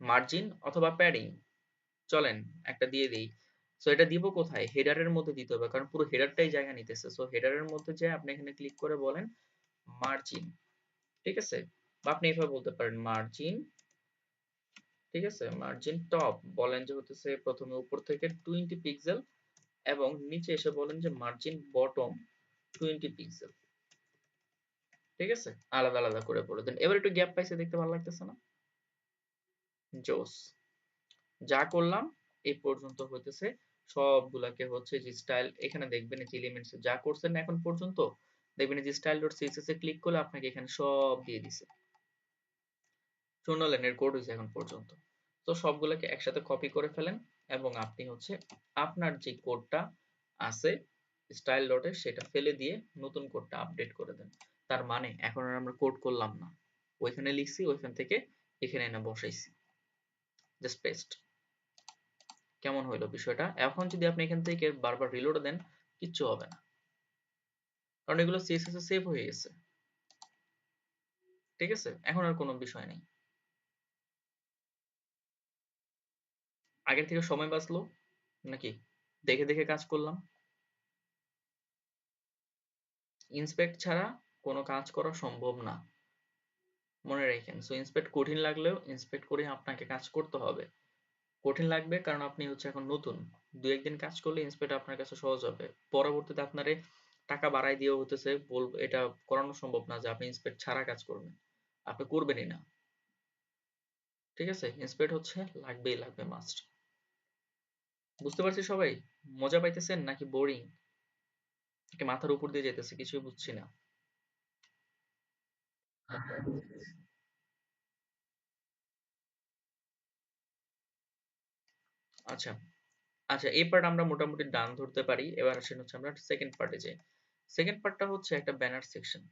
মার্জিন অথবা প্যাডিং। চলেন একটা দিয়ে দিই। সো এটা দিব কোথায়? হেডারের মধ্যে দিতে হবে, কারণ পুরো হেডারটাই জায়গা নিতেছে। সো হেডারের মধ্যে যে আপনি এখানে ক্লিক করে বলেন মার্জিন, ঠিক আছে? বা আপনি এভাবে বলতে পারেন মার্জিন, ঠিক আছে? মার্জিন টপ বলেন যে হতেছে প্রথমে উপর থেকে 20 পিক্সেল, এবং নিচে এসে বলেন যে মার্জিন বটম 20 পিক্সেল, ঠিক আছে? আলাদা আলাদা করে বলে দেন। এবার একটু গ্যাপ পাইছে, দেখতে ভালো লাগতেছে না? জোস। যা করলাম এই পর্যন্ত হইতেছে সবগুলাকে হচ্ছে যে স্টাইল, এখানে দেখবেন যে এলিমেন্টস যা করছেন এখন পর্যন্ত, দেখবেন যে স্টাইল ডট সিএসএস এ ক্লিক করলে আপনাকে এখানে সব দিয়ে দিছে। 14 লাইনের কোড হয়েছে এখন পর্যন্ত। তো সবগুলোকে একসাথে কপি করে ফেলেন, এবং আপনি হচ্ছে আপনার যে কোডটা আছে স্টাইল ডটে সেটা ফেলে দিয়ে নতুন কোডটা আপডেট করে দেন। তার মানে এখন আর আমরা কোড করলাম না, ওইখানে লিখছি, ওইখান থেকে এখানে এনে বসাইছি, জাস্ট পেস্ট। কেমন হইলো বিষয়টা? এখন যদি আপনি এখান থেকে বারবার রিলোড দেন কিচ্ছু হবে না, কারণ এগুলো সিএসএস এ সেভ হয়ে গেছে, ঠিক আছে? এখন আর কোনো বিষয় নেই। আগের থেকে সময় বাঁচলো নাকি? দেখে দেখে কাজ করলাম। ইন্সপেক্ট ছাড়া কোনো কাজ করা সম্ভব না, মনে রাখেন। সো ইন্সপেক্ট কঠিন লাগলেও ইন্সপেক্ট করে আপনাকে কাজ করতে হবে। কঠিন লাগবে কারণ আপনি হচ্ছে এখন নতুন, দু একদিন কাজ করলে ইন্সপেক্ট আপনার কাছে সহজ হবে। পরবর্তীতে আপনারে টাকা বাড়াই দিয়েও হতেছে বলবো, এটা করানো সম্ভব না যে আপনি ইন্সপেক্ট ছাড়া কাজ করবেন, আপনি করবেনই না, ঠিক আছে? ইন্সপেক্ট হচ্ছে লাগবেই লাগবে, মাস্ট। বুঝতে পারছি সবাই? মজা পাইতেছেন নাকি বোরিং, নাকি মাথার উপর দিয়ে যেতেছে, কিছুই বুঝছি না। আচ্ছা, আচ্ছা এই পার্ট আমরা মোটামুটি ডান ধরতে পারি। এবার আসেন হচ্ছে আমরা সেকেন্ড পার্টে যাই। সেকেন্ড পার্টটা হচ্ছে একটা ব্যানার সেকশন।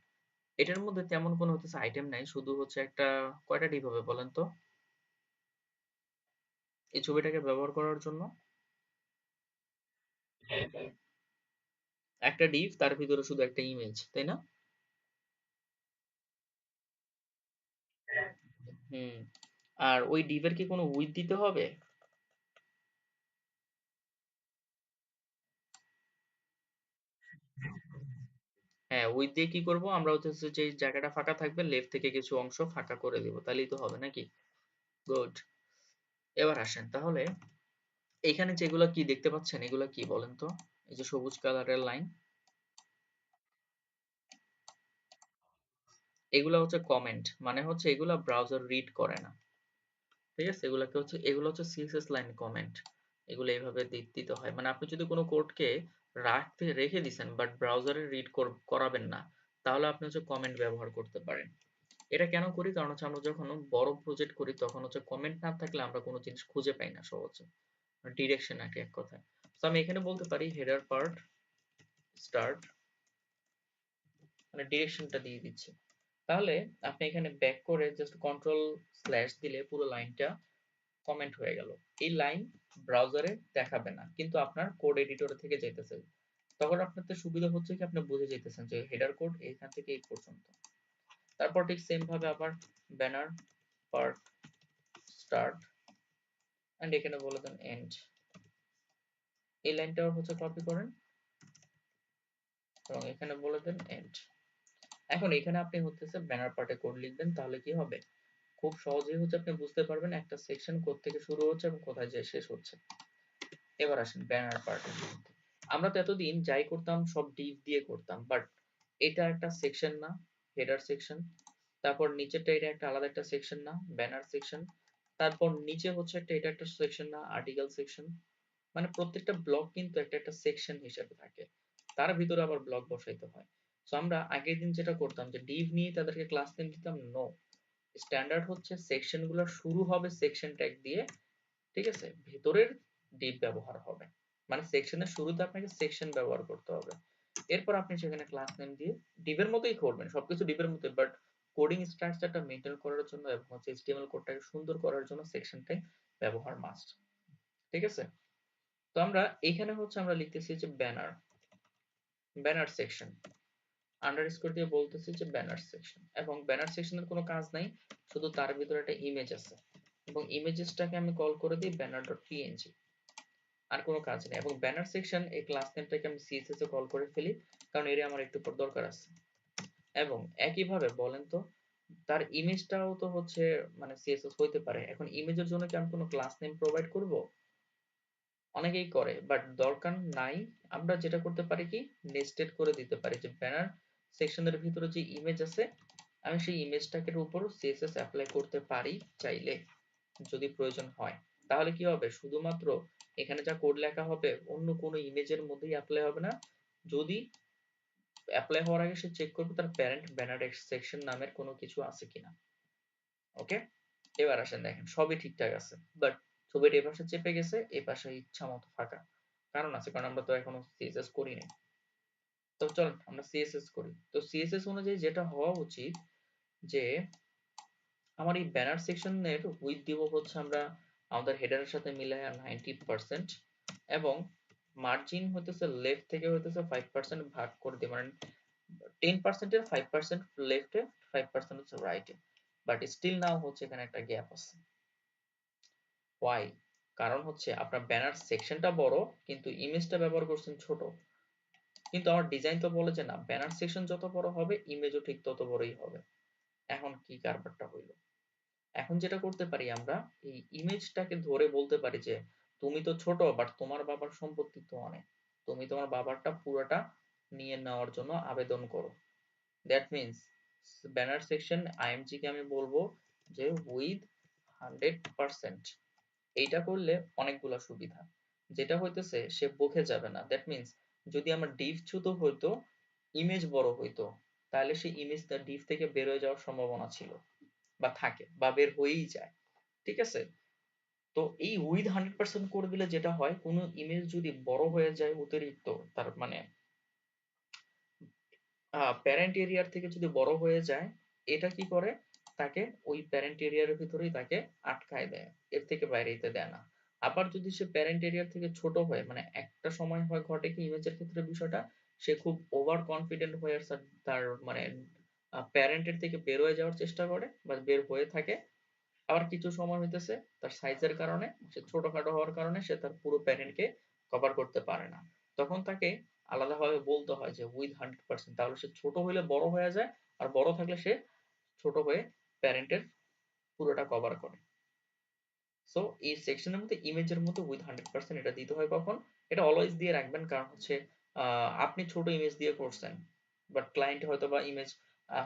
এটার মধ্যে তেমন কোনো হচ্ছে আইটেম নাই, শুধু হচ্ছে একটা, কয়টা ডিপ হবে বলেন তো এই ছবিটাকে ব্যবহার করার জন্য? একটা ডিপ, তার ভিতরে শুধু একটা ইমেজ, তাই না? হুম। আর ওই ডিপের কি কোনো উইডথ দিতে হবে? হ্যাঁ, উইডথ দিয়ে কি করব আমরা, হচ্ছে যে জায়গাটা ফাঁকা থাকবে লেফট থেকে কিছু অংশ ফাঁকা করে দেব, তাহলেই তো হবে নাকি? গুড। এবার আসেন তাহলে, এখানে যেগুলো কি দেখতে পাচ্ছেন এগুলো কি বলেন তো? এই যে সবুজ কালারের লাইন, এগুলো হচ্ছে কমেন্ট, মানে হচ্ছে এগুলা ব্রাউজার রিড করে না, ঠিক আছে? এগুলাকে হচ্ছে, এগুলো হচ্ছে সিএসএস লাইন কমেন্ট। এগুলো এইভাবে দিতে হয়, মানে আপনি যদি কোনো কোডকে রাখতে রেখে দিছেন বাট ব্রাউজারে রিড করাবেন না, তাহলে আপনি হচ্ছে কমেন্ট ব্যবহার করতে পারেন। এটা কেন করি? কারণ হচ্ছে আমরা যখন বড় প্রজেক্ট করি তখন হচ্ছে কমেন্ট না থাকলে আমরা কোনো জিনিস খুঁজে পাই না সহজে, ডিরেকশন আর কি এক কথায়। তো আমি এখানে বলতে পারি হেডার পার্ট স্টার্ট, মানে ডিরেকশনটা দিয়ে দিচ্ছি। তাহলে আপনি এখানে ব্যাক করে জাস্ট কন্ট্রোল স্ল্যাশ দিলে পুরো লাইনটা কমেন্ট হয়ে গেল। এই লাইন ব্রাউজারে দেখাবে না, কিন্তু আপনার কোড এডিটরে থেকে যেতেছে। তখন আপনার তো সুবিধা হচ্ছে কি আপনি বুঝে যেতেছেন যে হেডার কোড এখান থেকে এই পর্যন্ত। তারপর ঠিক সেম ভাবে আবার ব্যানার পার্ট স্টার্ট, এন্ড এখানে বলে দেন এন্ড। এই লাইনটাও হচ্ছে কপি করেন এবং এখানে বলে দেন এন্ড। এখন এখানে আপনি হচ্ছে ব্যানার পার্টে কোড লিখবেন, তাহলে কি হবে? খুব সহজেই হচ্ছে আপনি বুঝতে পারবেন একটা সেকশন কোথা থেকে শুরু হচ্ছে এবং কোথায় যেয়ে শেষ হচ্ছে। এবার আসেন ব্যানার পার্টে। আমরা তো এতদিন যাই করতাম সব ডিভ দিয়ে করতাম, বাট এটা একটা সেকশন না, হেডার সেকশন। তারপর নিচেরটা এটা একটা আলাদা একটা সেকশন না, ব্যানার সেকশন। তারপর নিচে হচ্ছে একটা, এটা একটা সেকশন না, আর্টিকেল সেকশন। মানে প্রত্যেকটা ব্লক কিন্তু একটা একটা সেকশন হিসেবে থাকে, তার ভিতরে আবার ব্লক বসাইতে হয়। সো আমরা আগের দিন যেটা করতাম যে ডিভ নিয়ে তাদেরকে ক্লাস নেম দিতাম, নো, স্ট্যান্ডার্ড হচ্ছে সেকশন গুলো শুরু হবে সেকশন ট্যাগ দিয়ে, ঠিক আছে, ভেতরের ডিভ ব্যবহার হবে, মানে সেকশনের শুরুতে আপনাকে সেকশন ব্যবহার করতে হবে, এরপর আপনি সেখানে ক্লাস নেম দিয়ে ডিভের মতোই করবেন, সবকিছু ডিভের মতোই, বাট কোডিং স্ট্রাকচারটা মেনটেন করার জন্য এবং হচ্ছে এইচটিএমএল কোডটাকে সুন্দর করার জন্য সেকশন ট্যাগ ব্যবহার মাস্ট, ঠিক আছে। তো আমরা এখানে হচ্ছে আমরা লিখতেছি যে ব্যানার, ব্যানার সেকশন আন্ডারস্কোর দিয়ে বলতেছি যে ব্যানার সেকশন, এবং ব্যানার সেকশনের কোনো কাজ নাই, শুধু তার ভিতরে একটা ইমেজ আছে এবং ইমেজেসটাকে আমি কল করে দিই ব্যানার ডট পিএনজি, আর কোনো কাজ নেই। এবং ব্যানার সেকশন এই ক্লাস নেমটাকে আমি সিএসএস এ কল করে ফেলি, কারণ এর আমার একটু পর দরকার আছে। এবং একইভাবে বলেন তো তার ইমেজটাও তো হচ্ছে মানে সিএসএস হইতে পারে, এখন ইমেজের জন্য কি আমি কোনো ক্লাস নেম প্রোভাইড করব? অনেকেই করে, বাট দরকার নাই। আমরা যেটা করতে পারি কি নেস্টেড করে দিতে পারি যে ব্যানার সেকশনের ভিতরে যে ইমেজ আছে আমি সেই ইমেজটাকে উপর সিএসএস অ্যাপ্লাই করতে পারি চাইলে, যদি প্রয়োজন হয়। তাহলে কি হবে, শুধুমাত্র এখানে যা কোড লেখা হবে অন্য কোনো ইমেজের মধ্যেই অ্যাপ্লাই হবে না, যদি অ্যাপ্লাই হওয়ার আগে সে চেক করবে তার প্যারেন্ট ব্যানার সেকশন নামের কোনো কিছু আছে কিনা। ওকে, এবার আসেন দেখেন সবই ঠিকঠাক আছে, বাট ছবিটা এপাশে চেপে গেছে, এপাশে ইচ্ছা মতো ফাঁকা, কারণ আছে, কারণ আমরা তো এখনো সিএসএস করি নাই। তো চল আমরা সিএসএস করি। তো সিএসএস অনুযায়ী যেটা হওয়া উচিত যে আমার এই ব্যানার সেকশনের উইথ দিব হচ্ছে আমরা আমাদের হেডারের সাথে মিলায় 90%, এবং মার্জিন হইতেছে লেফট থেকে হইতেছে 5% ভাগ করে দিব, মানে 10% এর 5% লেফটে, 5% হচ্ছে রাইটে, বাট স্টিল নাও হচ্ছে এখানে একটা গ্যাপ আছে। ওয়াই? কারণ হচ্ছে আপনার ব্যানার সেকশনটা বড় কিন্তু ইমেজটা ব্যবহার করছেন ছোট, কিন্তু আমার ডিজাইন তো বলে যে না, ব্যানার সেকশন যত বড় হবে ইমেজও ঠিক তত বড়ই হবে। এখন কি কারবারটা হইলো, এখন যেটা করতে পারি আমরা এই ইমেজটাকে ধরে বলতে পারি যে তুমি তো ছোট বাট তোমার বাবার সম্পত্তি তো অনেক, তুমি তোমার বাবারটা পুরোটা নিয়ে নেওয়ার জন্য আবেদন করো। That means banner section IMG কে আমি বলবো যে উইথ 100%, এইটা করলে অনেকগুলা সুবিধা, যেটা হইতেছে সে বকে যাবে না। দ্যাট মিনস যদি আমার ডিভ ছোট হইতো, ইমেজ বড় হইতো, তাহলে সেই ইমেজটা ডিভ থেকে বের হয়ে যাওয়ার সম্ভাবনা ছিল বা থাকে বা বের হয়েই যায়, ঠিক আছে। তো এই উইথ 100% করে দিলে যেটা হয়, কোনো ইমেজ যদি বড় হয়ে যায় অতিরিক্ত, তার মানে প্যারেন্ট এরিয়ার থেকে যদি বড় হয়ে যায়, এটা কি করে, তাকে ওই প্যারেন্ট এরিয়ার ভিতরেই তাকে আটকায় দেয়, এর থেকে বাইরে যেতে দেয় না। আবার যদি সে প্যারেন্ট এরিয়ার থেকে ছোট হয়, মানে একটা সময় হয় ঘটে কি ইমেজের ক্ষেত্রে বিষয়টা, সে খুব ওভার কনফিডেন্ট হয়ে তার মানে প্যারেন্টের থেকে বের হয়ে যাওয়ার চেষ্টা করে বা বের হয়ে থাকে। আবার কিছু সময় হইতেছে তার সাইজের কারণে, সে ছোটখাটো হওয়ার কারণে সে তার পুরো প্যারেন্টকে কভার করতে পারে না, তখন তাকে আলাদাভাবে বলতে হয় যে উইথ 100%, তাহলে সে ছোট হইলে বড় হয়ে যায়, আর বড় থাকলে সে ছোট হয়ে প্যারেন্টের পুরোটা কভার করে। সো এই সেকশনের মধ্যে ইমেজের মধ্যে উইথ 100% এটা দিতে হয় কখন, এটা অলওয়েজ দিয়ে রাখবেন, কারণ হচ্ছে আপনি ছোট ইমেজ দিয়ে করছেন বাট ক্লায়েন্ট হয়তো বা ইমেজ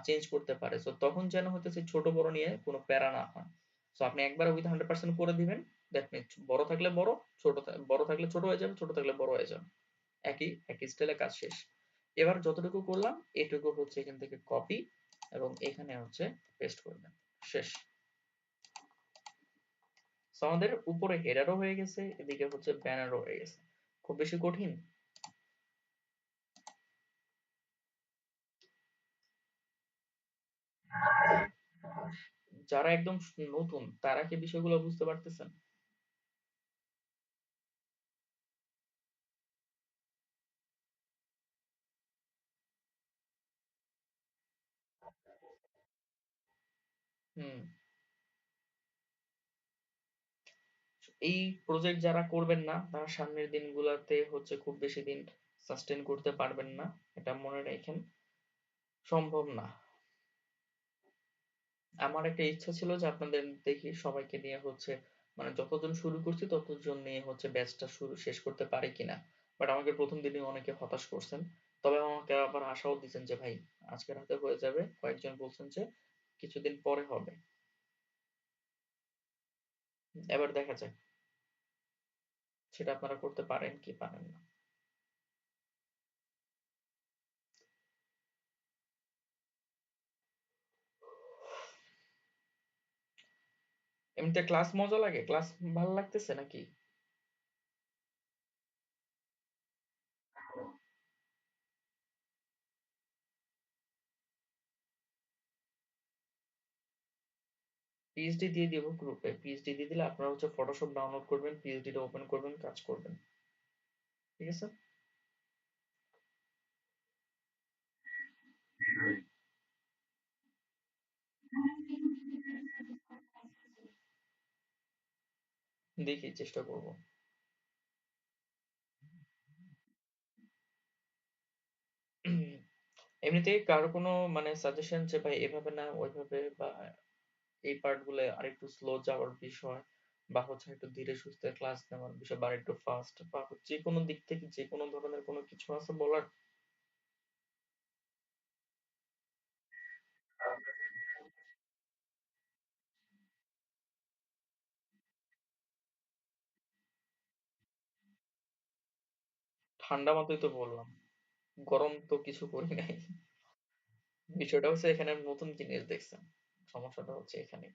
চেঞ্জ করতে পারে, সো তখন যেন হতেছে ছোট বড় নিয়ে কোনো প্যারা না হয়। সো আপনি একবার উইথ 100% করে দিবেন, দ্যাট মিনস বড় থাকলে বড়, বড় থাকলে ছোট হয়ে যাবে, ছোট থাকলে বড় হয়ে যাবে, একই একই স্টাইলে কাজ শেষ। এবার যতটুকু করলাম এটুকু হচ্ছে এখান থেকে কপি এবং এখানে হচ্ছে পেস্ট করবেন, শেষ। সো আমাদের উপরে হেডারও হয়ে গেছে, এদিকে হচ্ছে ব্যানারও হয়ে গেছে, খুব বেশি কঠিন? যারা একদম নতুন তারা কি বিষয়গুলো বুঝতে পারতেছেন? হুম। এই প্রজেক্ট যারা করবেন না তারা সামনের দিনগুলোতে হচ্ছে খুব বেশি দিন সাস্টেন করতে পারবেন না, এটা মনে রাখেন, সম্ভব না। আমার একটা ইচ্ছা ছিল যে আপনাদের দেখি সবাইকে নিয়ে হচ্ছে মানে যতজন শুরু করছি ততজন নিয়ে হচ্ছে ব্যাচটা শুরু শেষ করতে পারি কিনা, বাট আমাকে প্রথম দিনই অনেকে হতাশ করছেন। তবে আমাকে আবার আশাও দিচ্ছেন যে ভাই আজকে রাতে হয়ে যাবে, কয়েকজন বলছেন যে কিছুদিন পরে হবে, এবার দেখা যাক। সেটা আপনারা করতে পারেন কি পারেন না। এমনিতে ক্লাস মজা লাগে? ক্লাস ভালো লাগতেছে নাকি? পিএইচডি দিয়ে দিব গ্রুপে। পিএইচডি দিয়ে দিলে আপনারা হচ্ছে ফটোশপ ডাউনলোড করবেন, পিএইচডিটা ওপেন করবেন, কাজ করবেন। ঠিক আছে? দেখি চেষ্টা করব। এমনিতে কারো কোনো মানে সাজেশন যে ভাই এভাবে না ওইভাবে, বা এই পার্ট গুলো আরেকটু স্লো যাওয়ার বিষয়, বা হচ্ছে একটু ধীরে সুস্থে ক্লাস নেওয়ার বিষয়, বা একটু ফাস্ট, বা যে কোনো দিক থেকে যে কোনো ধরনের কোনো কিছু আছে বলার? ঠান্ডা মাথায় তো বললাম, গরম তো কিছু করি নাই। বিষয়টা হচ্ছে এখানে নতুন জিনিস দেখছেন, সমস্যাটা হচ্ছে এখানে।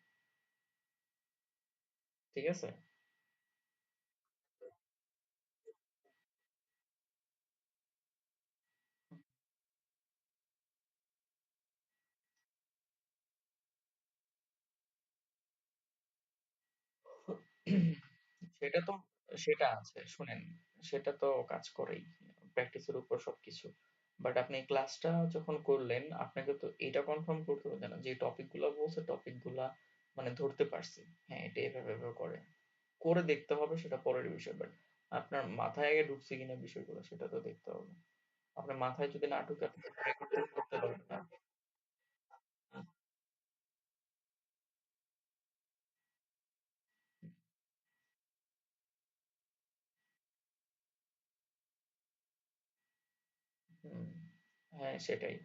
ঠিক আছে? সেটা তো, সেটা আছে শুনেন, সেটা তো কাজ করেই, প্র্যাকটিসের উপর সবকিছু। বাট আপনি ক্লাসটা যখন করলেন আপনাকে তো এটা কনফার্ম করতে হবে না যে টপিক গুলা বলছে টপিক গুলা মানে ধরতে পারছি, হ্যাঁ এটা এভাবে এভাবে করে করে দেখতে হবে, সেটা পরের বিষয়। বাট আপনার মাথায় আগে ঢুকছে কিনা বিষয়গুলো সেটা তো দেখতে হবে। আপনার মাথায় যদি না ঢুকে আপনি রেকর্ড করতে পারবেন না। হুম, হ্যাঁ সেটাই।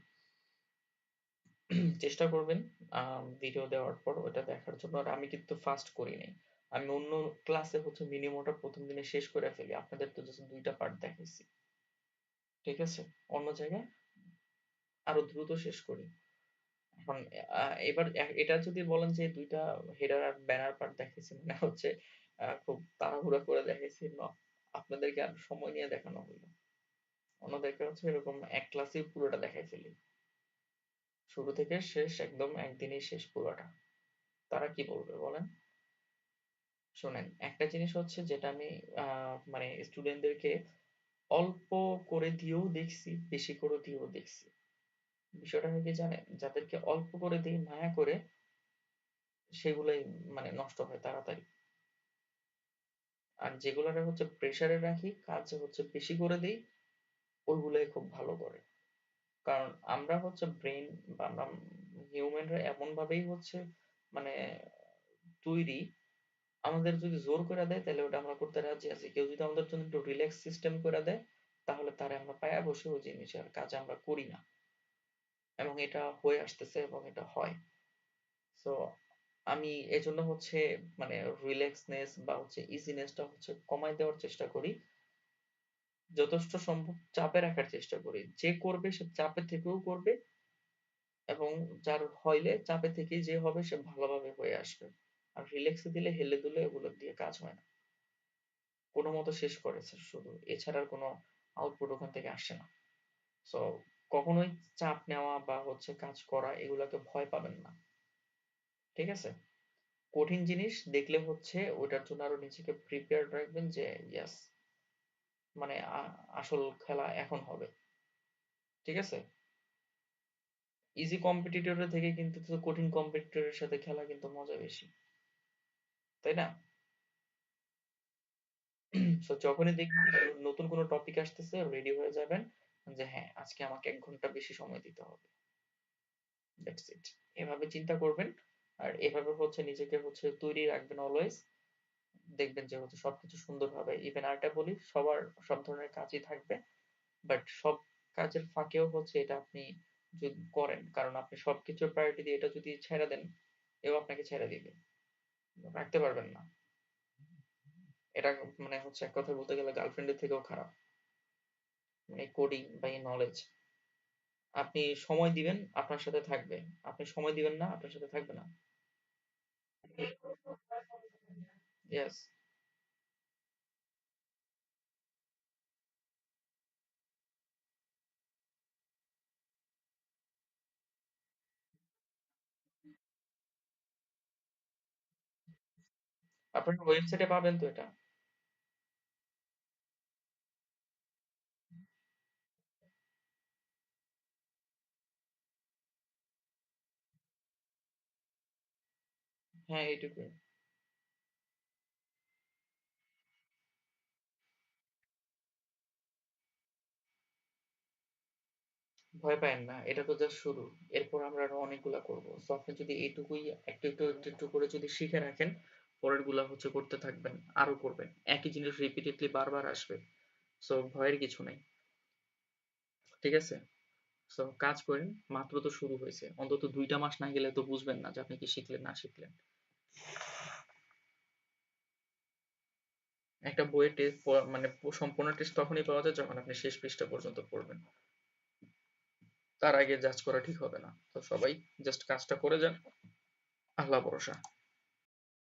চেষ্টা করবেন ভিডিও দেওয়ার পর ওটা দেখার জন্য। আর আমি কিন্তু ফাস্ট করি নাই, আমি অন্য ক্লাসে হচ্ছে মিনিমামটা প্রথম দিনে শেষ করে ফেলি, আপনাদের তো জাস্ট দুইটা পার্ট দেখাইছি। ঠিক আছে? অন্য জায়গায় আরো দ্রুত শেষ করি। এখন এবার এটা যদি বলেন যে দুইটা হেডার আর ব্যানার পার্ট দেখাইছি মানে হচ্ছে খুব তাড়াহুড়া করে দেখাইছি, আপনাদেরকে আর সময় নিয়ে দেখানো হইলো। অন্যদেরকে হচ্ছে এরকম এক ক্লাসেই পুরোটা দেখাই ফেলি, শুরু থেকে শেষ একদম একদিনেই শেষ পুরোটা। তারা কি বলবে বলেন? শোনেন, একটা জিনিস হচ্ছে যেটা আমি মানে স্টুডেন্টদেরকে অল্প করে দিয়েও দেখছি, বেশি করে দিয়েও দেখছি। বিষয়টা হয় কি জানেন, যাদেরকে অল্প করে দিই মায়া করে সেগুলোই মানে নষ্ট হয় তাড়াতাড়ি। আর যেগুলোরে হচ্ছে প্রেসারে রাখি, কাজ হচ্ছে বেশি করে দিই, ওইগুলোই খুব ভালো করে। কারণ আমরা হচ্ছে ব্রেন, বা আমরা হিউম্যানরা এমন ভাবেই হচ্ছে মানে তৈরি, আমাদের যদি জোর করে দেয় তাহলে ওটা আমরা করতে রাজি আছি। কেউ যদি আমাদের জন্য একটু রিল্যাক্স সিস্টেম করে দেয় তাহলে তারে আমরা পায়া বসে ওই জিনিসের কাজ আমরা করি না। এবং এটা হয়ে আসতেছে এবং এটা হয়। সো আমি এজন্য হচ্ছে মানে রিল্যাক্সনেস বা হচ্ছে ইজিনেসটা হচ্ছে কমায় দেওয়ার চেষ্টা করি। যথেষ্ট সম্ভব চাপে রাখার চেষ্টা করি। যে করবে সে চাপে থেকেও করবে, এবং যার হইলে চাপে থেকেই যে হবে সে ভালোভাবে হয়ে আসবে। আর রিল্যাক্সে দিলে হেলে দুলে এগুলো দিয়ে কাজ হয় না। কোনো মতো শেষ করেছে শুধু, এছাড়া আর কোনো আউটপুট ওখান থেকে আসে না। সো কখনোই চাপ নেওয়া বা হচ্ছে কাজ করা এগুলাকে ভয় পাবেন না। ঠিক আছে? কঠিন জিনিস দেখলে হচ্ছে ওটার জন্য আরো নিজেকে প্রিপেয়ার্ড রাখবেন যে ইয়াস, মানে আসল খেলা এখন হবে। ঠিক আছে? ইজি কম্পিটিটরের থেকে কিন্তু তো কঠিন কম্পিটিটরের সাথে খেলা কিন্তু মজা বেশি, তাই না? সো যখনই দেখবেন নতুন কোনো টপিক আসতেছে রেডি হয়ে যাবেন যে হ্যাঁ আজকে আমাকে 1 ঘন্টা বেশি সময় দিতে হবে। That's it. এভাবে চিন্তা করবেন। আর এভাবে হচ্ছে নিজেকে হচ্ছে তৈরি রাখবেন অলওয়েজ। দেখবেন যে হচ্ছে সবকিছু সুন্দর হবে। ইভেন আরেকটা বলি, সবার সব ধরনের কাজই থাকবে। বাট সব কাজের ফাঁকেও হচ্ছে এটা আপনি যদি করেন, কারণ আপনি সবকিছুর প্রায়োরিটি দিয়ে এটা যদি ছেড়ে দেন, এও আপনাকে ছেড়ে দিবে। রাখতে পারবেন না। এটা মানে হচ্ছে এক কথায় বলতে গেলে গার্লফ্রেন্ডের থেকেও খারাপ। মানে কোডিং বা এই নলেজ। আপনি সময় দিবেন, আপনার সাথে থাকবে। আপনি সময় দিবেন না, আপনার সাথে থাকবে না। ইয়েস। আপনার ওয়েবসাইটে পাবেন তো এটা। হ্যাঁ, এইটুকুই। ভয় পায়েন না। এটা তো জাস্ট শুরু। এরপর আমরা আরো অনেকগুলা করব। সো আপনি যদি এইটুকুই একটু করে যদি শিখে রাখেন, পরেরগুলা হচ্ছে করতে থাকবেন, আরো করবেন। একই জিনিস রিপিটেডলি বারবার আসবে। সো ভয়ের কিছু নাই। ঠিক আছে? সো কাজ করেন। মাত্র তো শুরু হয়েছে। অন্তত ২ টা মাস না গেলে তো বুঝবেন না যে আপনি কি শিখলেন না শিখলেন। একটা বইয়ের টেস্ট মানে সম্পূর্ণ টেস্ট তখনই পাওয়া যায় যখন আপনি শেষ পৃষ্ঠা পর্যন্ত পড়বেন। তার আগে জাজ করা ঠিক হবে না। তো সবাই জাস্ট কাজটা করে যান। আল্লাহ ভরসা।